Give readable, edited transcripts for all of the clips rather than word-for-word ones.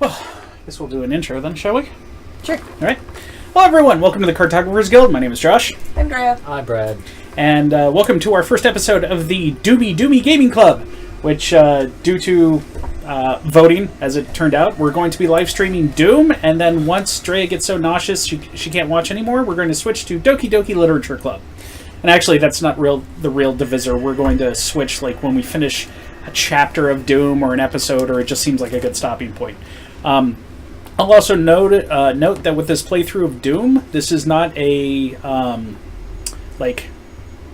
Well, I guess we'll do an intro then, shall we? Sure. All right. Hello, everyone. Welcome to the Cartographers Guild. My name is Josh. I'm Drea. Hi, Brad. And welcome to our first episode of the Doomi Gaming Club, which, due to voting, as it turned out, we're going to be live streaming Doom, and then once Drea gets so nauseous she can't watch anymore, we're going to switch to Doki Doki Literature Club. And actually, that's not the real divisor. We're going to switch, like, when we finish a chapter of Doom or an episode, or it just seems like a good stopping point. I'll also note that with this playthrough of Doom, this is not a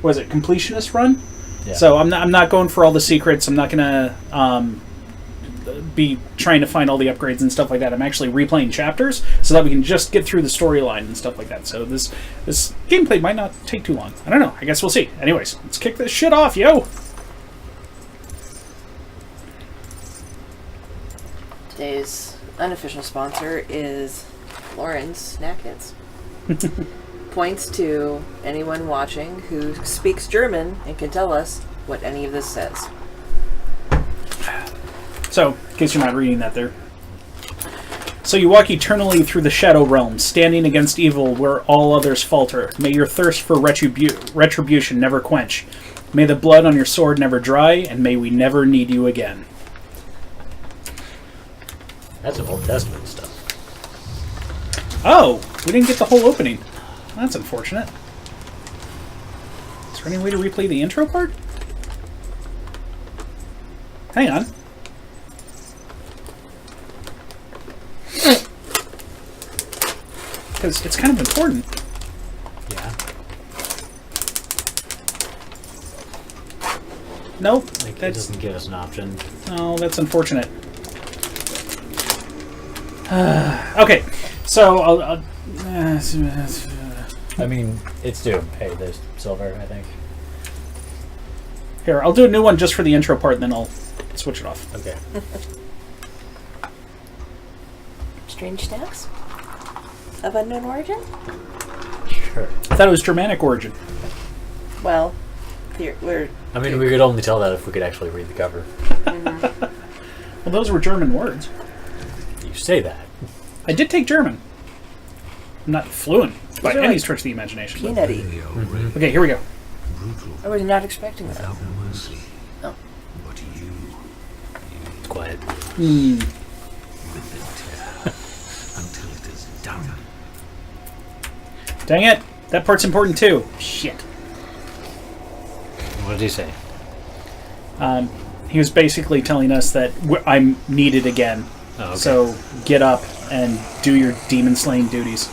completionist run. Yeah. So I'm not going for all the secrets. I'm not gonna be trying to find all the upgrades and stuff like that. I'm actually replaying chapters so that we can just get through the storyline and stuff like that. So this gameplay might not take too long. I don't know. I guess we'll see. Anyways, let's kick this shit off, yo. Today's unofficial sponsor is Lauren's Snack Hits. Points to anyone watching who speaks German and can tell us what any of this says. So, in case you're not reading that there. So you walk eternally through the shadow realm, standing against evil where all others falter. May your thirst for retribution never quench. May the blood on your sword never dry, and may we never need you again. That's some Old Testament stuff. Oh, we didn't get the whole opening. That's unfortunate. Is there any way to replay the intro part? Hang on. Because it's kind of important. Yeah. Nope. Like, that it doesn't give us an option. No, that's unfortunate. Okay, so I'll I mean, it's Doom. Hey, there's silver, I think. Here, I'll do a new one just for the intro part, and then I'll switch it off. Okay. Strange snacks? Of unknown origin? Sure. I thought it was Germanic origin. Well, here, I mean, we could only tell that if we could actually read the cover. Mm-hmm. Well, those were German words. You say that. I did take German. I'm not fluent by These are any like stretch of the imagination. peanutty. Mm-hmm. Okay, here we go. I was not expecting that. Mercy. Oh. What you It's quiet. Hmm. with the tear until it is done. Dang it! That part's important too. Shit. What did he say? He was basically telling us that I'm needed again. Oh, okay. So get up and do your demon slaying duties.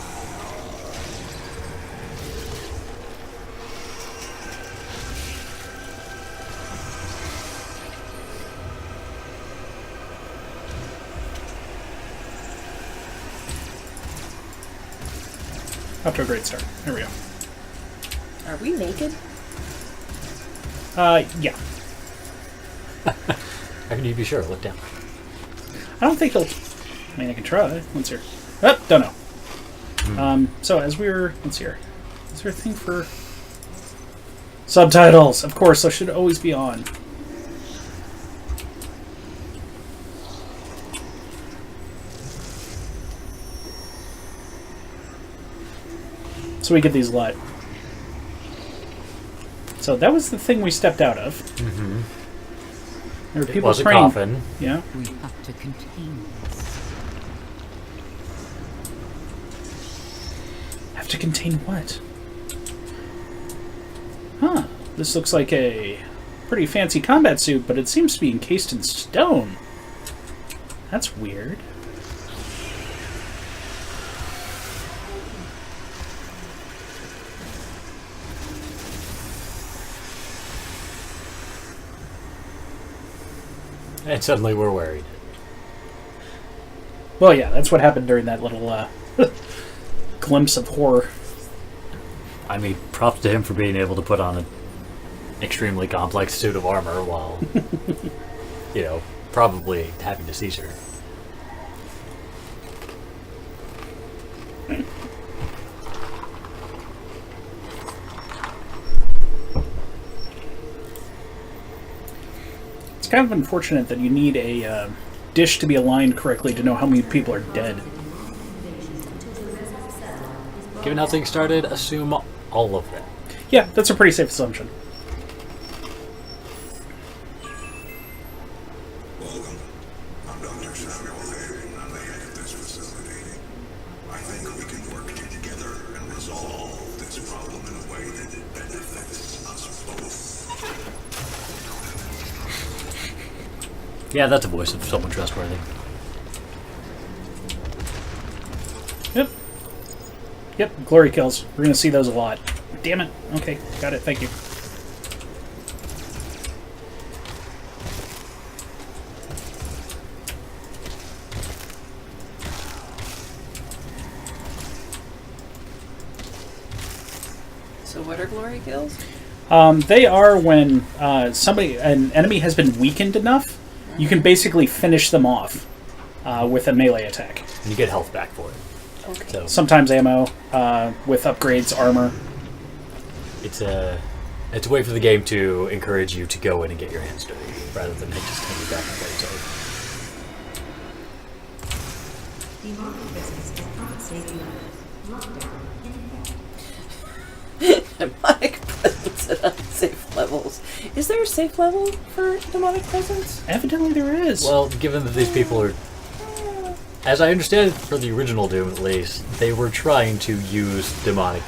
Up to a great start. Here we go. Are we naked? Yeah. How can you be sure? Look down. I don't think he'll... I mean, I can try. Let's hear. Oh, don't know. So, as we were... Let's hear. Is there a thing for... Subtitles! Of course, those should always be on. So we get these live. So that was the thing we stepped out of. Mm-hmm. There were It people was a praying. coffin. Yeah. We have to contain this. Have to contain what? Huh. This looks like a pretty fancy combat suit, but it seems to be encased in stone. That's weird. And suddenly we're worried. Well, yeah, that's what happened during that little glimpse of horror. I mean, props to him for being able to put on an extremely complex suit of armor while, probably having a seizure. It's kind of unfortunate that you need a dish to be aligned correctly to know how many people are dead. Given how things started, assume all of them. Yeah, that's a pretty safe assumption. Welcome. I'm Dr. Samuel Hayden. I'm the head of this facility. I think we can work together and resolve this problem in a way that benefits us both. Yeah, that's a voice of someone trustworthy. Yep. Yep, glory kills. We're going to see those a lot. Damn it. Okay, got it. Thank you. So what are glory kills? They are when an enemy has been weakened enough, you can basically finish them off with a melee attack. And you get health back for it. Okay. So Sometimes ammo, with upgrades, armor. it's a way for the game to encourage you to go in and get your hands dirty, rather than just hang you back and play Demonic presence at unsafe levels. Is there a safe level for demonic presence? Evidently there is. Well, given that these people are, as I understand it, for the original Doom at least, they were trying to use demonic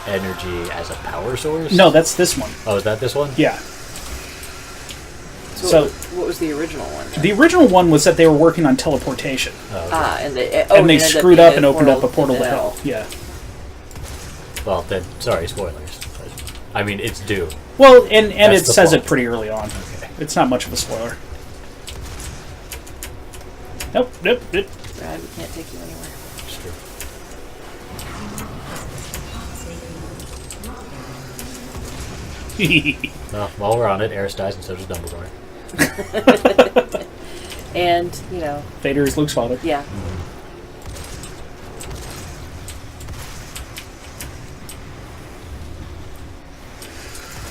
energy as a power source. No, that's this one. Oh, is that this one? Yeah. So what was the original one? The original one was that they were working on teleportation. And they They screwed up and opened up a portal to hell. Yeah. Well, then, sorry, spoilers. I mean, it's Doom. Well, and it That's the says plot. it pretty early on. Okay. It's not much of a spoiler. Nope. Brad, we can't take you anywhere. It's true. Well, while we're on it, Eris dies and so does Dumbledore. And, Vader is Luke's father. yeah.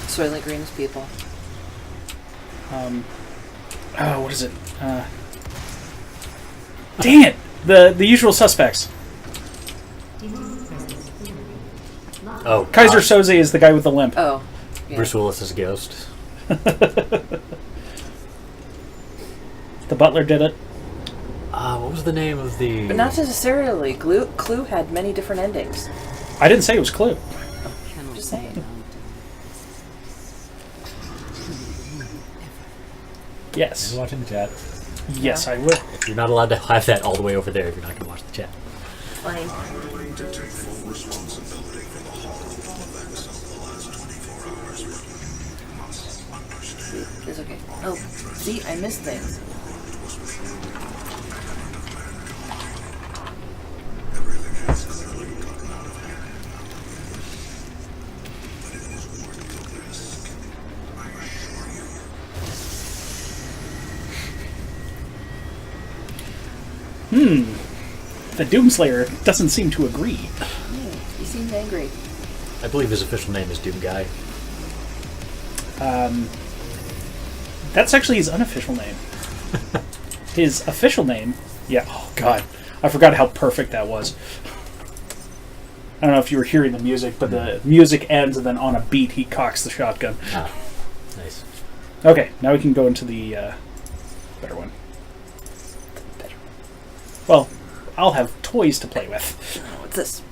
Soylent Green's people. Oh, what is it? Dang it! The usual suspects. Oh, Kaiser Soze is the guy with the limp. Oh. Yeah. Bruce Willis is a ghost. The butler did it. What was the name of the... But not necessarily. Clue had many different endings. I didn't say it was Clue. I'm just saying. Yes. watching the chat. Yes, I would. You're not allowed to have that all the way over there if you're not going to watch the chat. Fine. I'm willing to take full responsibility for the horrible events of the last 24 hours, but you must understand. It's okay. Oh, see, I missed things. Everything has clearly gotten out of hand. But it was worth the risk. I assure you. The Doomslayer doesn't seem to agree. He seems angry. I believe his official name is Doom Guy. That's actually his unofficial name. His official name... Yeah, oh god. I forgot how perfect that was. I don't know if you were hearing the music, but the music ends and then on a beat he cocks the shotgun. Ah, nice. Okay, now we can go into the better one. Well, I'll have toys to play with. Oh, what's this?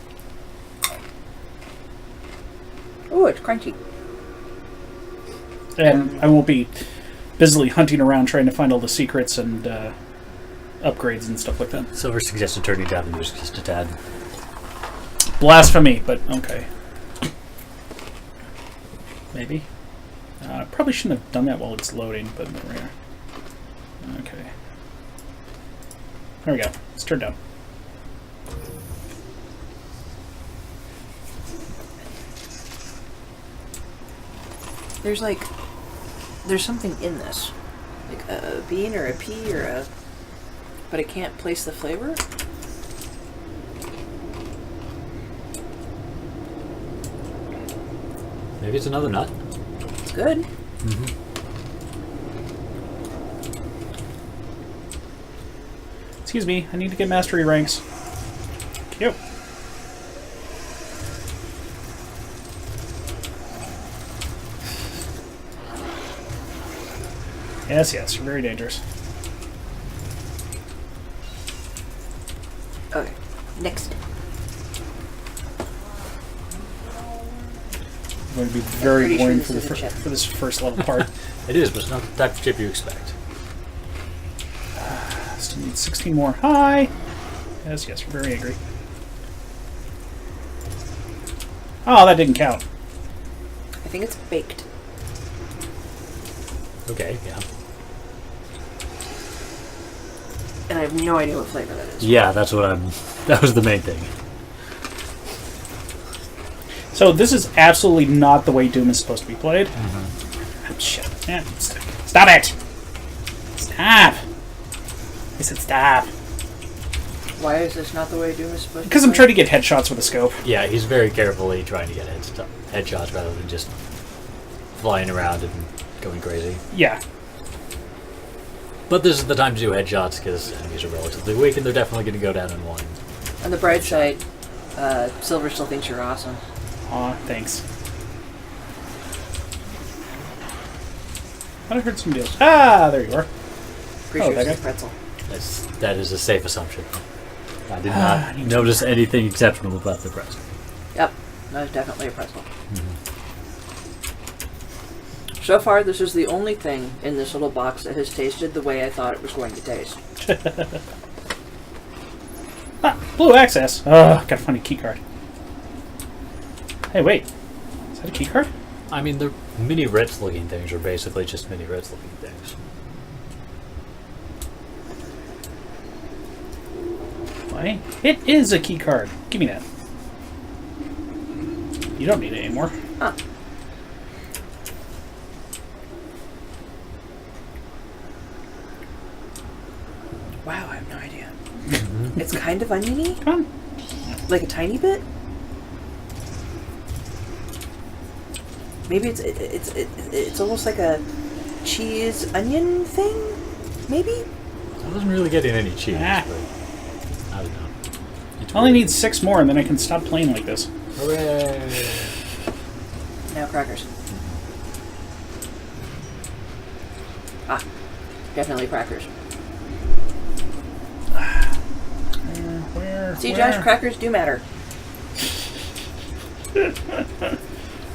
Oh, it's crunchy. And I won't be busily hunting around trying to find all the secrets and upgrades and stuff like that. Silver suggested turning down the music just a tad. Blasphemy, but okay. Maybe. Probably shouldn't have done that while it's loading, but there we are. Okay. There we go. It's turned down. There's something in this. Like a bean or a pea or a... But I can't place the flavor? Maybe it's another nut. It's good. Excuse me, I need to get mastery ranks. Cute. Yes, yes, you're very dangerous. Okay, next. I'm going to be very Pretty sure boring this for, the is a chip. for this first level part. It is, but it's not the type of chip you expect. Still need 16 more. Hi! Yes, yes, you're very angry. Oh, that didn't count. I think it's baked. Okay, yeah. And I have no idea what flavor that is. Yeah, that's what I'm... That was the main thing. So this is absolutely not the way Doom is supposed to be played. Oh, shit. Yeah, stop it! Stop! I said stop. Why is this not the way Doom is supposed to Because be I'm trying to get headshots with a scope. Yeah, he's very carefully trying to get headshots rather than just flying around and going crazy. Yeah. But this is the time to do headshots because enemies are relatively weak and they're definitely going to go down in one. On the bright side, Silver still thinks you're awesome. Aw, thanks. I heard some deals. Ah, there you are. Pretty Oh, sure that it's a guy. pretzel. That is a safe assumption. I did not notice anything exceptional about the pretzel. Yep, that is definitely a pretzel. So far, this is the only thing in this little box that has tasted the way I thought it was going to taste. Ah, blue access. Oh, gotta find a key card. Hey, wait. Is that a key card? I mean, the mini Ritz looking things are basically just mini Ritz looking things. Why? It is a key card. Give me that. You don't need it anymore. Huh. Wow, I have no idea. It's kind of oniony, Come on. like a tiny bit. Maybe it's almost like a cheese onion thing. Maybe. I wasn't really getting any cheese, Ah. but I don't know. It's I only weird. need 6 more and then I can stop playing like this. Hooray! Now crackers. Ah, definitely crackers. Where? See, where? Josh, crackers do matter.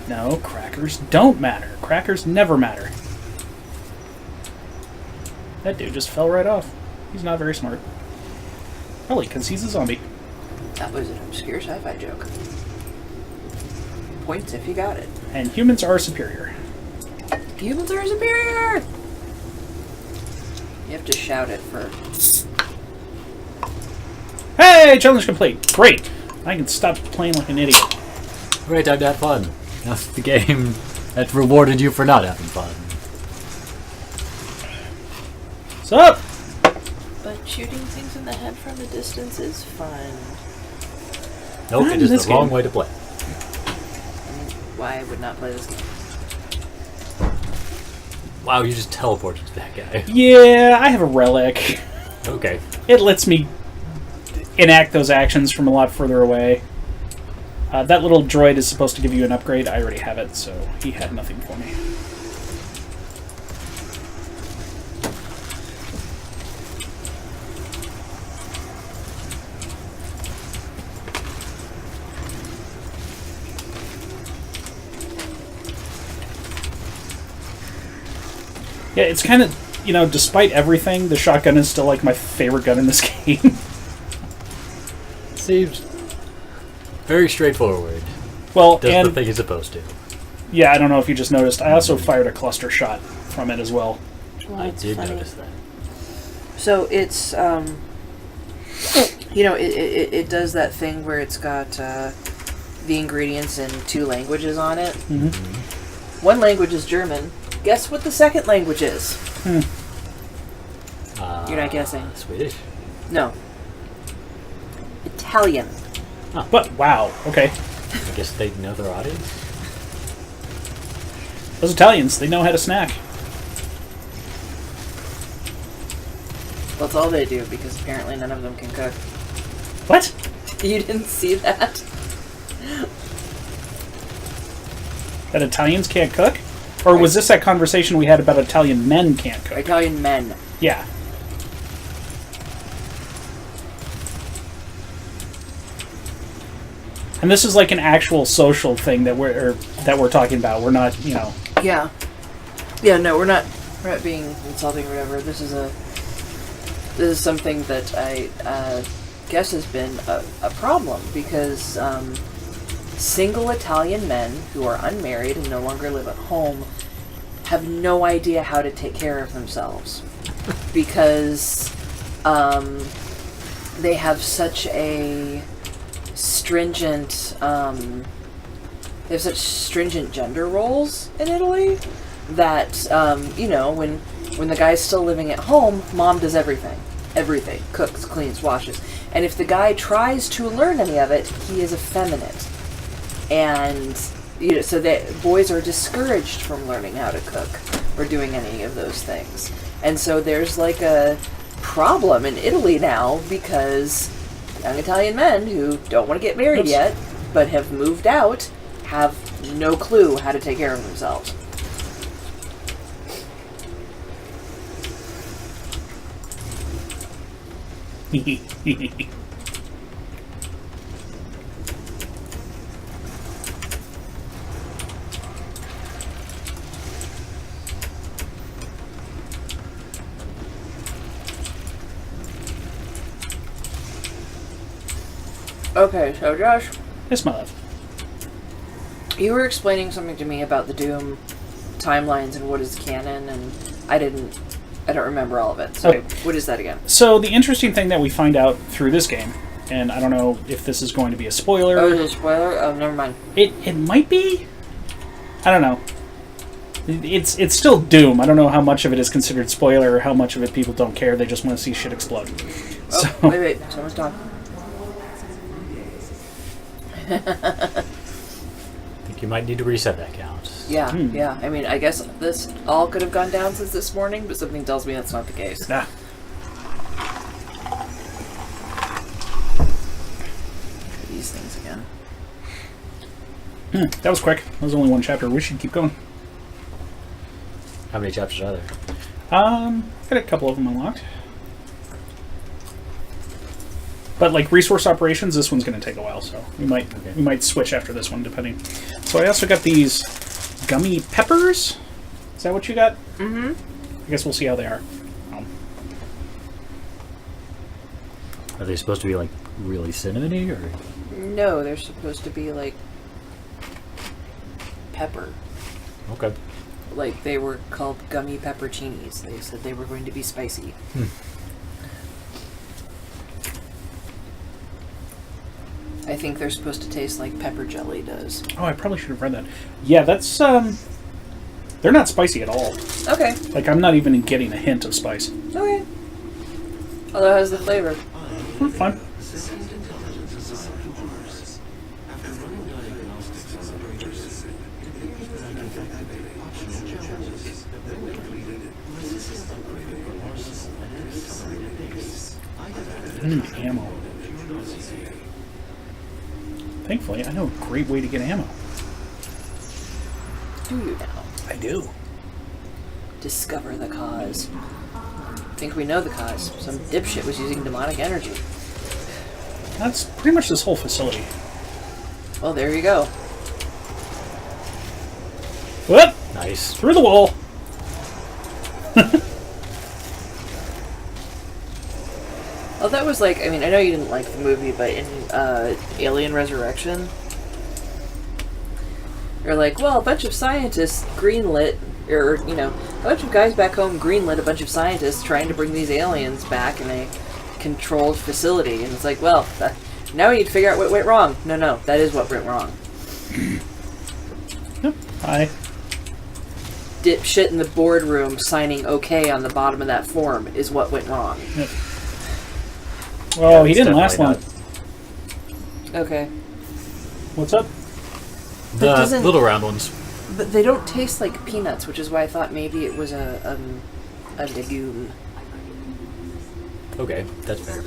No, crackers don't matter. Crackers never matter. That dude just fell right off. He's not very smart. Probably because he's a zombie. That was an obscure sci-fi joke. Points if you got it. And humans are superior. Humans are superior! You have to shout it for... Hey, challenge complete. Great. I can stop playing like an idiot. Hooray, time to have fun. That's the game that rewarded you for not having fun. What's up? But shooting things in the head from a distance is fun. Nope, Not it in is this the wrong game. way to play. Why I would not play this game. Wow, you just teleported to that guy. Yeah, I have a relic. Okay. It lets me enact those actions from a lot further away. That little droid is supposed to give you an upgrade. I already have it, so he had nothing for me. Yeah, it's kind of, you know, despite everything, the shotgun is still like my favorite gun in this game. Seems very straightforward. Well, Does and the thing it's supposed to. yeah, I don't know if you just noticed, I also fired a cluster shot from it as well. Well, I it's did funny. notice that. So it's, you know, it does that thing where it's got the ingredients in 2 languages on it. Mm-hmm. One language is German. Guess what the second language is? You're not guessing. Swedish? No. Italian. But, wow, okay. I guess they know their audience. Those Italians, they know how to snack. Well, that's all they do, because apparently none of them can cook. What? You didn't see that? That Italians can't cook? Or was this that conversation we had about Italian men can't cook? Italian men. Yeah. And this is like an actual social thing that we're talking about. We're not, Yeah. Yeah, no, we're not being insulting or whatever. This is something that I guess has been a problem, because single Italian men who are unmarried and no longer live at home have no idea how to take care of themselves, because they have such a stringent gender roles in Italy that when the guy's still living at home, mom does everything, cooks, cleans, washes, and if the guy tries to learn any of it, he is effeminate. And so that boys are discouraged from learning how to cook or doing any of those things. And so there's like a problem in Italy now, because young Italian men who don't want to get married yet but have moved out have no clue how to take care of themselves. Okay, so Josh, Yes, my love. you were explaining something to me about the Doom timelines and what is canon, and I don't remember all of it. So Okay. What is that again? So the interesting thing that we find out through this game, and I don't know if this is going to be a spoiler. Oh, is it a spoiler? Oh, never mind. It might be. I don't know. It's still Doom. I don't know how much of it is considered spoiler or how much of it people don't care. They just want to see shit explode. Oh, So, wait, someone's talking. I think you might need to reset that count. Yeah, yeah. I mean, I guess this all could have gone down since this morning, but something tells me that's not the case. nah. These things again. That was quick. That was only one chapter. We should keep going. How many chapters are there? Got a couple of them unlocked. But like resource operations, this one's going to take a while, so we might switch after this one, depending. So I also got these gummy peppers. Is that what you got? Mm-hmm. I guess we'll see how they are. Are they supposed to be like really cinnamony, or? No, they're supposed to be like pepper. Okay. Like they were called gummy pepperoncinis. They said they were going to be spicy. I think they're supposed to taste like pepper jelly does. Oh, I probably should have read that. Yeah, that's they're not spicy at all. Okay. Like I'm not even getting a hint of spice. Okay. Although it has the flavor. Fine. I need ammo. Thankfully, I know a great way to get ammo. Do you now? I do. Discover the cause. Think we know the cause. Some dipshit was using demonic energy. That's pretty much this whole facility. Well, there you go. Whoop! Nice. Through the wall. Oh, that was like, I mean, I know you didn't like the movie, but in Alien Resurrection, they're like, well, a bunch of scientists greenlit, or, a bunch of guys back home greenlit a bunch of scientists trying to bring these aliens back in a controlled facility. And it's like, well, now we need to figure out what went wrong. No, that is what went wrong. Yep. Hi. Dipshit in the boardroom signing okay on the bottom of that form is what went wrong. Yep. Oh, he it's didn't last long. Okay. What's up? The doesn't- little round ones. But they don't taste like peanuts, which is why I thought maybe it was a legume. Okay, that's fair.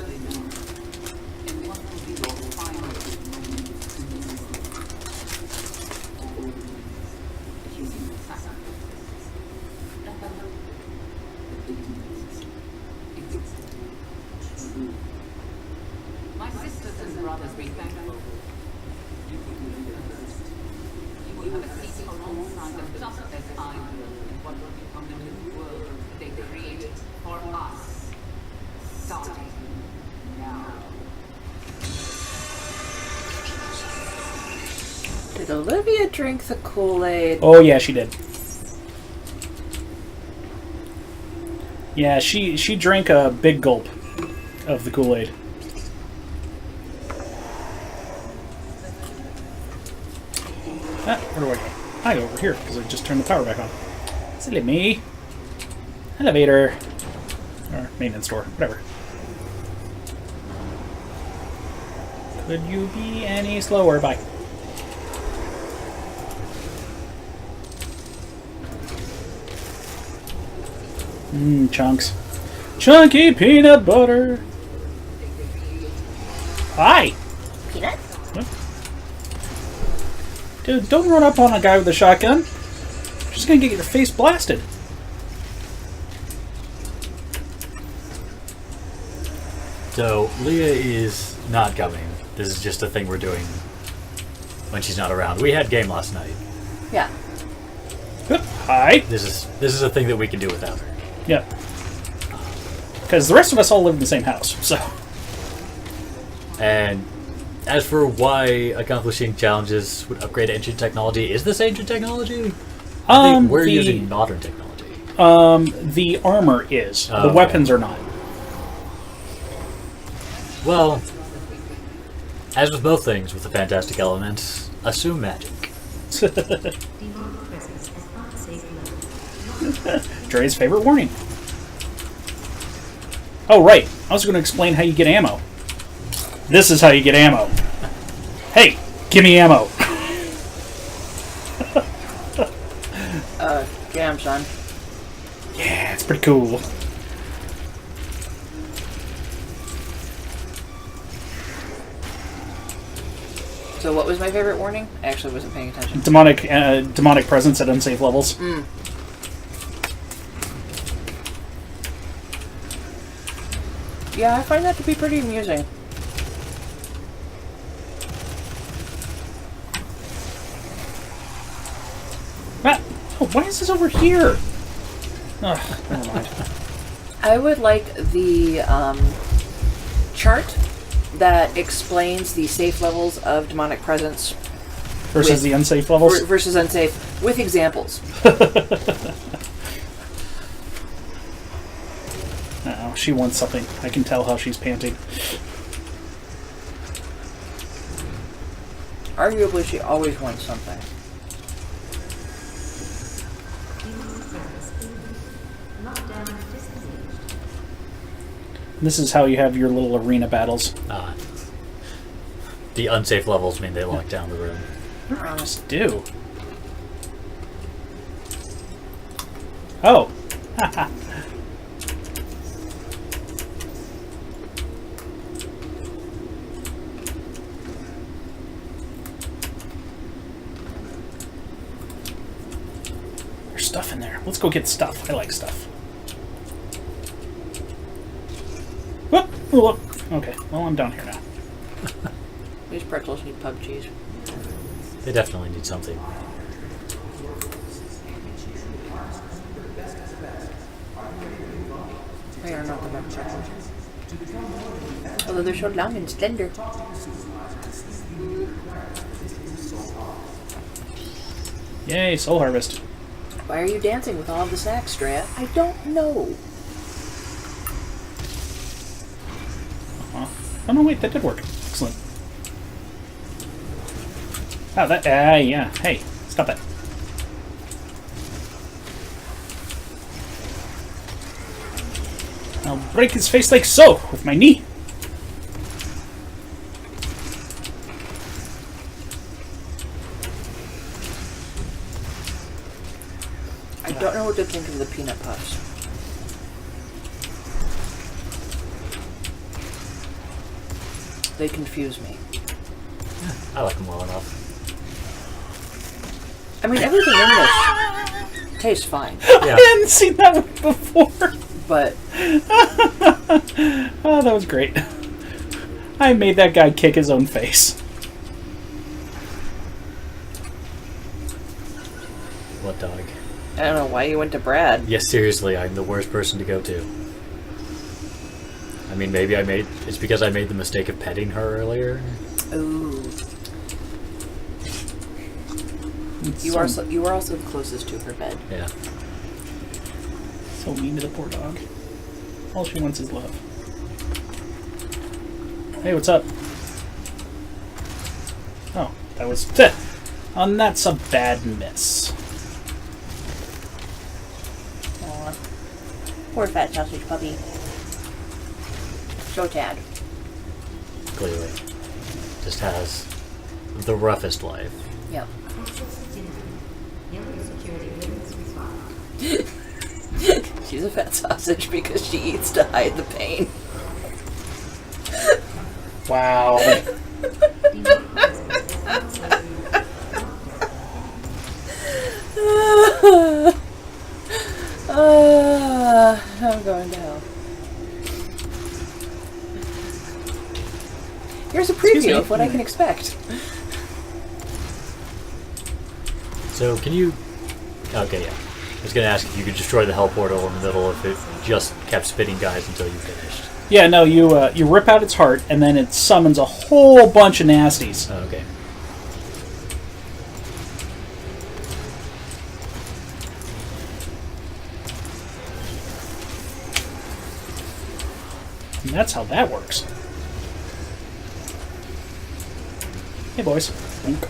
My sisters and brothers be thankful. You will have a seat alongside them just as I will in what will become the new world they created for us. Starting now. Did Olivia drink the Kool-Aid? Oh yeah, she did. Yeah, she drank a big gulp of the Kool-Aid. Where do I go? I go over here because I just turned the power back on. Silly me. Elevator. Or maintenance store, whatever. Could you be any slower? Bye. Chunks. Chunky peanut butter. Hi. Peanut? What? Dude, don't run up on a guy with a shotgun. You're just gonna get your face blasted. So, Leah is not coming. This is just a thing we're doing when she's not around. We had game last night. Yeah. Hi. This is a thing that we can do without her. Yeah. Because the rest of us all live in the same house, so. And as for why accomplishing challenges would upgrade ancient technology, is this ancient technology? I think we're using modern technology. The armor is. Oh, the okay. weapons are not. Well, as with both things with the fantastic elements, assume magic. Dre's favorite warning. Oh, right. I was going to explain how you get ammo. This is how you get ammo. Hey, give me ammo. Jam, son. Yeah, it's pretty cool. So what was my favorite warning? I actually wasn't paying attention. Demonic presence at unsafe levels. Yeah, I find that to be pretty amusing. Ah, oh, why is this over here? Ugh, never mind. I would like the chart that explains the safe levels of demonic presence Versus the unsafe levels? versus unsafe, with examples. Oh, she wants something. I can tell how she's panting. Arguably, she always wants something. This is how you have your little arena battles. The unsafe levels mean they lock down the room. Just do. Oh. There's stuff in there. Let's go get stuff. I like stuff. Whoop. Whoop. Okay, well, I'm down here now. These pretzels need pub cheese. They definitely need something. They are not the best pretzels. Although they're so long and slender. Yay, Soul Harvest. Why are you dancing with all of the snacks, Drea? I don't know. Oh no, wait, that did work. Excellent. Oh, that, yeah. Hey, stop that. I'll break his face like so, with my knee. I don't know what to think of the peanut puffs. They confuse me. I like them well enough. I mean, everything in this tastes fine, Yeah. I hadn't seen that one before. but Oh, that was great. I made that guy kick his own face. What dog? I don't know why you went to Brad. Yes, seriously, I'm the worst person to go to. I mean, maybe it's because I made the mistake of petting her earlier. Ooh. You are also the closest to her bed. Yeah. So mean to the poor dog. All she wants is love. Hey, what's up? Oh, that was... And that's a bad miss. Aw. Poor fat sausage puppy. So tad. Clearly. Just has the roughest life. Yep. She's a fat sausage because she eats to hide the pain. Wow. I'm going to hell. Here's a Excuse me. preview of what I can expect. So, can you... Okay, yeah. I was going to ask if you could destroy the hell portal in the middle if it just kept spitting guys until you finished. Yeah, no, you rip out its heart, and then it summons a whole bunch of nasties. Oh, okay. And that's how that works. Hey, boys. Bonk.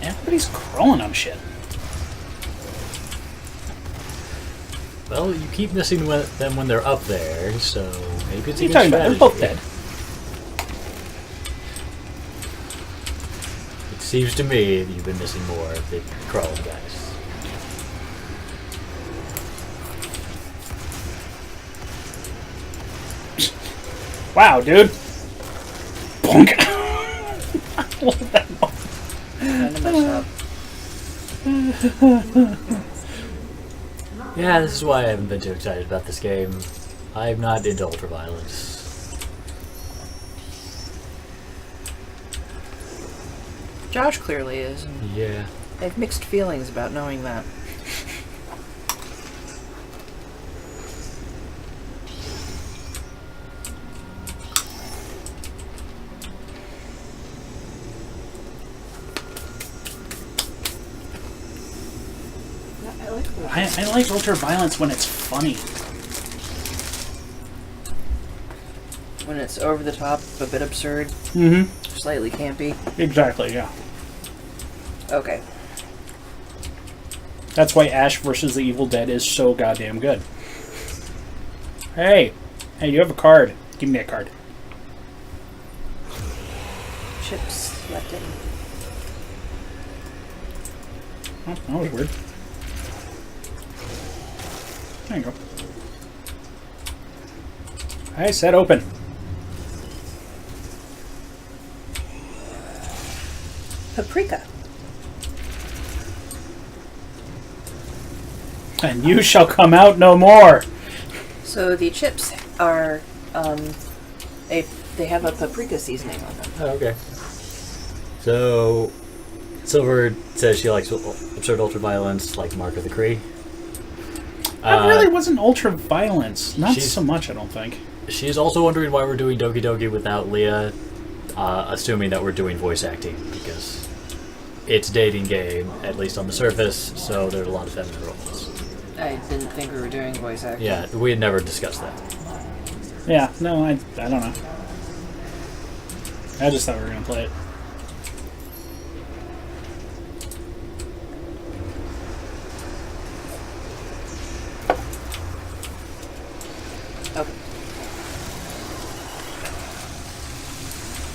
Everybody's crawling on shit. Well, you keep missing them when they're up there, so maybe it's What are you a good talking about? They're strategy. both dead. It seems to me that you've been missing more of the crawling guys. Wow, dude. Bonk. I love that moment. Kind of messed up. Yeah, this is why I haven't been too excited about this game. I'm not into ultraviolence. Josh clearly is. And Yeah. I have mixed feelings about knowing that. I like ultra-violence when it's funny. When it's over the top, a bit absurd, Mm-hmm. slightly campy. Exactly, yeah. Okay. That's why Ash versus the Evil Dead is so goddamn good. Hey! Hey, you have a card. Give me that card. Chips left in. Oh, that was weird. There you go. I said open. Paprika. And you shall come out no more. So the chips are, they have a paprika seasoning on them. Oh, okay. So, Silver says she likes absurd ultraviolence, like Mark of the Cree. That really wasn't ultra-violence. Not she's- so much, I don't think. She's also wondering why we're doing Doki Doki without Leah, assuming that we're doing voice acting, because it's a dating game, at least on the surface, so there are a lot of feminine roles. I didn't think we were doing voice acting. Yeah, we had never discussed that. Yeah, no, I don't know. I just thought we were going to play it.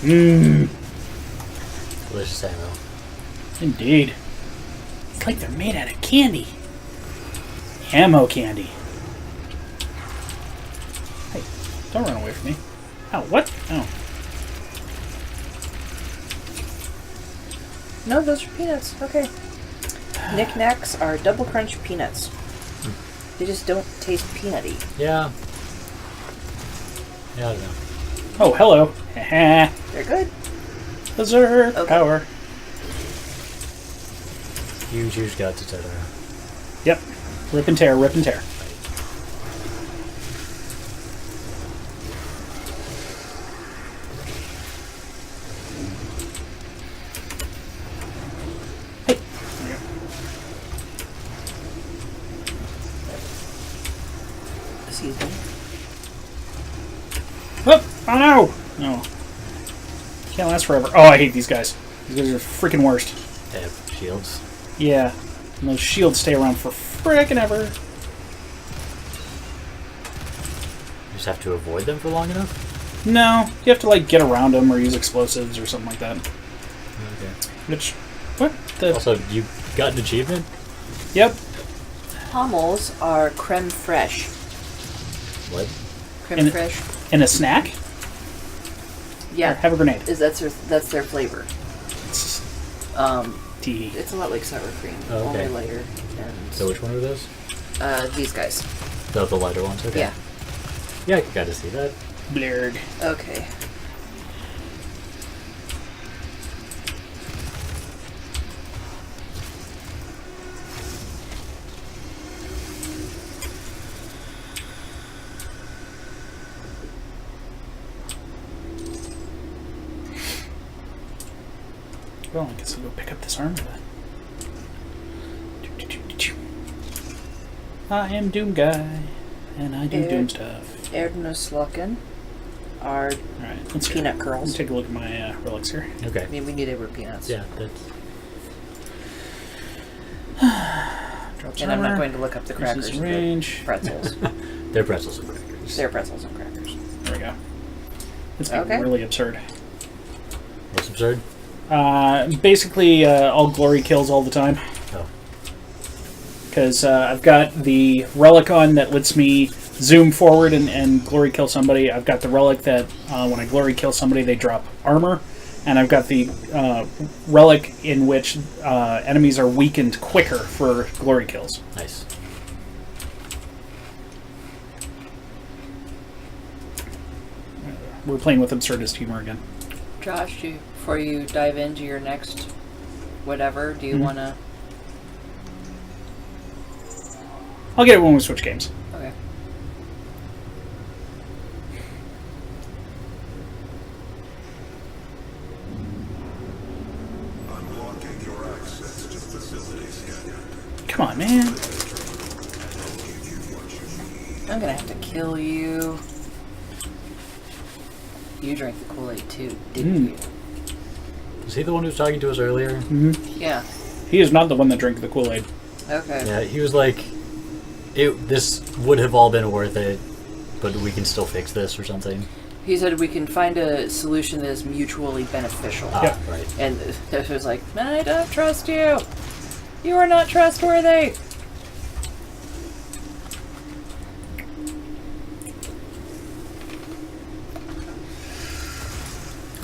Mmm. Delicious ammo. Indeed. It's like they're made out of candy. Ammo candy. Hey, don't run away from me. Oh, what? Oh. No, those are peanuts. Okay. Knickknacks are double crunch peanuts. They just don't taste peanutty. Yeah. Yeah, I don't know. Oh, hello. Haha. They're good. Berserk Okay. power. Huge guts, etc. Yep. Rip and tear, rip and tear. Hey. There you Excuse me. go. Oh no! No. Can't last forever. Oh, I hate these guys. These guys are freaking worst. They have shields. Yeah. And those shields stay around for frickin' ever. You just have to avoid them for long enough? No. You have to, like, get around them or use explosives or something like that. Okay. Which... What the... Also, you got an achievement? Yep. Pommels are creme fraiche. What? Creme And- fraiche. And a snack? Yeah. Here, have a grenade. That's their flavor. Tee. It's a lot like sour cream, Oh, okay. only lighter. And So which one are those? these guys. The lighter ones? Okay. Yeah. Yeah, I got to see that. Blurred. Okay. Well, I guess I'll go pick up this armor then. I am Doom Guy, and I do Yeah. Doom stuff. Erdnusslocken are, Alright, let's Peanut go. curls. Let's take a look at my relics here. Okay. I mean, we knew they were peanuts. Yeah, that's... Drops And I'm armor. not going to look up the Increases crackers. range. They're pretzels. They're pretzels and crackers. They're pretzels and crackers. There we go. It's getting Okay. really absurd. What's absurd? Basically, all glory kills all the time. Oh. Because I've got the relic on that lets me zoom forward and glory kill somebody. I've got the relic that when I glory kill somebody, they drop armor. And I've got the relic in which enemies are weakened quicker for glory kills. Nice. We're playing with absurdist humor again. Josh, before you dive into your next whatever, do you want to... I'll get it when we switch games. Okay. Unlocking your access to the facility scanner. Come on, man. I'm going to have to kill you. You drank the Kool-Aid too, didn't you? Was he the one who was talking to us earlier? Yeah. He is not the one that drank the Kool-Aid. Okay. Yeah, he was like, this would have all been worth it, but we can still fix this or something. He said we can find a solution that is mutually beneficial. Yeah. Right. And it was like, I don't trust you. You are not trustworthy.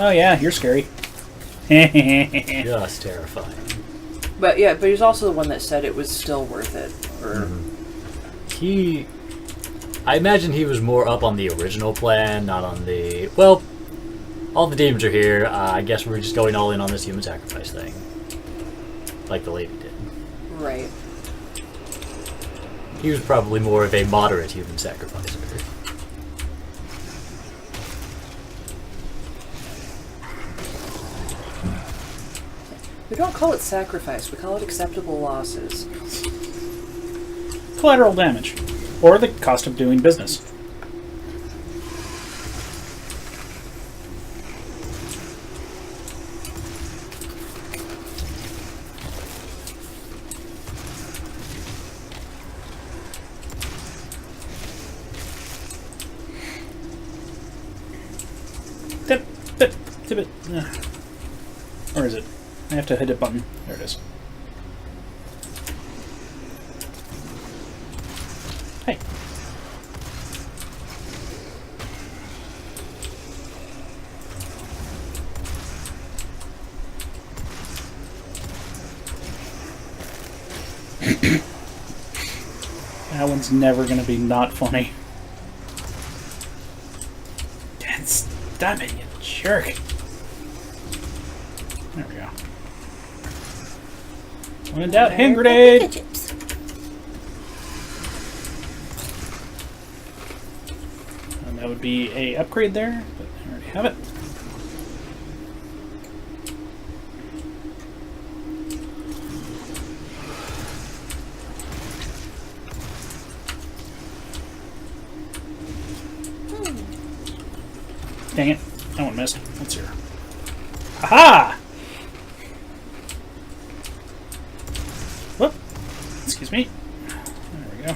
Oh yeah, you're scary. Just terrifying. But yeah, but he's also the one that said it was still worth it. Or I imagine he was more up on the original plan, not on the... Well, all the demons are here. I guess we're just going all in on this human sacrifice thing. Like the lady did. right. He was probably more of a moderate human sacrificer. We don't call it sacrifice. We call it acceptable losses. Collateral damage. Or the cost of doing business. It's a bit... Where is it? I have to hit a button. There it is. Hey. That one's never going to be not funny. Dad, stop it, you jerk. There we go. When in doubt, hand grenade! Chips. And that would be a upgrade there, but I already have it. Dang it. That one missed. What's here? Aha! Whoop. Excuse me. There we go.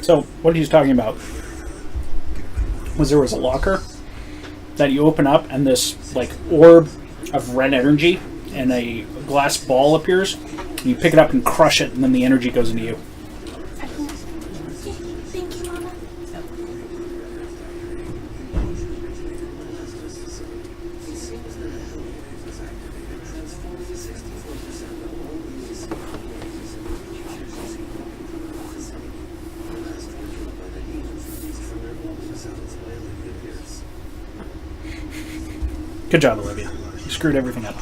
So, what he's talking about was there was a locker that you open up and this, like, orb of red energy and a glass ball appears. And you pick it up and crush it, and then the energy goes into you. Thank you, Mama. Good job, Olivia. You screwed everything up.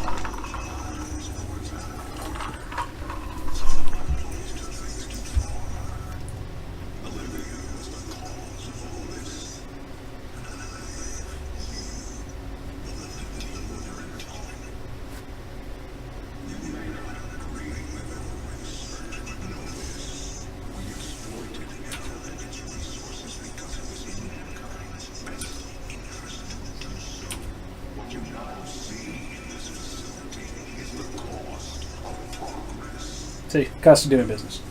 See, cost of doing business.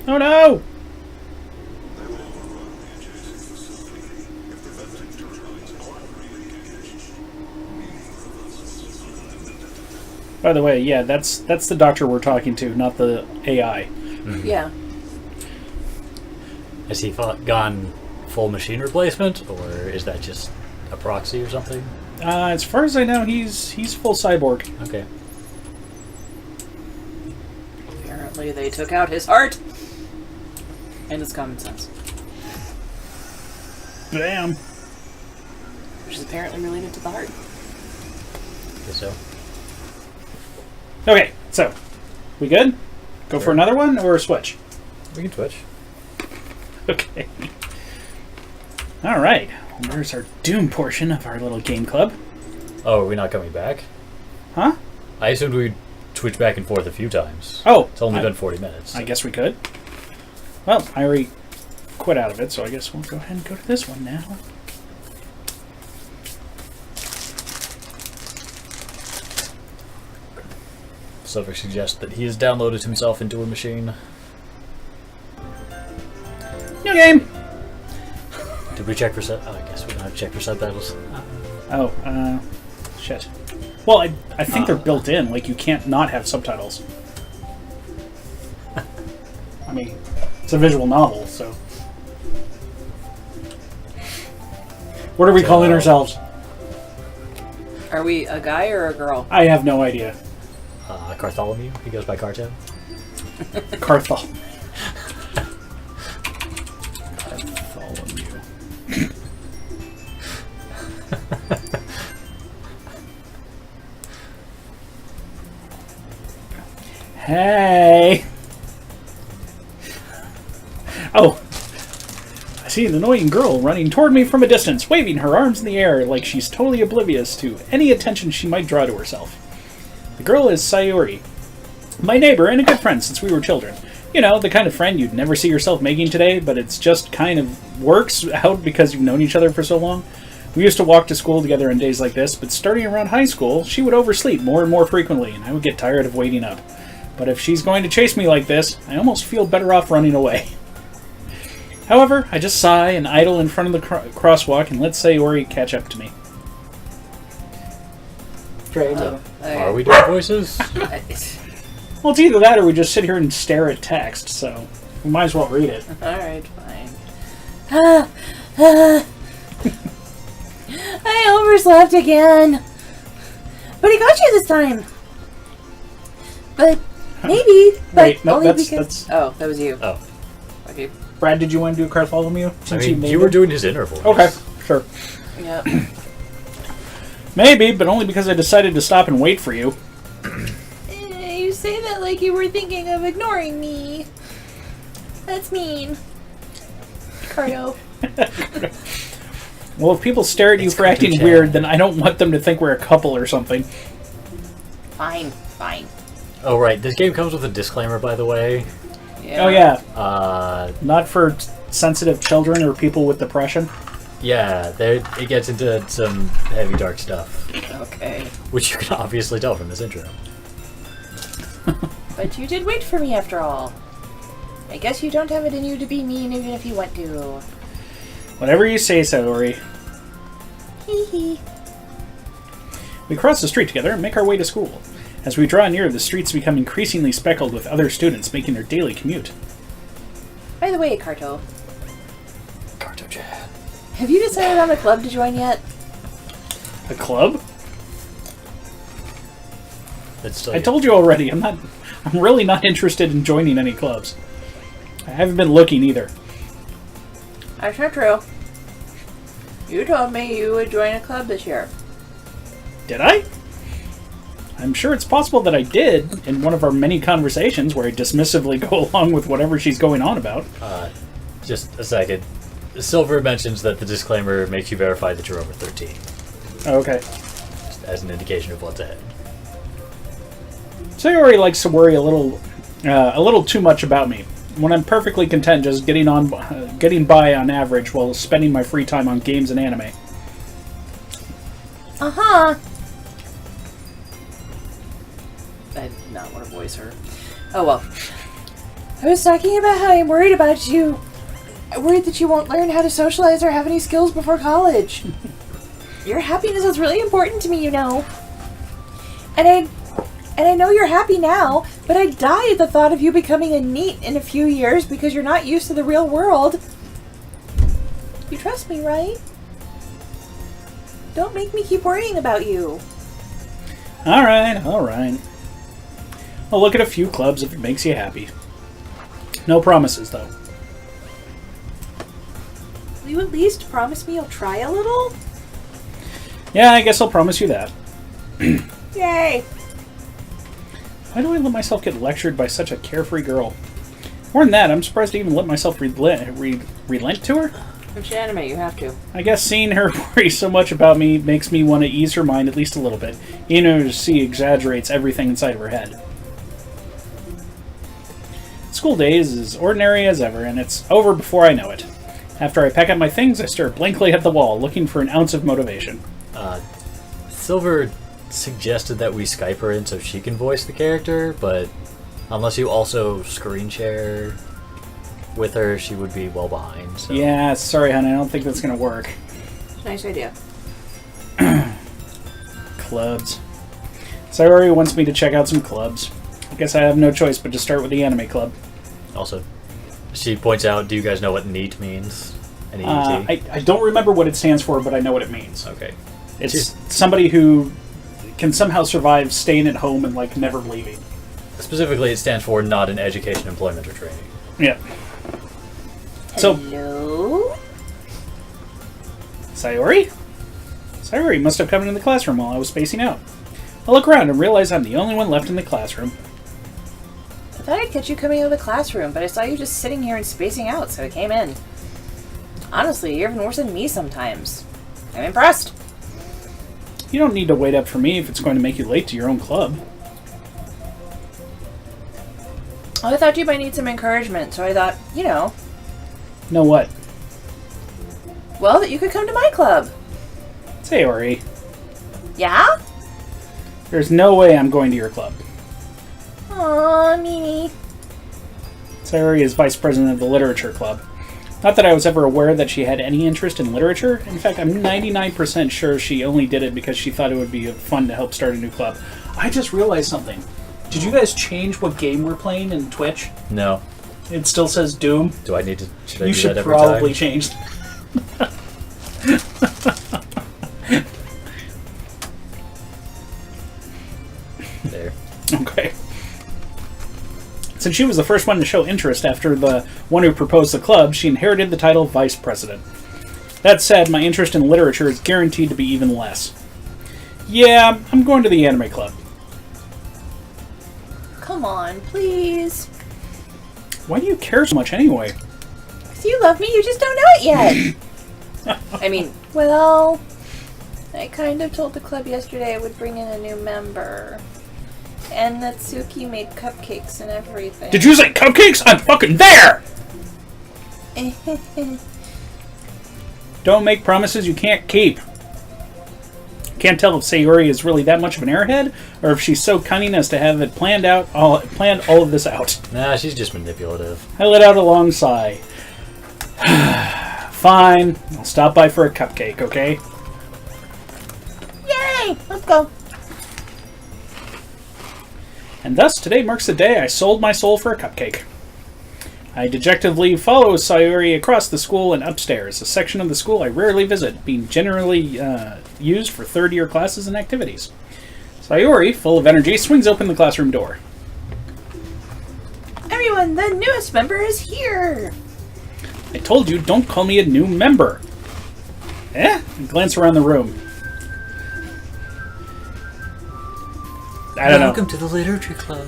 Oh no! By the way, yeah, that's the doctor we're talking to, not the AI. Mm-hmm. Yeah. Has he gone full machine replacement, or is that just a proxy or something? As far as I know, he's full cyborg. Okay. Apparently they took out his heart and his common sense, Bam! which is apparently related to the heart. Guess so. Okay, so we good? Go for Sure. another one or switch? We can switch. Okay. All right. Well, there's our Doom portion of our little game club. Oh, are we not coming back? Huh? I assumed we'd switch back and forth a few times. Oh, It's only been 40 minutes. I guess we could. Well, I already quit out of it, so I guess we'll go ahead and go to this one now. Subject suggests that he has downloaded himself into a machine. New game! Did we check for Oh, I guess we don't have to check for subtitles. Oh, shit. Well, I think they're built in. Like, you can't not have subtitles. I mean, it's a visual novel, so... What are we calling ourselves? Are we a guy or a girl? I have no idea. Cartholomew? He goes by Cartel. Carthol. Bartholomew. Hey. Oh, I see an annoying girl running toward me from a distance, waving her arms in the air like she's totally oblivious to any attention she might draw to herself. The girl is Sayuri, my neighbor and a good friend since we were children. You know, the kind of friend you'd never see yourself making today, but it's just kind of works out because you've known each other for so long. We used to walk to school together on days like this, but starting around high school, she would oversleep more and more frequently, and I would get tired of waiting up. But if she's going to chase me like this, I almost feel better off running away. However, I just sigh and idle in front of the crosswalk and let Sayori catch up to me. Are we doing voices? Well, it's either that or we just sit here and stare at text, so we might as well read it. Alright, fine. I overslept again. But I got you this time. But maybe, but Wait, no, only that's- because... that's- Oh, that was you. Oh. Okay. Brad, did you want to do a card follow me? I Since mean, named you were it? doing his inner voice. Okay, sure. Yeah. Maybe, but only because I decided to stop and wait for you. You say that like you were thinking of ignoring me. That's mean. Cardo. Well, if people stare at you It's for acting Chat. weird, then I don't want them to think we're a couple or something. Fine, fine. Oh, right. This game comes with a disclaimer, by the way. Yeah. Oh, yeah. Not Not for sensitive children or people with depression. Yeah, it gets into some heavy, dark stuff, Okay. which you can obviously tell from this intro. But you did wait for me after all. I guess you don't have it in you to be mean even if you want to. Whatever you say, Sayori. Hee hee. We cross the street together and make our way to school. As we draw near, the streets become increasingly speckled with other students making their daily commute. By the way, Carto, Carto-chan. have you decided on a club to join yet? A club? It's still I told you already, I'm really not interested in joining any clubs. I haven't been looking either. That's not true. You told me you would join a club this year. Did I? I'm sure it's possible that I did in one of our many conversations where I dismissively go along with whatever she's going on about. Just a second. Silver mentions that the disclaimer makes you verify that you're over 13, Okay. just as an indication of what's ahead. Sayori likes to worry a little too much about me, when I'm perfectly content just getting by on average while spending my free time on games and anime. Uh-huh. I did not want to voice her. Oh well. I was talking about how I'm worried about you. I'm worried that you won't learn how to socialize or have any skills before college. Your happiness is really important to me, you know. And I know you're happy now, but I'd die at the thought of you becoming a NEET in a few years because you're not used to the real world. You trust me, right? Don't make me keep worrying about you. Alright. I'll look at a few clubs if it makes you happy. No promises, though. Will you at least promise me you'll try a little? Yeah, I guess I'll promise you that. Yay! Why do I let myself get lectured by such a carefree girl? More than that, I'm surprised I even let myself relent to her. It's anime, you have to. I guess seeing her worry so much about me makes me want to ease her mind at least a little bit, even though she exaggerates everything inside of her head. School day is as ordinary as ever, and it's over before I know it. After I pack up my things, I stare blankly at the wall, looking for an ounce of motivation. Silver suggested that we Skype her in so she can voice the character, but unless you also screen share with her, she would be well behind. So. Yeah, sorry, hon, I don't think that's going to work. Nice idea. Clubs. Sayori wants me to check out some clubs. I guess I have no choice but to start with the anime club. Also, she points out, do you guys know what NEET means? N-E-E-T? I don't remember what it stands for, but I know what it means. Okay. It's somebody who can somehow survive staying at home and, like, never leaving. Specifically, it stands for not in education, employment, or training. Yeah. So, Hello? Sayori? Sayori must have come into the classroom while I was spacing out. I look around and realize I'm the only one left in the classroom. I thought I'd catch you coming out of the classroom, but I saw you just sitting here and spacing out, so I came in. Honestly, you're even worse than me sometimes. I'm impressed. You don't need to wait up for me if it's going to make you late to your own club. Oh, I thought you might need some encouragement, so I thought, Know what? well, that you could come to my club. Sayori, Yeah? there's no way I'm going to your club. Aw, Mimi. Sayori is vice president of the Literature Club. Not that I was ever aware that she had any interest in literature. In fact, I'm 99% sure she only did it because she thought it would be fun to help start a new club. I just realized something. Did you guys change what game we're playing in Twitch? No. It still says Doom. Do I need to? Should I You do should that every probably time? change. There. Okay. Since she was the first one to show interest after the one who proposed the club, she inherited the title Vice President. That said, my interest in literature is guaranteed to be even less. Yeah, I'm going to the anime club. Come on, please. Why do you care so much anyway? Because you love me, you just don't know it yet. I mean, well, I kind of told the club yesterday I would bring in a new member. And that Suki made cupcakes and everything. Did you say cupcakes? I'm fucking there! Don't make promises you can't keep. Can't tell if Sayori is really that much of an airhead, or if she's so cunning as to have it planned all of this out. Nah, she's just manipulative. I let out a long sigh. Fine, I'll stop by for a cupcake, okay? Yay! Let's go. And thus, today marks the day I sold my soul for a cupcake. I dejectedly follow Sayori across the school and upstairs, a section of the school I rarely visit, being generally used for third-year classes and activities. Sayori, full of energy, swings open the classroom door. Everyone, the newest member is here. I told you, don't call me a new member. I glance around the room. I don't know. Welcome to the Literature Club.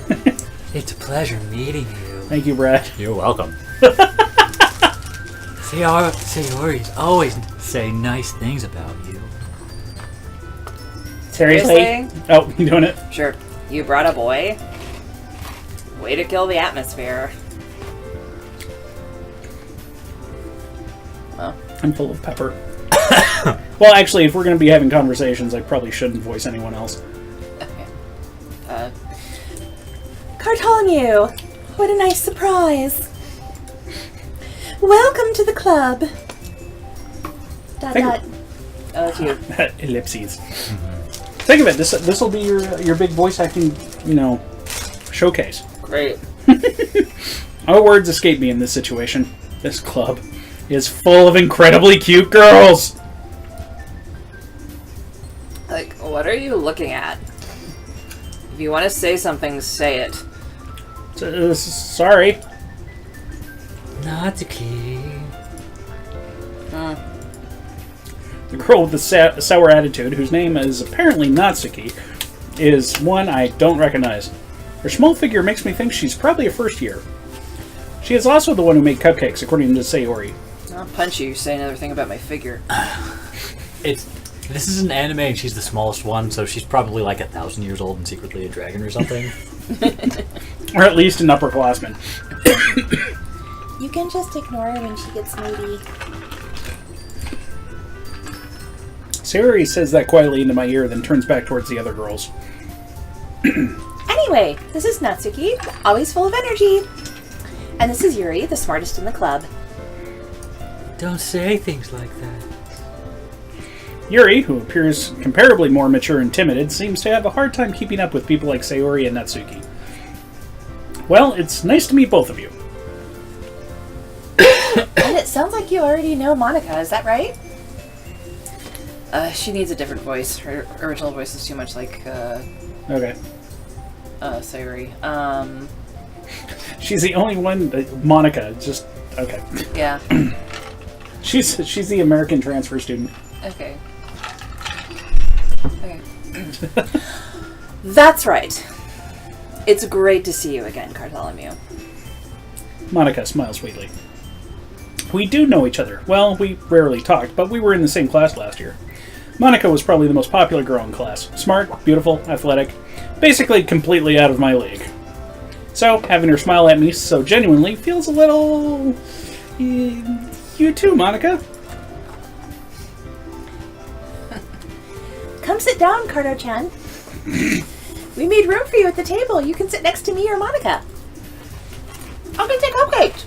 It's a pleasure meeting you. Thank you, Brad. You're welcome. Sayori's always say nice things about you. Seriously? Seriously? Oh, you doing it? Sure. You brought a boy? Way to kill the atmosphere. Well, I'm full of pepper. Well, actually, if we're going to be having conversations, I probably shouldn't voice anyone else. okay. Bartholomew! What a nice surprise! Welcome to the club! Dot Thank dot. Oh, it's you. Ellipses. Think of it. This will be your big voice acting, showcase. Great. No words escape me in this situation. This club is full of incredibly cute girls. Like, what are you looking at? If you want to say something, say it. Sorry. Natsuki. The girl with the sour attitude, whose name is apparently Natsuki, is one I don't recognize. Her small figure makes me think she's probably a first year. She is also the one who made cupcakes, according to Sayori. I'll punch you. Say another thing about my figure. This is an anime and she's the smallest one, so she's probably like 1,000 years old and secretly a dragon or something. Or at least an upperclassman. You can just ignore her when she gets moody. Sayori says that quietly into my ear, then turns back towards the other girls. Anyway, this is Natsuki, always full of energy. And this is Yuri, the smartest in the club. Don't say things like that. Yuri, who appears comparably more mature and timid, seems to have a hard time keeping up with people like Sayori and Natsuki. Well, it's nice to meet both of you. And it sounds like you already know Monica, is that right? She needs a different voice. Her original voice is too much like, Okay. Sayori. She's the only one, Monica, just, okay. Yeah. She's the American transfer student. Okay. Okay. That's right. It's great to see you again, Bartholomew. Monica smiles sweetly. We do know each other. Well, we rarely talked, but we were in the same class last year. Monica was probably the most popular girl in class. Smart, beautiful, athletic, basically completely out of my league. So, having her smile at me so genuinely feels a little... You too, Monica. Come sit down, Cardo-chan. We made room for you at the table. You can sit next to me or Monica. I'm gonna take cupcakes.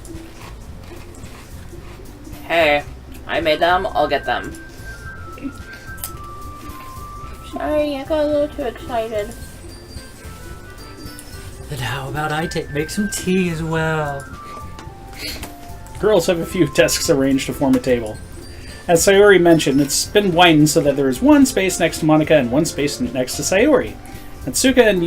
Hey, I made them. I'll get them. Sorry, I got a little too excited. Then how about I make some tea as well? Girls have a few desks arranged to form a table. As Sayori mentioned, it's been widened so that there is one space next to Monica and one space next to Sayori. Natsuka and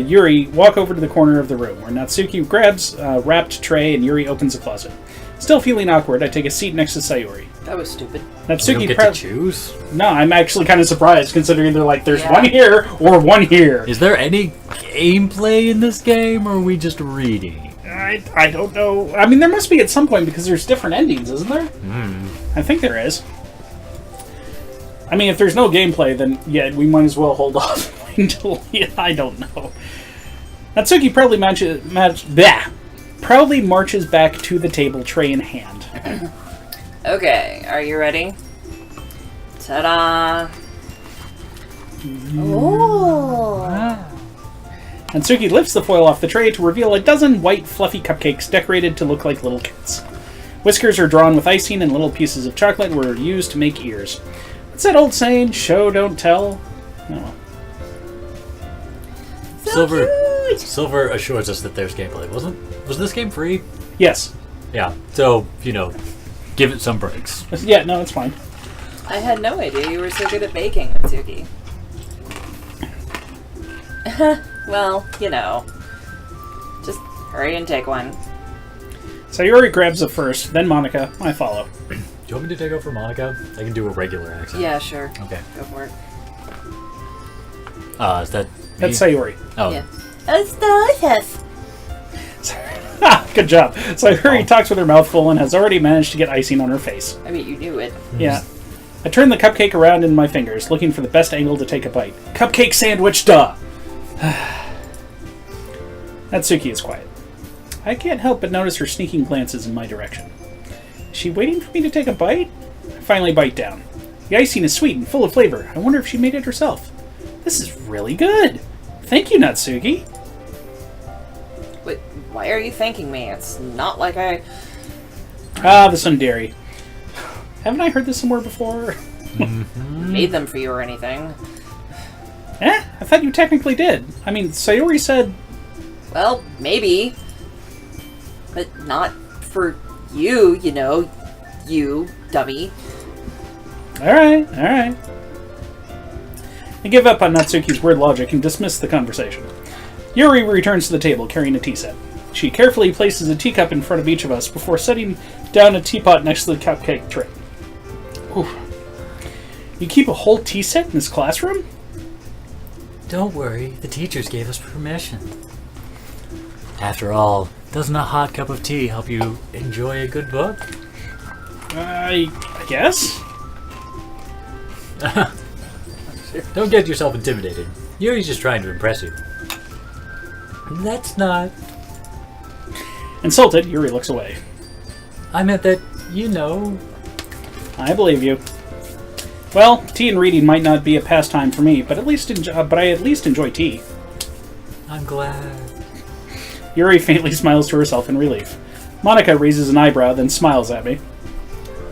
Yuri walk over to the corner of the room, where Natsuki grabs a wrapped tray and Yuri opens a closet. Still feeling awkward, I take a seat next to Sayori. That was stupid. You Natsuki don't get to choose? No, I'm actually kind of surprised, considering they're like, there's Yeah. one here or one here. Is there any gameplay in this game, or are we just reading? I don't know. I mean, there must be at some point, because there's different endings, isn't there? I think there is. I mean, if there's no gameplay, then yeah, we might as well hold off until... I don't know. Natsuki proudly proudly marches back to the table, tray in hand. Okay, are you ready? Ta-da! Oh. Natsuki lifts the foil off the tray to reveal a dozen white, fluffy cupcakes decorated to look like little kids. Whiskers are drawn with icing, and little pieces of chocolate were used to make ears. What's that old saying? Show, don't tell? No. Silver assures us that there's gameplay. Was this game free? Yes. Yeah. So, give it some breaks. Yeah, no, it's fine. I had no idea you were so good at baking, Natsuki. Well, just hurry and take one. Sayori grabs it first, then Monica. I follow. Do you want me to take over Monica? I can do a regular accent. Yeah, sure. Okay. Go for it. Is that me? That's Sayori. Oh. Yeah. It's delicious. Good job. Sayori talks with her mouth full and has already managed to get icing on her face. I mean, you knew it. Yeah. I turn the cupcake around in my fingers, looking for the best angle to take a bite. Cupcake sandwich, duh! Natsuki is quiet. I can't help but notice her sneaking glances in my direction. Is she waiting for me to take a bite? I finally bite down. The icing is sweet and full of flavor. I wonder if she made it herself. This is really good! Thank you, Natsuki! Wait, why are you thanking me? It's not like I... Ah, the Sundari. Haven't I heard this somewhere before? made them for you or anything. I thought you technically did. I mean, Sayori said... Well, maybe. But not for you, you dummy. Alright. I give up on Natsuki's weird logic and dismiss the conversation. Yuri returns to the table carrying a tea set. She carefully places a teacup in front of each of us before setting down a teapot next to the cupcake tray. Oof. You keep a whole tea set in this classroom? Don't worry, the teachers gave us permission. After all, doesn't a hot cup of tea help you enjoy a good book? I guess? Don't get yourself intimidated. Yuri's just trying to impress you. That's not. Insulted, Yuri looks away. I meant that, I believe you. Well, tea and reading might not be a pastime for me, but I at least enjoy tea. I'm glad. Yuri faintly smiles to herself in relief. Monica raises an eyebrow, then smiles at me.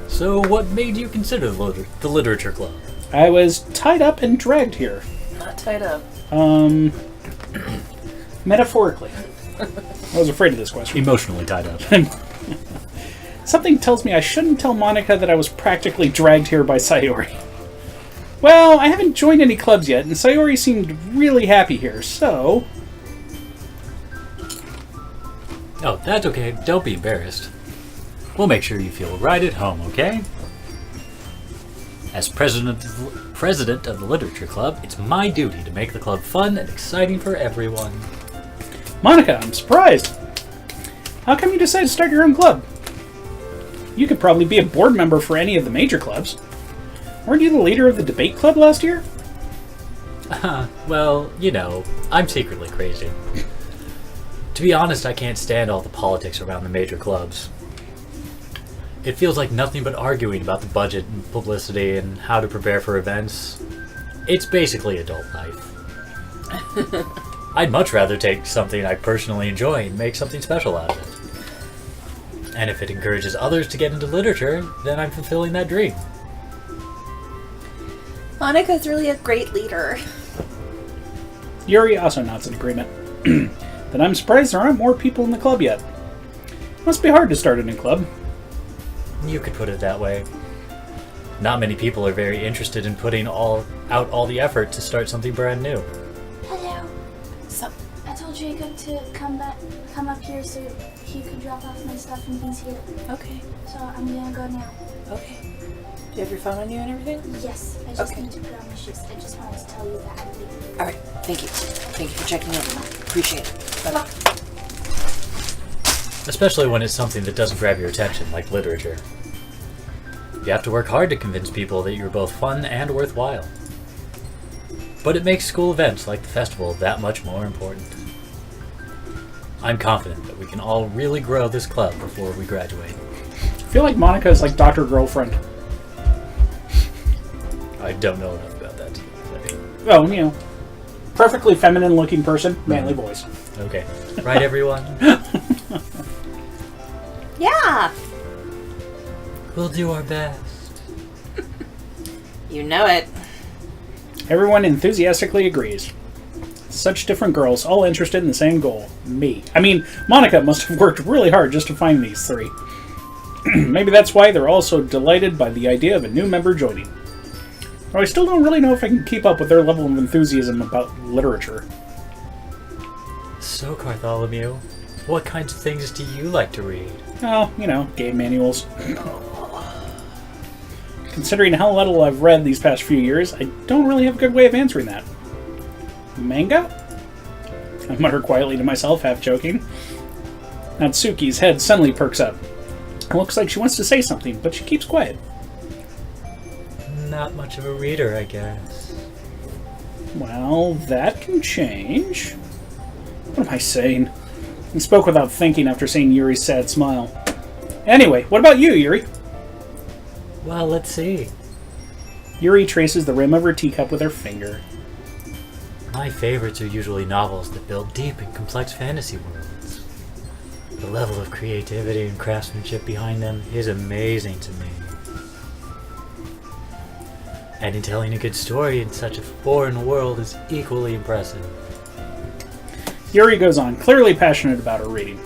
So, what made you consider the literature club? I was tied up and dragged here. Not tied up. Metaphorically. I was afraid of this question. Emotionally tied up. Something tells me I shouldn't tell Monica that I was practically dragged here by Sayori. Well, I haven't joined any clubs yet, and Sayori seemed really happy here, so... Oh, that's okay. Don't be embarrassed. We'll make sure you feel right at home, okay? As president of the Literature Club, it's my duty to make the club fun and exciting for everyone. Monica, I'm surprised. How come you decided to start your own club? You could probably be a board member for any of the major clubs. Weren't you the leader of the debate club last year? Well, you know, I'm secretly crazy. To be honest, I can't stand all the politics around the major clubs. It feels like nothing but arguing about the budget and publicity and how to prepare for events. It's basically adult life. I'd much rather take something I personally enjoy and make something special out of it. And if it encourages others to get into literature, then I'm fulfilling that dream. Monica's really a great leader. Yuri also nods in agreement. Then I'm surprised there aren't more people in the club yet. Must be hard to start a new club. You could put it that way. Not many people are very interested in putting out all the effort to start something brand new. Hello. So, I told Jacob to come up here so he could drop off my stuff and he's here. okay. So I'm gonna go now. Okay. Do you have your phone on you and everything? Yes, I just Okay. need to put on my shoes. I just wanted to tell you that I'm leaving. Alright, thank you. Thank you for checking in. Appreciate it. Bye-bye. Especially when it's something that doesn't grab your attention, like literature. You have to work hard to convince people that you're both fun and worthwhile. But it makes school events like the festival that much more important. I'm confident that we can all really grow this club before we graduate. I feel like Monica is like Dr. Girlfriend. I don't know enough about that to say. Oh, you know, perfectly feminine looking person, manly voice. Okay. Right, everyone? Yeah! We'll do our best. You know it. Everyone enthusiastically agrees. Such different girls, all interested in the same goal. Me. I mean, Monica must have worked really hard just to find these three. Maybe that's why they're all so delighted by the idea of a new member joining. Though I still don't really know if I can keep up with their level of enthusiasm about literature. So, Bartholomew, what kinds of things do you like to read? Oh, you know, game manuals. Considering how little I've read these past few years, I don't really have a good way of answering that. Manga? I mutter quietly to myself, half joking. Natsuki's head suddenly perks up. It looks like she wants to say something, but she keeps quiet. Not much of a reader, I guess. Well, that can change. What am I saying? I spoke without thinking after seeing Yuri's sad smile. Anyway, what about you, Yuri? Well, let's see. Yuri traces the rim of her teacup with her finger. My favorites are usually novels that build deep and complex fantasy worlds. The level of creativity and craftsmanship behind them is amazing to me. And in telling a good story in such a foreign world is equally impressive. Yuri goes on, clearly passionate about her reading.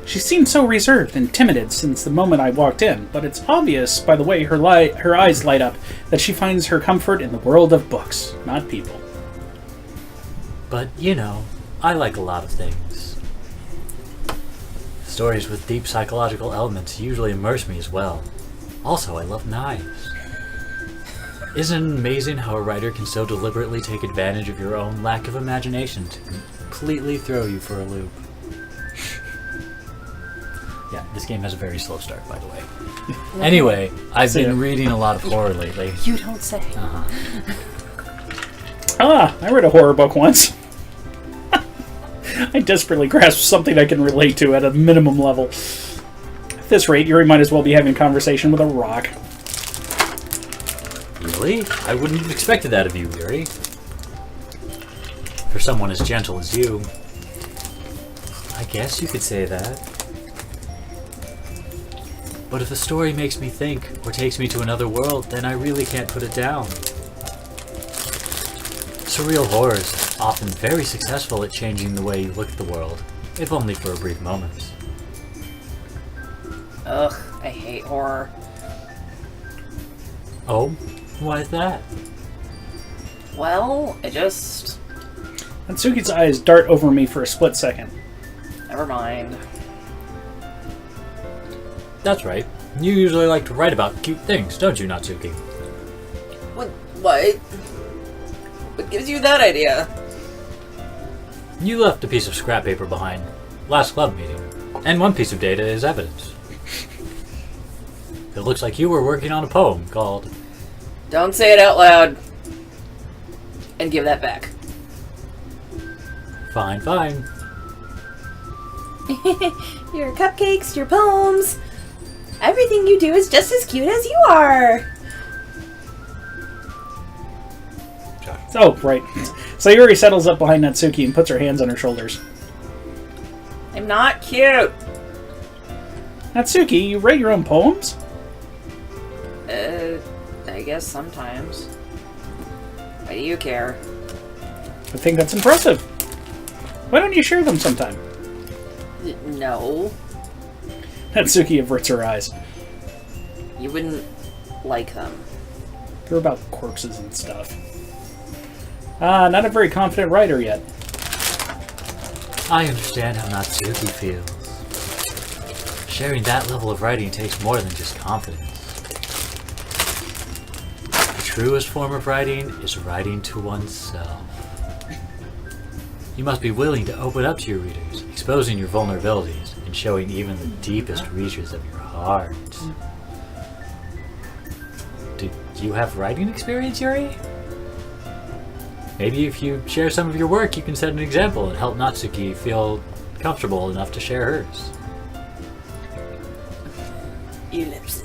She seemed so reserved and timid since the moment I walked in, but it's obvious by the way her eyes light up that she finds her comfort in the world of books, not people. But, you know, I like a lot of things. Stories with deep psychological elements usually immerse me as well. Also, I love knives. Isn't it amazing how a writer can so deliberately take advantage of your own lack of imagination to completely throw you for a loop? Yeah, this game has a very slow start, by the way. Anyway, I've been reading a lot of horror lately. You don't say. Ah, I read a horror book once. I desperately grasped something I can relate to at a minimum level. At this rate, Yuri might as well be having a conversation with a rock. Really? I wouldn't have expected that of you, Yuri. For someone as gentle as you. I guess you could say that. But if a story makes me think, or takes me to another world, then I really can't put it down. Surreal horrors are often very successful at changing the way you look at the world, if only for a brief moment. Ugh, I hate horror. Oh? Why is that? Well, it just... Natsuki's eyes dart over me for a split second. Never mind. That's right. You usually like to write about cute things, don't you, Natsuki? What? What gives you that idea? You left a piece of scrap paper behind last club meeting, and one piece of data is evidence. It looks like you were working on a poem called... Don't say it out loud. And give that back. Fine, fine. Your cupcakes, your poems. Everything you do is just as cute as you are. Oh, right. Sayuri settles up behind Natsuki and puts her hands on her shoulders. I'm not cute. Natsuki, you write your own poems? I guess sometimes. Why do you care? I think that's impressive. Why don't you share them sometime? No. Natsuki averts her eyes. You wouldn't like them. They're about corpses and stuff. Not a very confident writer yet. I understand how Natsuki feels. Sharing that level of writing takes more than just confidence. The truest form of writing is writing to oneself. You must be willing to open up to your readers, exposing your vulnerabilities, and showing even the deepest reaches of your heart. Do you have writing experience, Yuri? Maybe if you share some of your work, you can set an example and help Natsuki feel comfortable enough to share hers. Ellipses.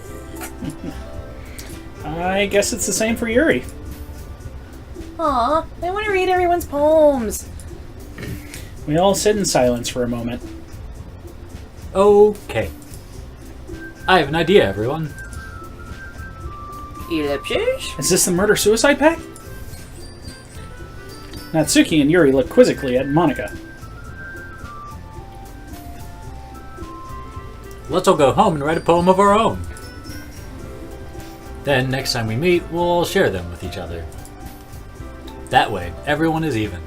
I guess it's the same for Yuri. Aw, I want to read everyone's poems. We all sit in silence for a moment. Okay. I have an idea, everyone. Ellipses? Is this the murder-suicide pact? Natsuki and Yuri look quizzically at Monica. Let's all go home and write a poem of our own. Then, next time we meet, we'll all share them with each other. That way, everyone is even.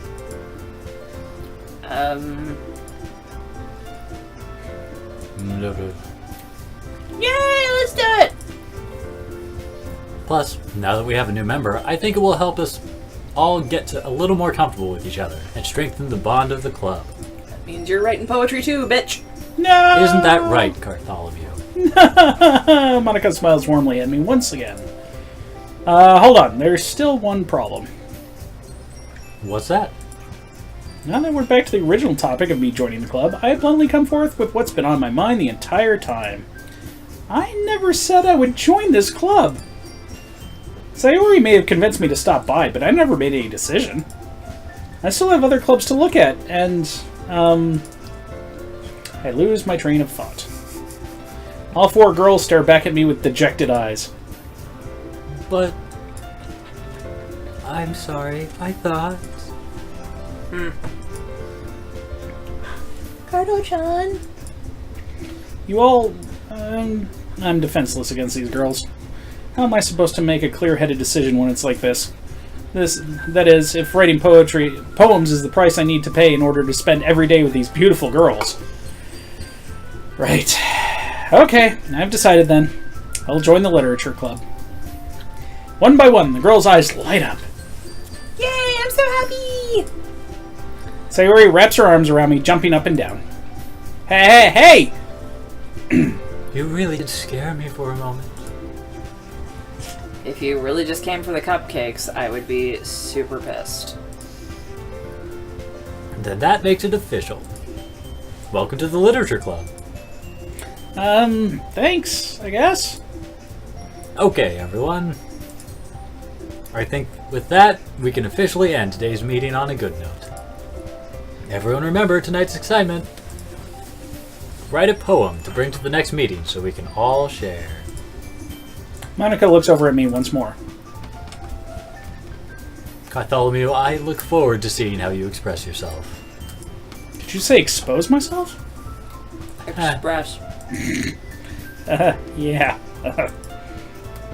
Yay, let's do it! Plus, now that we have a new member, I think it will help us all get a little more comfortable with each other and strengthen the bond of the club. That means you're writing poetry too, bitch. No! Isn't that right, Bartholomew? Monica smiles warmly at me once again. Hold on. There's still one problem. What's that? Now that we're back to the original topic of me joining the club, I have bluntly come forth with what's been on my mind the entire time. I never said I would join this club. Sayori may have convinced me to stop by, but I never made any decision. I still have other clubs to look at, and, I lose my train of thought. All four girls stare back at me with dejected eyes. But... I'm sorry, I thought... Kato-chan. You all... I'm defenseless against these girls. How am I supposed to make a clear-headed decision when it's like this? That is, if writing poems is the price I need to pay in order to spend every day with these beautiful girls. Right. Okay, I've decided then. I'll join the literature club. One by one, the girls' eyes light up. Yay, I'm so happy! Sayori wraps her arms around me, jumping up and down. Hey! You really did scare me for a moment. If you really just came for the cupcakes, I would be super pissed. And then that makes it official. Welcome to the literature club. Thanks, I guess. Okay, everyone. I think with that, we can officially end today's meeting on a good note. Everyone remember tonight's excitement. Write a poem to bring to the next meeting so we can all share. Monica looks over at me once more. Bartholomew, I look forward to seeing how you express yourself. Did you say expose myself? Express. Yeah.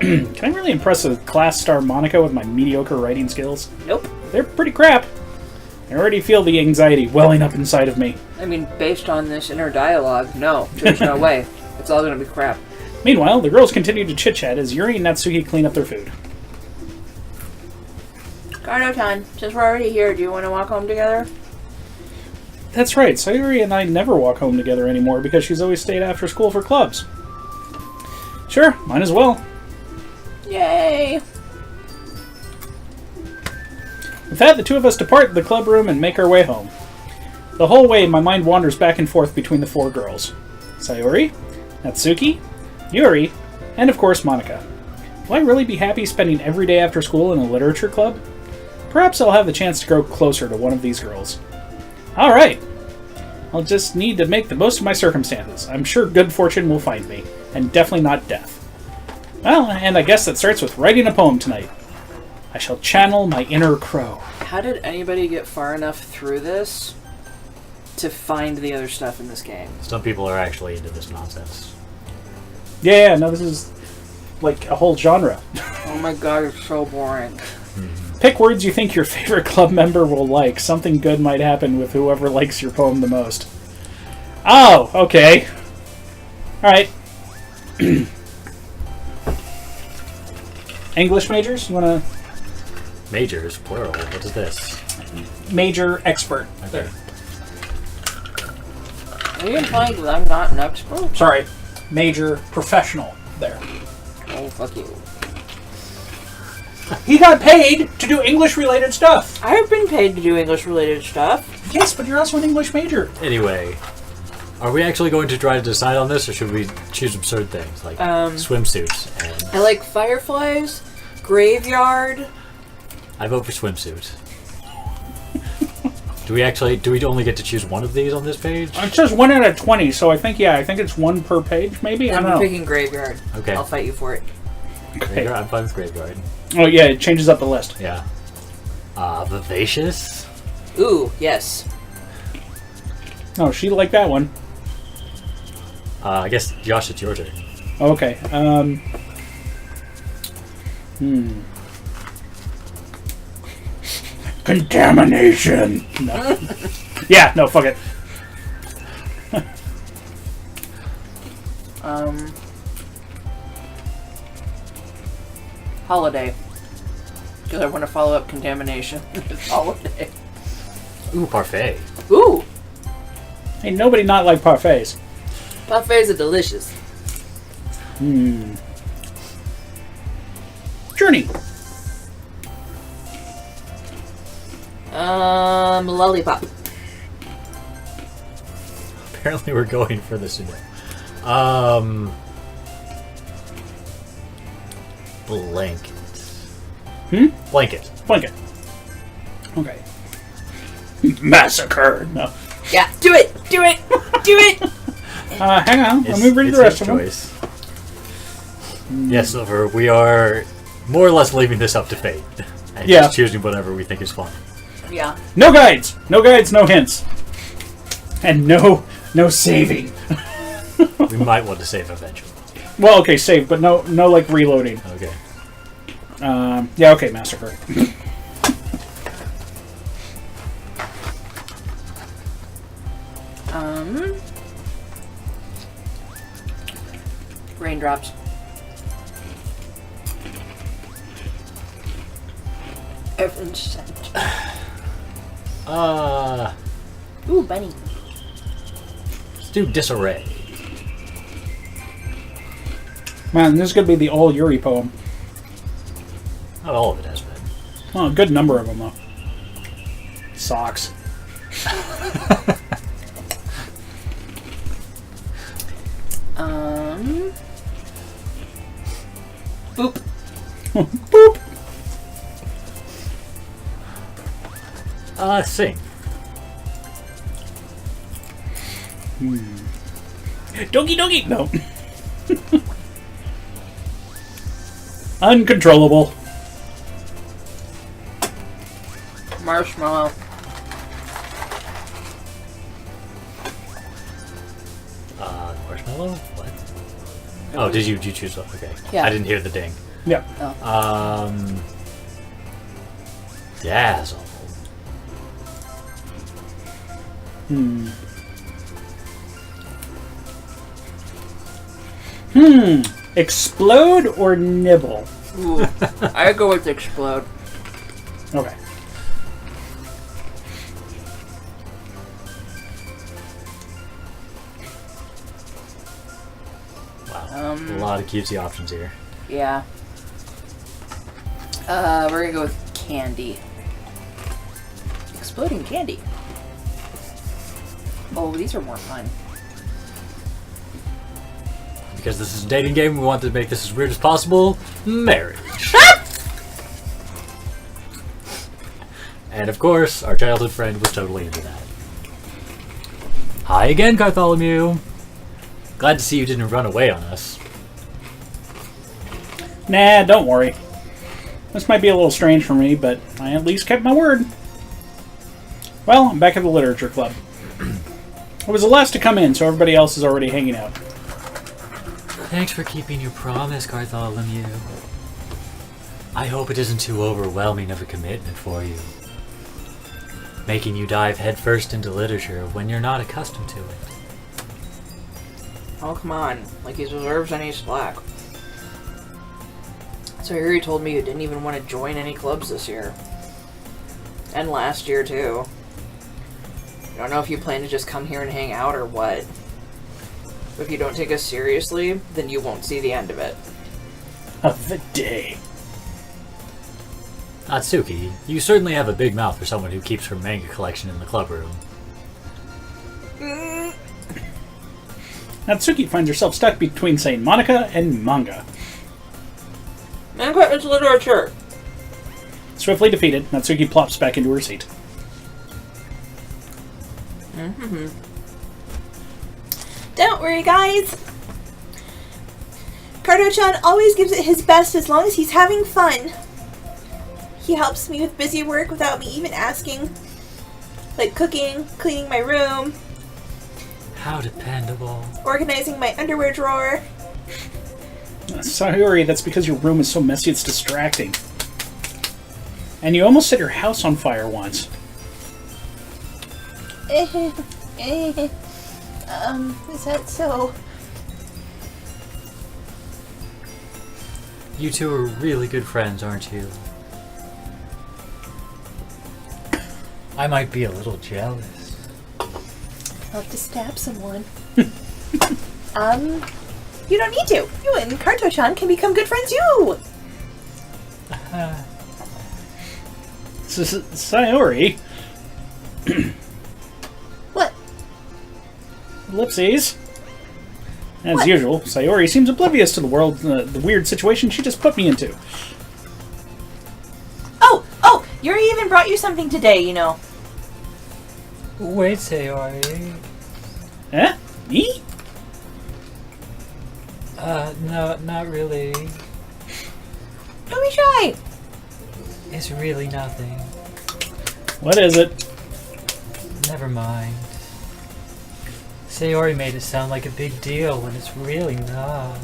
Can I really impress a class star Monica with my mediocre writing skills? Nope. They're pretty crap. I already feel the anxiety welling up inside of me. I mean, based on this inner dialogue, no. There's no way. It's all gonna be crap. Meanwhile, the girls continue to chit-chat as Yuri and Natsuki clean up their food. Kato-chan, since we're already here, do you want to walk home together? That's right, Sayuri and I never walk home together anymore because she's always stayed after school for clubs. Sure, might as well. Yay! With that, the two of us depart the club room and make our way home. The whole way, my mind wanders back and forth between the 4 girls. Sayori, Natsuki, Yuri, and of course Monica. Will I really be happy spending every day after school in a literature club? Perhaps I'll have the chance to grow closer to one of these girls. Alright! I'll just need to make the most of my circumstances. I'm sure good fortune will find me, and definitely not death. Well, and I guess that starts with writing a poem tonight. I shall channel my inner crow. How did anybody get far enough through this to find the other stuff in this game? Some people are actually into this nonsense. Yeah, no, this is like a whole genre. Oh my god, it's so boring. Pick words you think your favorite club member will like. Something good might happen with whoever likes your poem the most. Oh, okay. Alright. English majors? You want to... Majors, plural. What is this? Major expert. Okay. Are you implying that I'm not an expert? Sorry. Major professional there. Oh, fuck you. He got paid to do English-related stuff. I've been paid to do English-related stuff. Yes, but you're also an English major. Anyway, are we actually going to try to decide on this, or should we choose absurd things like swimsuits? I And like fireflies, graveyard. I vote for swimsuit. Do we only get to choose one of these on this page? It says 1 out of 20, so I think it's 1 per page, maybe? I don't I'm know. picking graveyard. Okay. I'll fight you for it. Okay. I'm fine with graveyard. Oh, yeah, it changes up the list. Yeah. Vivacious? Ooh, yes. Oh, she liked that one. I guess, Josh, it's your turn. Okay. Contamination. No. Yeah, no, fuck it. Holiday. Because I want to follow up contamination with holiday. Ooh, parfait. Ooh, Ain't nobody not like parfaits. parfaits are delicious. Journey. Lollipop. Apparently we're going for the pseudo. Blanket. Blanket. Blanket. Okay. Massacre. No. Yeah, do it! Do it! Do it! Hang on. Let me read It's the rest his of them. choice. Yes, Silver, we are more or less leaving this up to fate. And Yeah. just choosing whatever we think is fun. Yeah. No guides. No guides, no hints. And no saving. We might want to save eventually. Well, okay, save, but no like reloading. Okay. Yeah, okay, massacre. Raindrops. Everyone's sent. Ooh, bunny. Let's do disarray. Man, this is going to be the all Yuri poem. Not all of it has been. Oh, a good number of them, though. Socks. Boop. Boop. Sing. Doki Doki. No. Uncontrollable. Marshmallow. Marshmallow? What? Oh, did you choose one? Okay. Yeah. I didn't hear the ding. Yeah. Dazzle. Explode or nibble? Ooh. I go with explode. Okay. Wow. Wow. A lot of cutesy options here. Yeah. We're gonna go with candy. Exploding candy. Oh, these are more fun. Because this is a dating game, we want to make this as weird as possible. Marriage. And of course, our childhood friend was totally into that. Hi again, Bartholomew. Glad to see you didn't run away on us. Nah, don't worry. This might be a little strange for me, but I at least kept my word. Well, I'm back at the Literature Club. I was the last to come in, so everybody else is already hanging out. Thanks for keeping your promise, Bartholomew. I hope it isn't too overwhelming of a commitment for you. Making you dive headfirst into literature when you're not accustomed to it. Oh, come on. Like he deserves any slack. So here you told me you didn't even want to join any clubs this year. And last year, too. I don't know if you plan to just come here and hang out or what. If you don't take us seriously, then you won't see the end of it. Of the day. Natsuki, you certainly have a big mouth for someone who keeps her manga collection in the club room. Natsuki finds herself stuck between Saint Monica and manga. Manga is literature! Swiftly defeated, Natsuki plops back into her seat. Mm-hmm. Don't worry, guys. Cardo-chan always gives it his best as long as he's having fun. He helps me with busy work without me even asking. Like cooking, cleaning my room, How dependable. organizing my underwear drawer. Sayori, that's because your room is so messy it's distracting. And you almost set your house on fire once. Is that so? You two are really good friends, aren't you? I might be a little jealous. I'll have to stab someone. You don't need to. You and Karto-chan can become good friends, you! Sayori. What? Ellipses. As What? usual, Sayori seems oblivious to the world, the weird situation she just put me into. Oh! Yuri even brought you something today, you know. Wait, Sayori. Eh? Me? No, not really. Don't be shy! It's really nothing. What is it? Never mind. Sayori made it sound like a big deal when it's really not.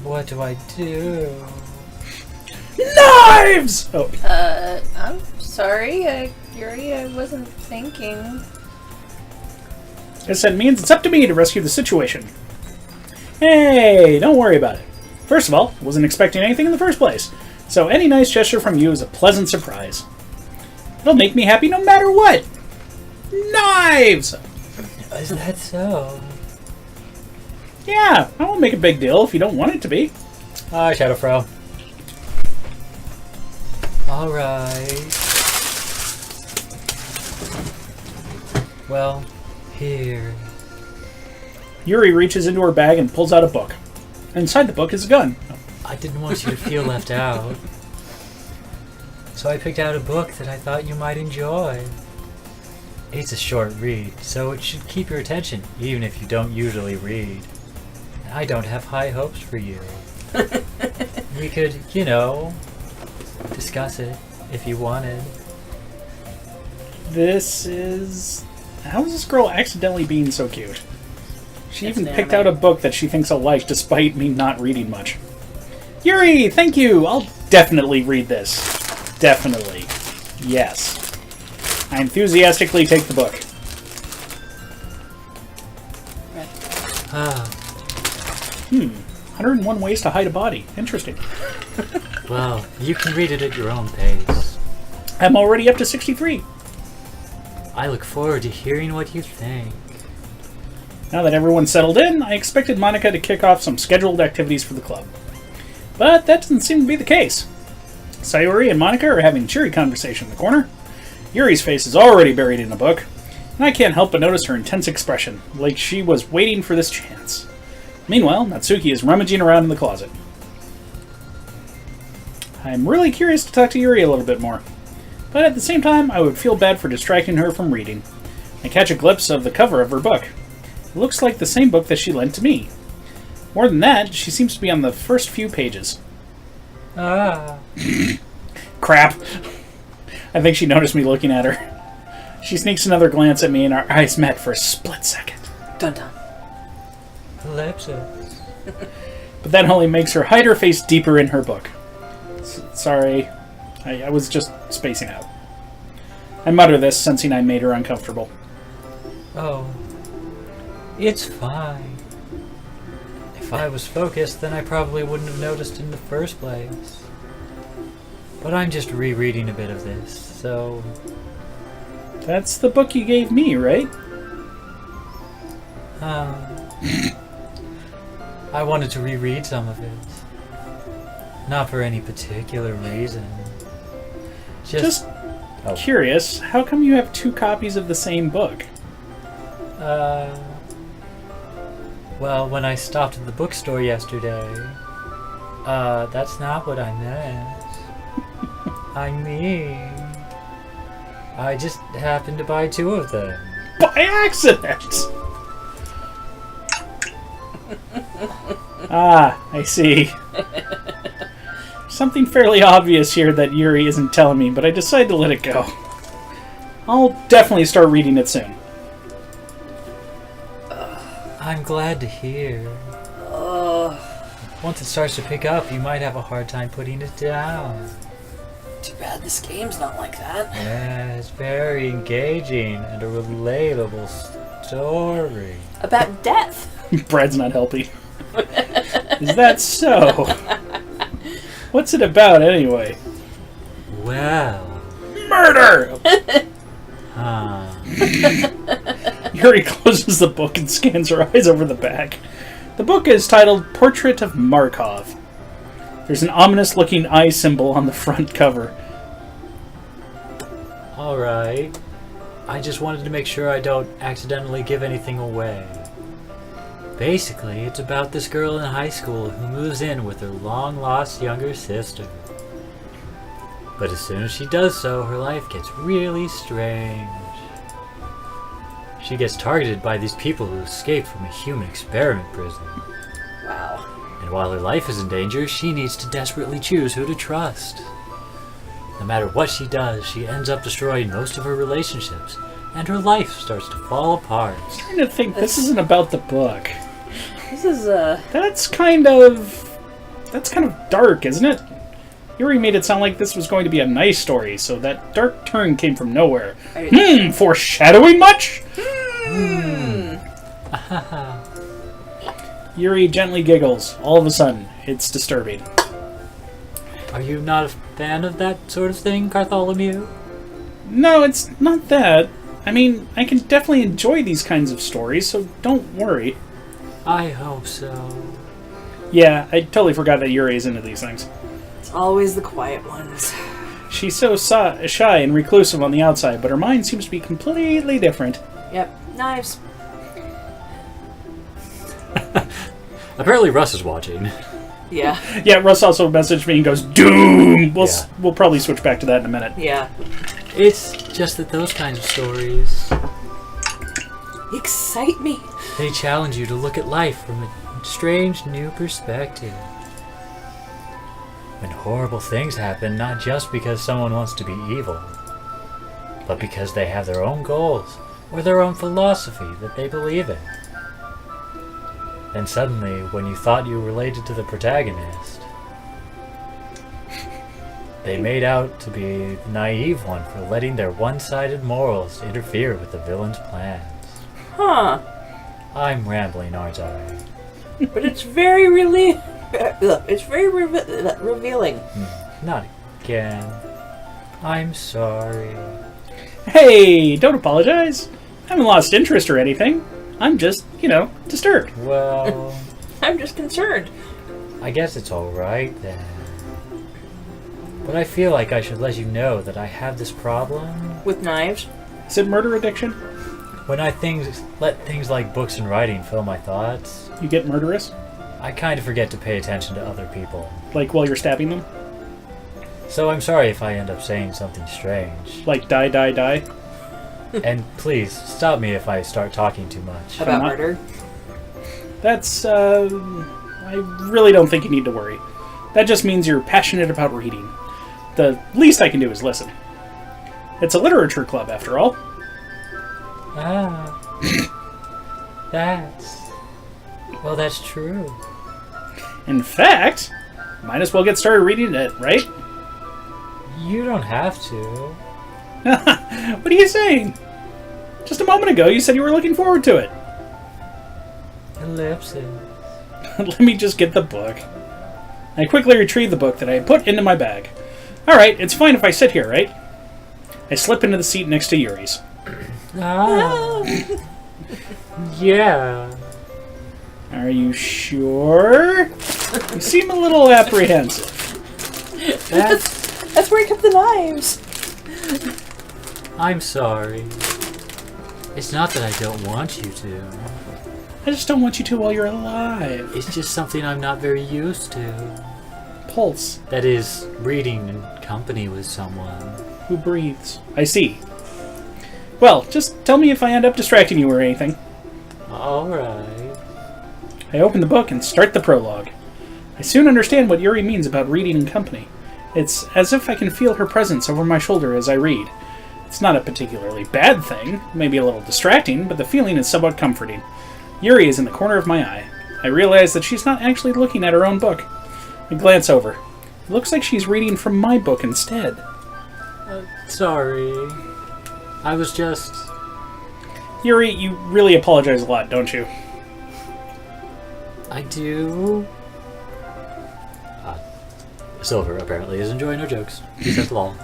What do I do? Knives! Oh, I'm sorry, Yuri, I wasn't thinking. guess that means it's up to me to rescue the situation. Hey, don't worry about it. First of all, I wasn't expecting anything in the first place, so any nice gesture from you is a pleasant surprise. It'll make me happy no matter what. Knives! Is that so? Yeah, I won't make a big deal if you don't want it to be. Hi, Shadowfro. Alright. Well, here. Yuri reaches into her bag and pulls out a book. Inside the book is a gun. I didn't want you to feel left out. So I picked out a book that I thought you might enjoy. It's a short read, so it should keep your attention, even if you don't usually read. And I don't have high hopes for you. We could, discuss it if you wanted. This is... How is this girl accidentally being so cute? She It's even an picked anime. out a book that she thinks I'll like, despite me not reading much. Yuri, thank you! I'll definitely read this. Definitely. Yes. I enthusiastically take the book. Ah, 101 Ways to Hide a Body. Interesting. well, you can read it at your own pace. I'm already up to 63. I look forward to hearing what you think. Now that everyone's settled in, I expected Monica to kick off some scheduled activities for the club. But that doesn't seem to be the case. Sayuri and Monica are having a cheery conversation in the corner. Yuri's face is already buried in a book, and I can't help but notice her intense expression, like she was waiting for this chance. Meanwhile, Natsuki is rummaging around in the closet. I'm really curious to talk to Yuri a little bit more, but at the same time, I would feel bad for distracting her from reading. I catch a glimpse of the cover of her book. It looks like the same book that she lent to me. More than that, she seems to be on the first few pages. Ah. Crap. I think she noticed me looking at her. She sneaks another glance at me and our eyes met for a split second. Dun dun. Ellipsis. But that only makes her hide her face deeper in her book. Sorry. I was just spacing out. I mutter this, sensing I made her uncomfortable. Oh. It's fine. If I was focused, then I probably wouldn't have noticed in the first place. But I'm just rereading a bit of this, so... That's the book you gave me, right? I wanted to reread some of it. Not for any particular reason. Just Curious, how come you have 2 copies of the same book? Well, when I stopped at the bookstore yesterday, that's not what I meant. I mean, I just happened to buy 2 of them. By accident! I see. Something fairly obvious here that Yuri isn't telling me, but I decided to let it go. I'll definitely start reading it soon. I'm glad to hear. Once it starts to pick up, you might have a hard time putting it down. Too bad this game's not like that. Yeah, it's very engaging and a relatable story. About death. Brad's not helping. Is that so? What's it about, anyway? Well... Murder! Huh. Yuri closes the book and scans her eyes over the back. The book is titled Portrait of Markov. There's an ominous-looking eye symbol on the front cover. Alright. I just wanted to make sure I don't accidentally give anything away. Basically, it's about this girl in high school who moves in with her long-lost younger sister. But as soon as she does so, her life gets really strange. She gets targeted by these people who escaped from a human experiment prison. Wow. And while her life is in danger, she needs to desperately choose who to trust. No matter what she does, she ends up destroying most of her relationships, and her life starts to fall apart. I'm trying to think, this isn't about the book. This is That's kind of dark, isn't it? Yuri made it sound like this was going to be a nice story, so that dark turn came from nowhere. Foreshadowing much? Yuri gently giggles. All of a sudden, it's disturbing. Are you not a fan of that sort of thing, Bartholomew? No, it's not that. I mean, I can definitely enjoy these kinds of stories, so don't worry. I hope so. Yeah, I totally forgot that Yuri is into these things. it's always the quiet ones. She's so shy and reclusive on the outside, but her mind seems to be completely different. Yep. Knives. Apparently Russ is watching. Yeah. Yeah, Russ also messaged me and goes, Doom! We'll probably switch back to that in a minute. Yeah. It's just that those kinds of stories, Excite me. they challenge you to look at life from a strange new perspective. When horrible things happen, not just because someone wants to be evil, but because they have their own goals or their own philosophy that they believe in. Then suddenly, when you thought you related to the protagonist, they made out to be the naive one for letting their one-sided morals interfere with the villain's plans. Huh. I'm rambling, aren't I? But it's very revealing. Not again. I'm sorry. Hey, don't apologize. I haven't lost interest or anything. I'm just, disturbed. Well, I'm just concerned. I guess it's alright then. But I feel like I should let you know that I have this problem. With knives? Is it murder addiction? When I let things like books and writing fill my thoughts, You get murderous? I kind of forget to pay attention to other people. Like while you're stabbing them? So I'm sorry if I end up saying something strange. Like die, die, die? And please, stop me if I start talking too much. About not- murder? That's, I really don't think you need to worry. That just means you're passionate about reading. The least I can do is listen. It's a literature club, after all. Ah. That's true. In fact, might as well get started reading it, right? You don't have to. What are you saying? Just a moment ago, you said you were looking forward to it. Ellipses. Let me just get the book. I quickly retrieve the book that I had put into my bag. Alright, it's fine if I sit here, right? I slip into the seat next to Yuri's. Ah. Yeah. Are you sure? You seem a little apprehensive. That's where he kept the knives. I'm sorry. It's not that I don't want you to. I just don't want you to while you're alive. It's just something I'm not very used to. Pulse. That is, reading in company with someone. Who breathes? I see. Well, just tell me if I end up distracting you or anything. Alright. I open the book and start the prologue. I soon understand what Yuri means about reading in company. It's as if I can feel her presence over my shoulder as I read. It's not a particularly bad thing, maybe a little distracting, but the feeling is somewhat comforting. Yuri is in the corner of my eye. I realize that she's not actually looking at her own book. I glance over. It looks like she's reading from my book instead. Sorry. I was just... Yuri, you really apologize a lot, don't you? I do. Silver apparently is enjoying no jokes. He's at the law.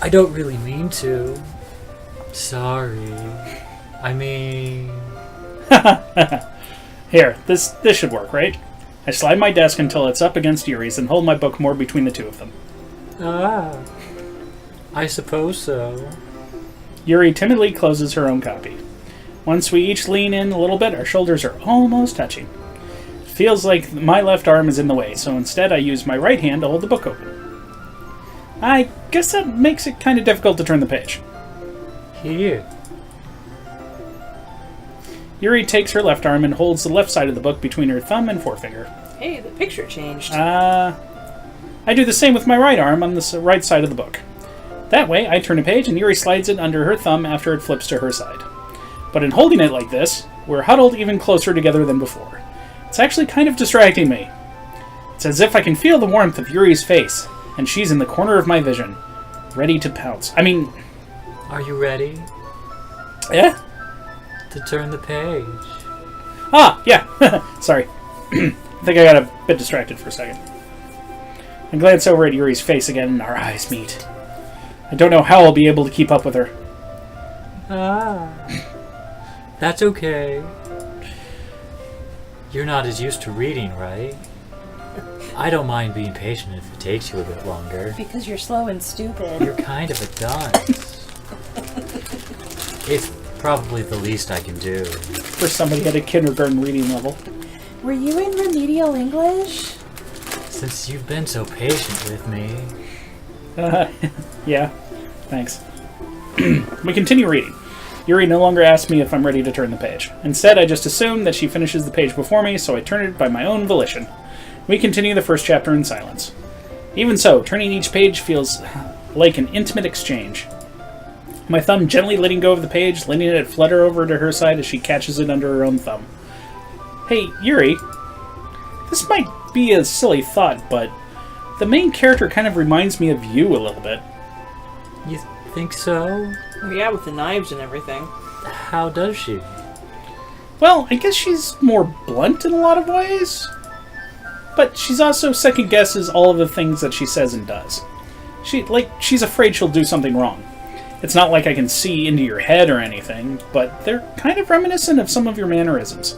I don't really mean to. Sorry. I mean... Here, this should work, right? I slide my desk until it's up against Yuri's and hold my book more between the two of them. Ah. I suppose so. Yuri timidly closes her own copy. Once we each lean in a little bit, our shoulders are almost touching. It feels like my left arm is in the way, so instead I use my right hand to hold the book open. I guess that makes it kind of difficult to turn the page. Here. Yuri takes her left arm and holds the left side of the book between her thumb and forefinger. Hey, the picture changed. I do the same with my right arm on the right side of the book. That way, I turn a page and Yuri slides it under her thumb after it flips to her side. But in holding it like this, we're huddled even closer together than before. It's actually kind of distracting me. It's as if I can feel the warmth of Yuri's face, and she's in the corner of my vision, ready to pounce. I mean... Are you ready Yeah? to turn the page? Ah, yeah. Sorry. I think I got a bit distracted for a second. I glance over at Yuri's face again, and our eyes meet. I don't know how I'll be able to keep up with her. Ah. That's okay. You're not as used to reading, right? I don't mind being patient if it takes you a bit longer. Because you're slow and stupid. You're kind of a dunce. It's probably the least I can do. For somebody at a kindergarten reading level. Were you in remedial English? Since you've been so patient with me. Yeah, thanks. We continue reading. Yuri no longer asks me if I'm ready to turn the page. Instead, I just assume that she finishes the page before me, so I turn it by my own volition. We continue the first chapter in silence. Even so, turning each page feels like an intimate exchange. My thumb gently letting go of the page, letting it flutter over to her side as she catches it under her own thumb. Hey, Yuri. This might be a silly thought, but the main character kind of reminds me of you a little bit. You think so? Yeah, with the knives and everything. How does she? Well, I guess she's more blunt in a lot of ways. But she's also second guesses all of the things that she says and does. She's afraid she'll do something wrong. It's not like I can see into your head or anything, but they're kind of reminiscent of some of your mannerisms.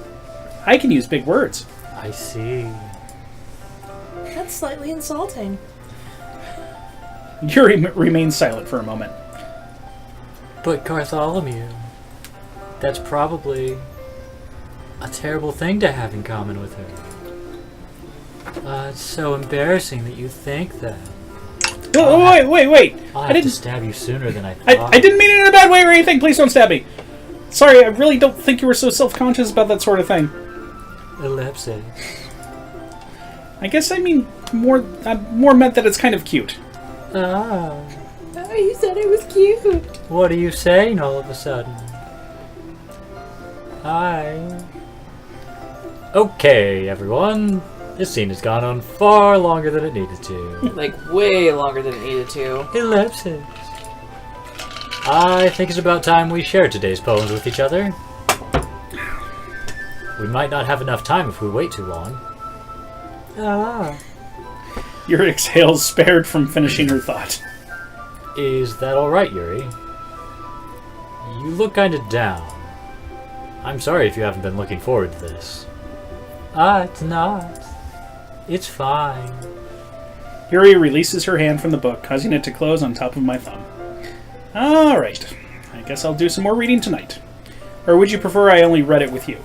I can use big words. I see. That's slightly insulting. Yuri remains silent for a moment. But Bartholomew, that's probably a terrible thing to have in common with her. It's so embarrassing that you think that. Oh, wait! I'll I have to didn't. stab you sooner than I thought. I didn't mean it in a bad way or anything. Please don't stab me. Sorry, I really don't think you were so self-conscious about that sort of thing. Ellipsis. I guess I mean more meant that it's kind of cute. Ah. Oh, you said it was cute. What are you saying all of a sudden? Hi. Okay, everyone. This scene has gone on far longer than it needed to. Like, way longer than it needed to. Ellipsis. I think it's about time we share today's poems with each other. We might not have enough time if we wait too long. Ah. Yuri exhales, spared from finishing her thought. Is that alright, Yuri? You look kinda down. I'm sorry if you haven't been looking forward to this. It's not. It's fine. Yuri releases her hand from the book, causing it to close on top of my thumb. Alright. I guess I'll do some more reading tonight. Or would you prefer I only read it with you?